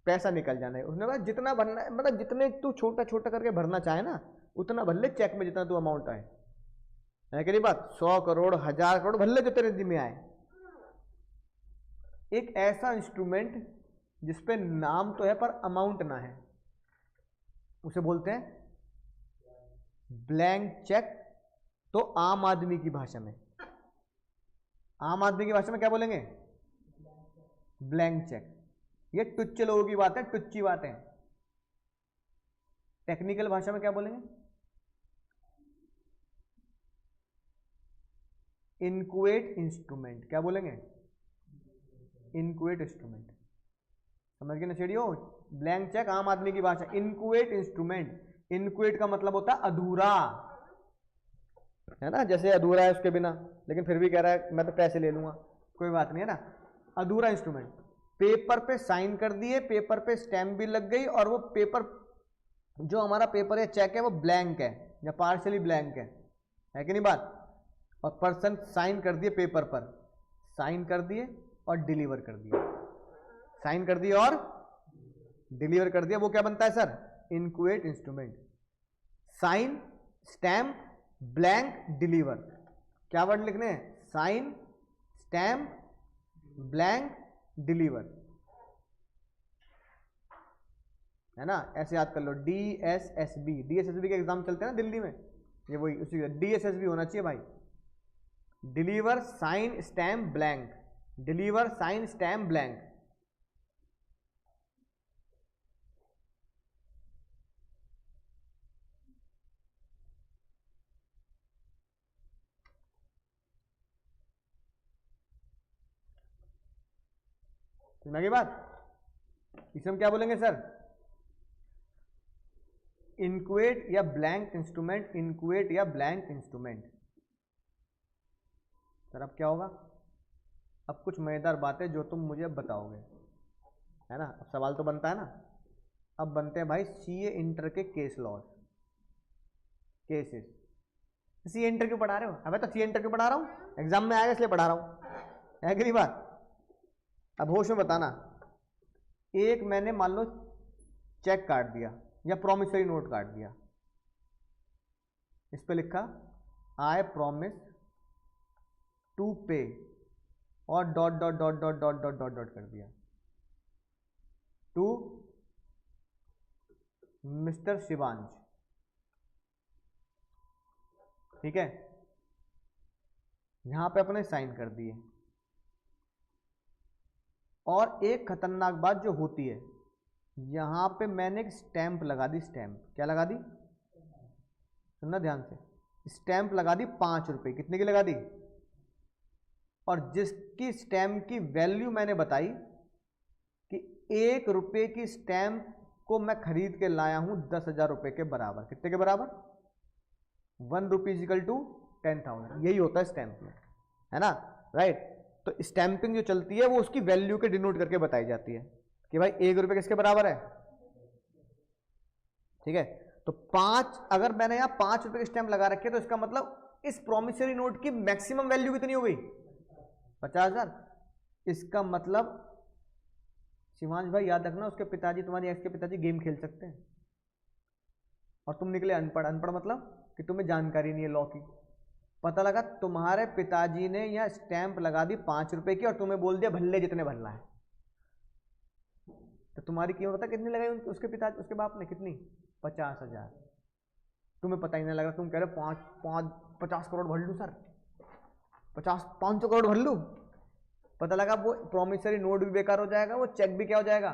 S1: पैसा निकल जाना है। उसने कहा जितना भरना है, मतलब जितने तू छोटा छोटा करके भरना चाहे ना उतना भर ले, चेक में जितना तू अमाउंट आए, है कि नहीं बात? 100 करोड़ 1000 करोड़ भर ले जो तेरे जिम्मे आए। एक ऐसा इंस्ट्रूमेंट जिसपे नाम तो है पर अमाउंट ना है, उसे बोलते हैं ब्लैंक चेक। तो आम आदमी की भाषा में, आम आदमी की भाषा में क्या बोलेंगे? Blank cheque. ये टुच्चे लोगों की बात है, टुच्ची बात है। टेक्निकल भाषा में क्या बोलेंगे? इनक्वेट इंस्ट्रूमेंट। क्या बोलेंगे? इनक्वेट इंस्ट्रूमेंट। समझ गए ना छेड़ियो? ब्लैंक चेक आम आदमी की भाषा, इनक्वेट इंस्ट्रूमेंट। इनक्वेट का मतलब होता है अधूरा, है ना, जैसे अधूरा है उसके बिना, लेकिन फिर भी कह रहा है मैं तो पैसे ले लूंगा, कोई बात नहीं, है ना, अधूरा इंस्ट्रूमेंट। पेपर पे साइन कर दिए, पेपर पे स्टैम्प भी लग गई, और वो पेपर जो हमारा पेपर या चेक है वो ब्लैंक है या पार्शियली ब्लैंक है कि नहीं बात? और पर्सन साइन कर दिए पेपर पर, साइन कर दिए और डिलीवर कर दिया, साइन कर दिया और डिलीवर कर दिया, वो क्या बनता है sir? Inchoate instrument. Sign, stamp, blank, deliver. क्या वर्ड लिखने हैं? साइन, स्टैम्प, ब्लैंक, डिलीवर, है ना? ऐसे याद कर लो, DSSB। DSSB के एग्जाम चलते हैं ना दिल्ली में, ये वही उसी DSSB होना चाहिए भाई। Deliver, sign, stamp, blank. Deliver, sign, stamp, blank. समझ गई बात? इसे हम क्या बोलेंगे सर? इनक्वेट या ब्लैंक इंस्ट्रूमेंट, इनक्वेट या ब्लैंक इंस्ट्रूमेंट। सर अब क्या होगा? अब कुछ मजेदार बातें जो तुम मुझे बताओगे, है ना। अब सवाल तो बनता है ना। अब बनते हैं भाई सीए इंटर के case laws, cases. CA inter क्यों पढ़ा रहे हो? अबे तो सीए इंटर क्यों पढ़ा रहा हूँ? एग्जाम में आएगा इसलिए पढ़ा रहा हूँ, है कि नहीं बात? अब होश में बताना, एक मैंने मान लो चेक काट दिया या प्रॉमिसरी नोट काट दिया, इस पे लिखा आई प्रॉमिस टू पे और dot dot dot dot dot dot dot dot कर दिया टू मिस्टर शिवांश, ठीक है। यहां पे अपने साइन कर दिए। और एक खतरनाक बात जो होती है, यहां पे मैंने एक स्टैंप लगा दी। स्टैंप क्या लगा दी? सुनना ध्यान से। स्टैंप लगा दी 5 रुपए। कितने की लगा दी? और जिसकी स्टैंप की वैल्यू मैंने बताई कि 1 रुपए की स्टैंप को मैं खरीद के लाया हूं 10,000 रुपए के बराबर। कितने के बराबर? 1 रुपी इक्वल टू 10,000। यही होता है स्टैंप में, है ना, राइट। तो स्टैंपिंग जो चलती है वो उसकी वैल्यू के डिनोट करके बताई जाती है कि भाई 1 रुपए किसके बराबर है, ठीक है। तो 5, अगर मैंने यहां 5 रुपए की स्टैंप लगा रखी है तो इसका मतलब इस प्रॉमिसरी नोट की मैक्सिमम वैल्यू कितनी हो गई? 50,000। इसका मतलब शिवांश भाई याद रखना, उसके पिताजी, तुम्हारे एक्स के पिताजी गेम खेल सकते हैं और तुम निकले अनपढ़। अनपढ़ मतलब कि तुम्हें जानकारी नहीं है लॉ की। पता लगा तुम्हारे पिताजी ने यह स्टैंप लगा दी 5 रुपए की और तुम्हें बोल दिया भल्ले जितने भरना है, तो तुम्हारी कीमत पता कितनी लगाई उसके पिताजी, उसके बाप ने? कितनी? 50,000। तुम्हें पता ही नहीं लगा, तुम कह रहे 50 करोड़ भर लूं सर, 500 करोड़ भर लूं। पता लगा वो प्रॉमिसरी नोट भी बेकार हो जाएगा, वो चेक भी क्या हो जाएगा?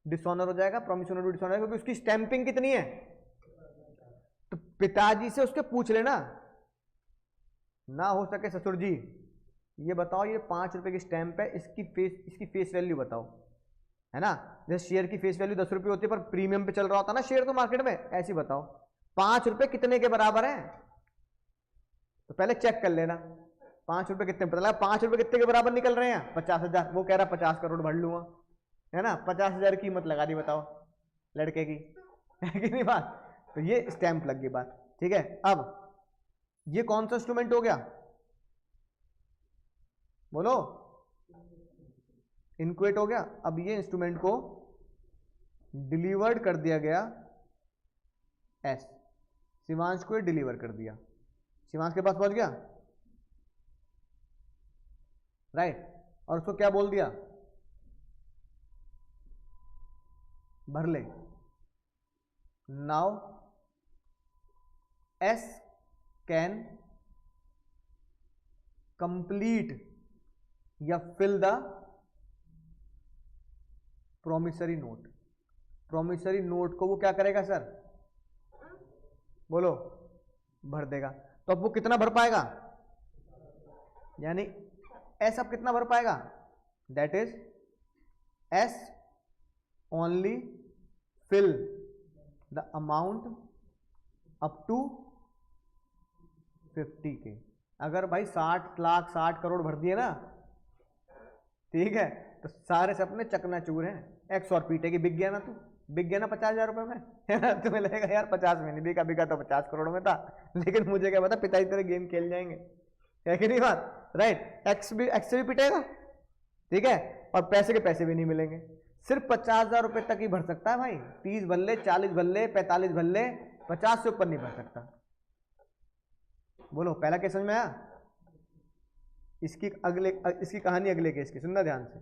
S1: डिसऑनर हो जाएगा। प्रॉमिसरी नोट भी डिसऑनर, क्योंकि उसकी स्टैंपिंग कितनी है। तो पिताजी से उसके पूछ लेना, ना हो सके ससुर जी ये बताओ, ये 5 रुपए की स्टैंप है, इसकी फेस वैल्यू बताओ, है ना। जैसे शेयर की फेस वैल्यू 10 रुपए होती है पर प्रीमियम पे चल रहा होता है ना शेयर तो मार्केट में, ऐसी बताओ 5 रुपए कितने के बराबर है। तो पहले चेक कर लेना 5 रुपए कितने, पता लगा 5 रुपए कितने के बराबर निकल रहे हैं? 50,000। वो कह रहा 50 करोड़ भर लूंगा, है ना। 50,000 कीमत लगा दी, बताओ लड़के की, है कि नहीं बात। तो ये स्टैंप लग गई बात, ठीक है। अब ये कौन सा इंस्ट्रूमेंट हो गया? बोलो। इनक्वेट हो गया। अब ये इंस्ट्रूमेंट को डिलीवर्ड कर दिया गया एस, शिवांश को डिलीवर कर दिया, शिवांश के पास पहुंच गया, राइट। और उसको क्या बोल दिया? भर ले। नाउ एस कैन कंप्लीट या fill the promissory note. Promissory note को वो क्या करेगा सर? बोलो। भर देगा। तो अब वो कितना भर पाएगा? यानी एस अब कितना भर पाएगा? That is S only fill the amount up to 50K। अगर भाई 60 लाख 60 करोड़ भर दिए ना, ठीक है, तो सारे सपने चकनाचूर हैं। एक्स और पीटे की बिक गया ना, तू बिक गया ना 50,000 रुपए में, है ना। तुम्हें लगेगा यार 50 में नहीं बिका, बिका तो 50 करोड़ में था, लेकिन मुझे क्या पता पिताजी तेरे गेम खेल जाएंगे, है कि नहीं बात, राइट। एक्स से भी पिटेगा, ठीक है, और पैसे के पैसे भी नहीं मिलेंगे। सिर्फ 50,000 रुपए तक ही भर सकता है भाई। 30 भर ले, 40 भर ले, 45 भर ले, 50 से ऊपर नहीं भर सकता। बोलो पहला केस समझ में आया? इसकी कहानी अगले केस की, सुनना ध्यान से।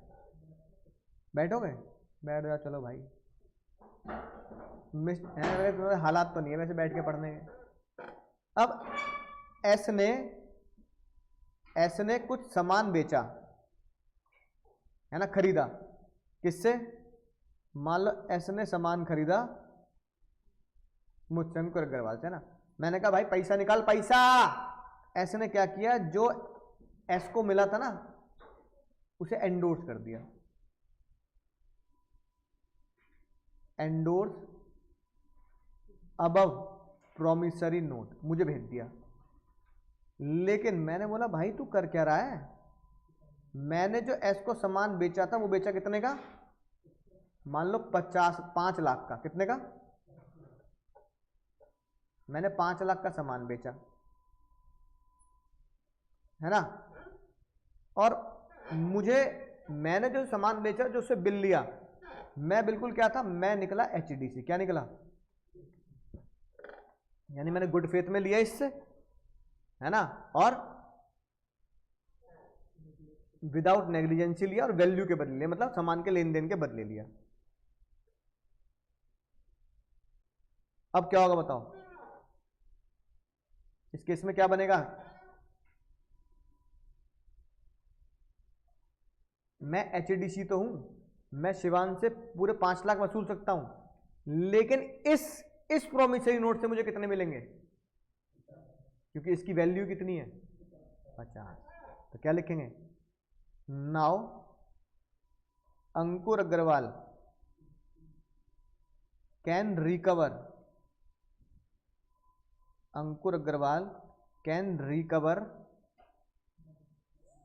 S1: बैठोगे? बैठ जाओ, चलो भाई। तुम्हारे हालात तो नहीं है वैसे बैठ के पढ़ने के। अब एस ने कुछ सामान बेचा, है ना, खरीदा। किससे? मान लो एस ने सामान खरीदा मुझसे, अंकुर अग्रवाल से, ना। मैंने कहा भाई पैसा निकाल, पैसा। एस ने क्या किया? जो एस को मिला था ना उसे एंडोर्स कर दिया। एंडोर्स अबव प्रॉमिसरी नोट मुझे भेज दिया, लेकिन मैंने बोला भाई तू कर क्या रहा है, मैंने जो एस को सामान बेचा था वो बेचा कितने का, मान लो 5 लाख का, कितने का, मैंने 5 लाख का सामान बेचा है ना, और मुझे मैंने जो सामान बेचा जो उससे बिल लिया, मैं बिल्कुल क्या था, मैं निकला एचडीसी, क्या निकला, यानी मैंने गुड फेथ में लिया इससे, है ना, और विदाउट नेग्लिजेंसी लिया और वैल्यू के बदले लिया, मतलब सामान के लेन देन के बदले लिया। अब क्या होगा बताओ, इस केस में क्या बनेगा, मैं एचडीसी तो हूं, मैं शिवान से पूरे 5 लाख वसूल सकता हूं, लेकिन इस प्रोमिसरी नोट से मुझे कितने मिलेंगे, क्योंकि इसकी वैल्यू कितनी है 50, तो क्या लिखेंगे, now Ankur Agarwal can recover, Ankur Agarwal can recover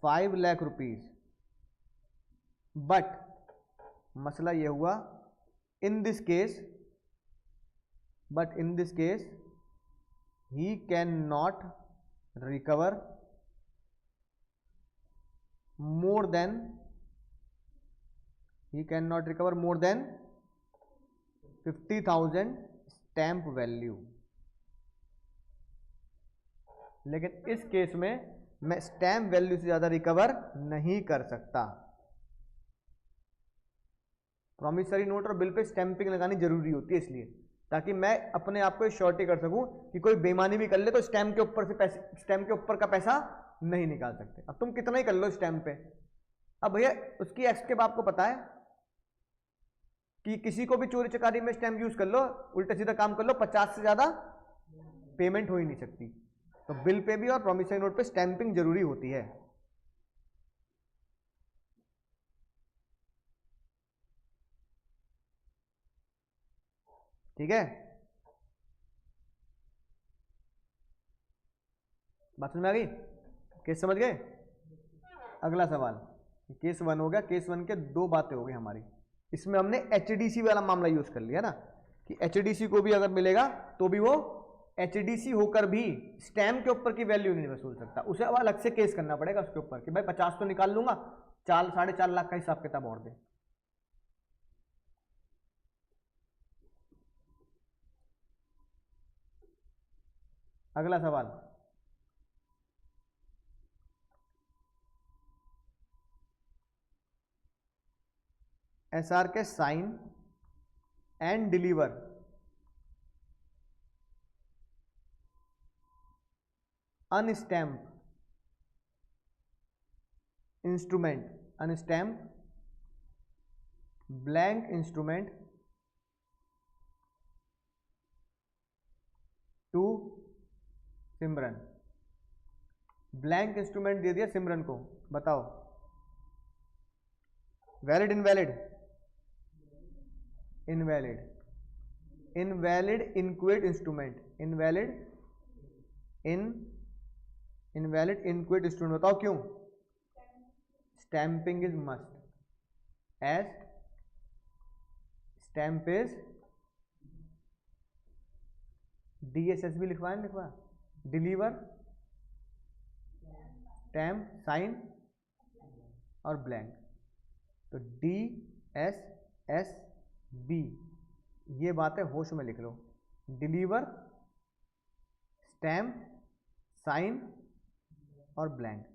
S1: 5 lakh rupees, but मसला यह हुआ in this case, but in this case he can not recover more than, he cannot recover more than 50,000 stamp value, लेकिन इस केस में मैं स्टैंप वैल्यू से ज्यादा रिकवर नहीं कर सकता। प्रॉमिसरी नोट और बिल पे स्टैंपिंग लगानी जरूरी होती है इसलिए, ताकि मैं अपने आप को श्योरिटी कर सकूं कि कोई बेईमानी भी कर ले तो स्टैंप के ऊपर से पैसे, स्टैंप के ऊपर का पैसा नहीं निकाल सकते। अब तुम कितना ही कर लो स्टैंप पे, अब भैया उसकी एक्स के बाप को पता है कि किसी को भी चोरी चकारी में स्टैंप यूज कर लो, उल्टा सीधा काम कर लो, 50 से ज्यादा पेमेंट हो ही नहीं सकती। तो बिल पे भी और प्रॉमिसरी नोट पे स्टैंपिंग जरूरी होती है। ठीक है, बात समझ में आ गई, केस समझ गए। अगला सवाल, केस 1 हो गया, केस 1 के 2 बातें हो गई हमारी, इसमें हमने एचडीसी वाला मामला यूज कर लिया ना, कि एचडीसी को भी अगर मिलेगा तो भी वो एचडीसी होकर भी स्टैम्प के ऊपर की वैल्यू नहीं वसूल सकता, उसे अब अलग से केस करना पड़ेगा उसके ऊपर कि भाई 50 तो निकाल लूंगा, 4-4.5 लाख का हिसाब किताब और दे। अगला सवाल, एसआर के sign and deliver unstamp instrument, unstamp blank instrument to Simran, blank instrument दे दिया सिमरन को, बताओ valid invalid, invalid, invalid inchoate instrument, invalid invalid inchoate instrument, बताओ क्यों, stamping is must, as stamp is DSS भी लिखवाया, लिखवा डिलीवर स्टैम्प साइन और ब्लैंक, तो डी एस एस बी, ये बातें होश में लिख लो, डिलीवर स्टैम्प साइन और ब्लैंक,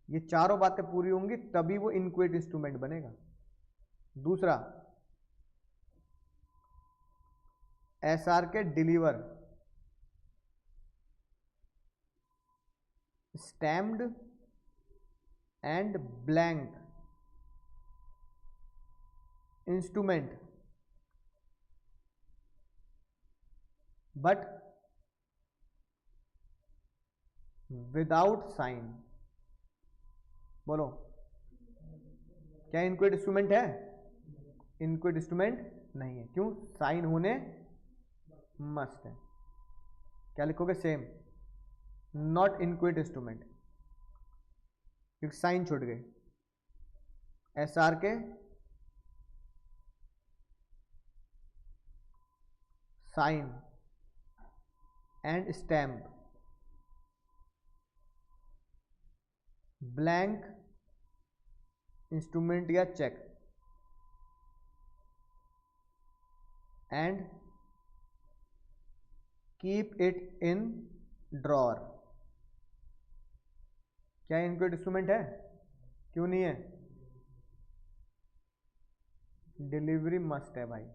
S1: ये चारों बातें पूरी होंगी तभी वो इनक्विड इंस्ट्रूमेंट बनेगा। दूसरा, एसआर के deliver stamped and blank instrument but without sign, बोलो क्या इनक्विड इंस्ट्रूमेंट है, इनक्विड इंस्ट्रूमेंट नहीं है, क्यों, साइन होने मस्ट है। क्या लिखोगे? सेम, नॉट इनक्विट इंस्ट्रूमेंट, क्योंकि साइन छूट गए। SR के sign and stamp, blank instrument या cheque, and keep it in drawer. क्या इनक्विट इंस्ट्रूमेंट है? क्यों नहीं है? डिलीवरी मस्ट है भाई,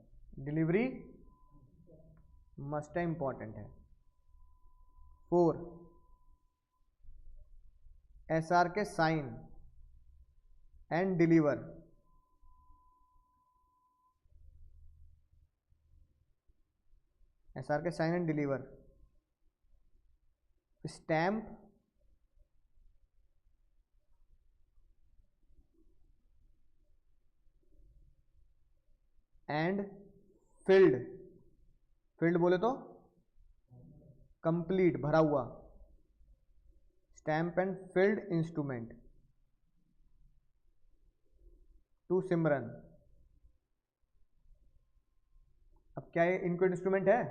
S1: डिलीवरी मस्ट है, इंपॉर्टेंट है। 4, SR के साइन एंड डिलीवर, SR के sign and deliver, stamp and filled, filled बोले तो कंप्लीट, भरा हुआ, stamp and filled instrument to Simran. अब क्या ये इनक्विट इंस्ट्रूमेंट है?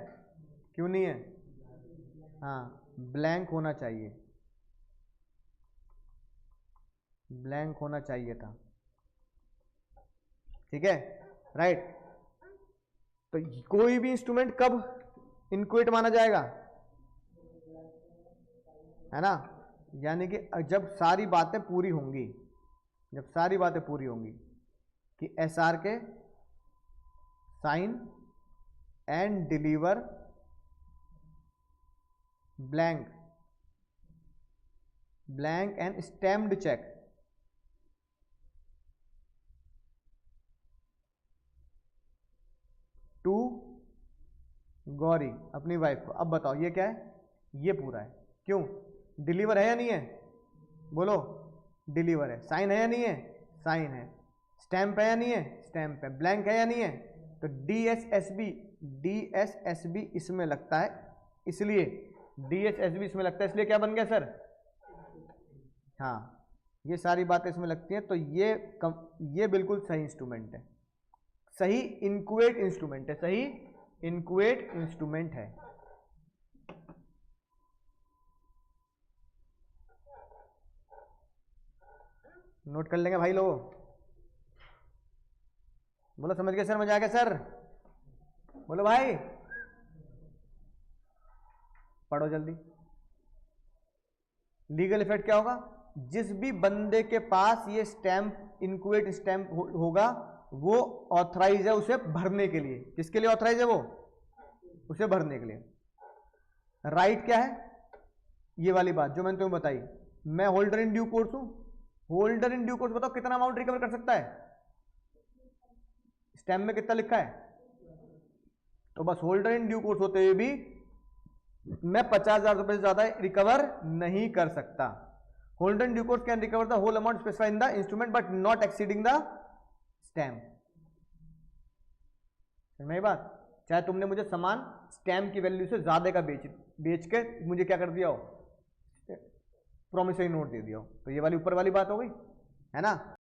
S1: क्यों नहीं है? हाँ, ब्लैंक होना चाहिए, ब्लैंक होना चाहिए था। ठीक है, राइट। तो कोई भी इंस्ट्रूमेंट कब इनक्विट माना जाएगा? है ना, यानी कि जब सारी बातें पूरी होंगी, जब सारी बातें पूरी होंगी कि SR के sign and deliver blank, blank and stamped cheque, to Gauri, अपनी वाइफ को। अब बताओ ये क्या है? ये पूरा है। क्यों? डिलीवर है या नहीं है? बोलो, डिलीवर है। साइन है या नहीं है? साइन है। स्टैम्प है या नहीं है? स्टैम्प है। ब्लैंक है या नहीं है? तो DSSB इसमें लगता है, इसलिए DSSB इसमें लगता है, इसलिए क्या बन गया सर? हाँ, ये सारी बातें इसमें लगती हैं, तो ये बिल्कुल सही इंस्ट्रूमेंट है, सही इनक्वेट इंस्ट्रूमेंट है, सही इनक्वेट इंस्ट्रूमेंट है। नोट कर लेंगे भाई लोग। बोलो समझ गए सर? मजा आ गया सर? बोलो भाई, पढ़ो जल्दी। लीगल इफेक्ट क्या होगा? जिस भी बंदे के पास ये स्टैंप, इनक्वेट स्टैंप होगा, वो ऑथराइज है उसे भरने के लिए। किसके लिए ऑथराइज है वो? उसे भरने के लिए। राइट क्या है? ये वाली बात जो मैंने तुम्हें बताई, मैं होल्डर इन ड्यू कोर्स हूं। होल्डर इन ड्यू कोर्स बताओ कितना अमाउंट रिकवर कर सकता है? स्टैम्प में कितना लिखा है? तो बस होल्डर इन ड्यू कोर्स होते हुए भी मैं 50,000 रुपए से ज्यादा रिकवर नहीं कर सकता। Holder in due course can recover the whole amount specified in the instrument but not exceeding the stamp. समझ में बात? चाहे तुमने मुझे सामान स्टैम्प की वैल्यू से ज्यादा का बेच के मुझे क्या कर दिया हो, प्रॉमिसरी नोट दे दिया हो, तो ये वाली ऊपर वाली बात हो गई, है ना।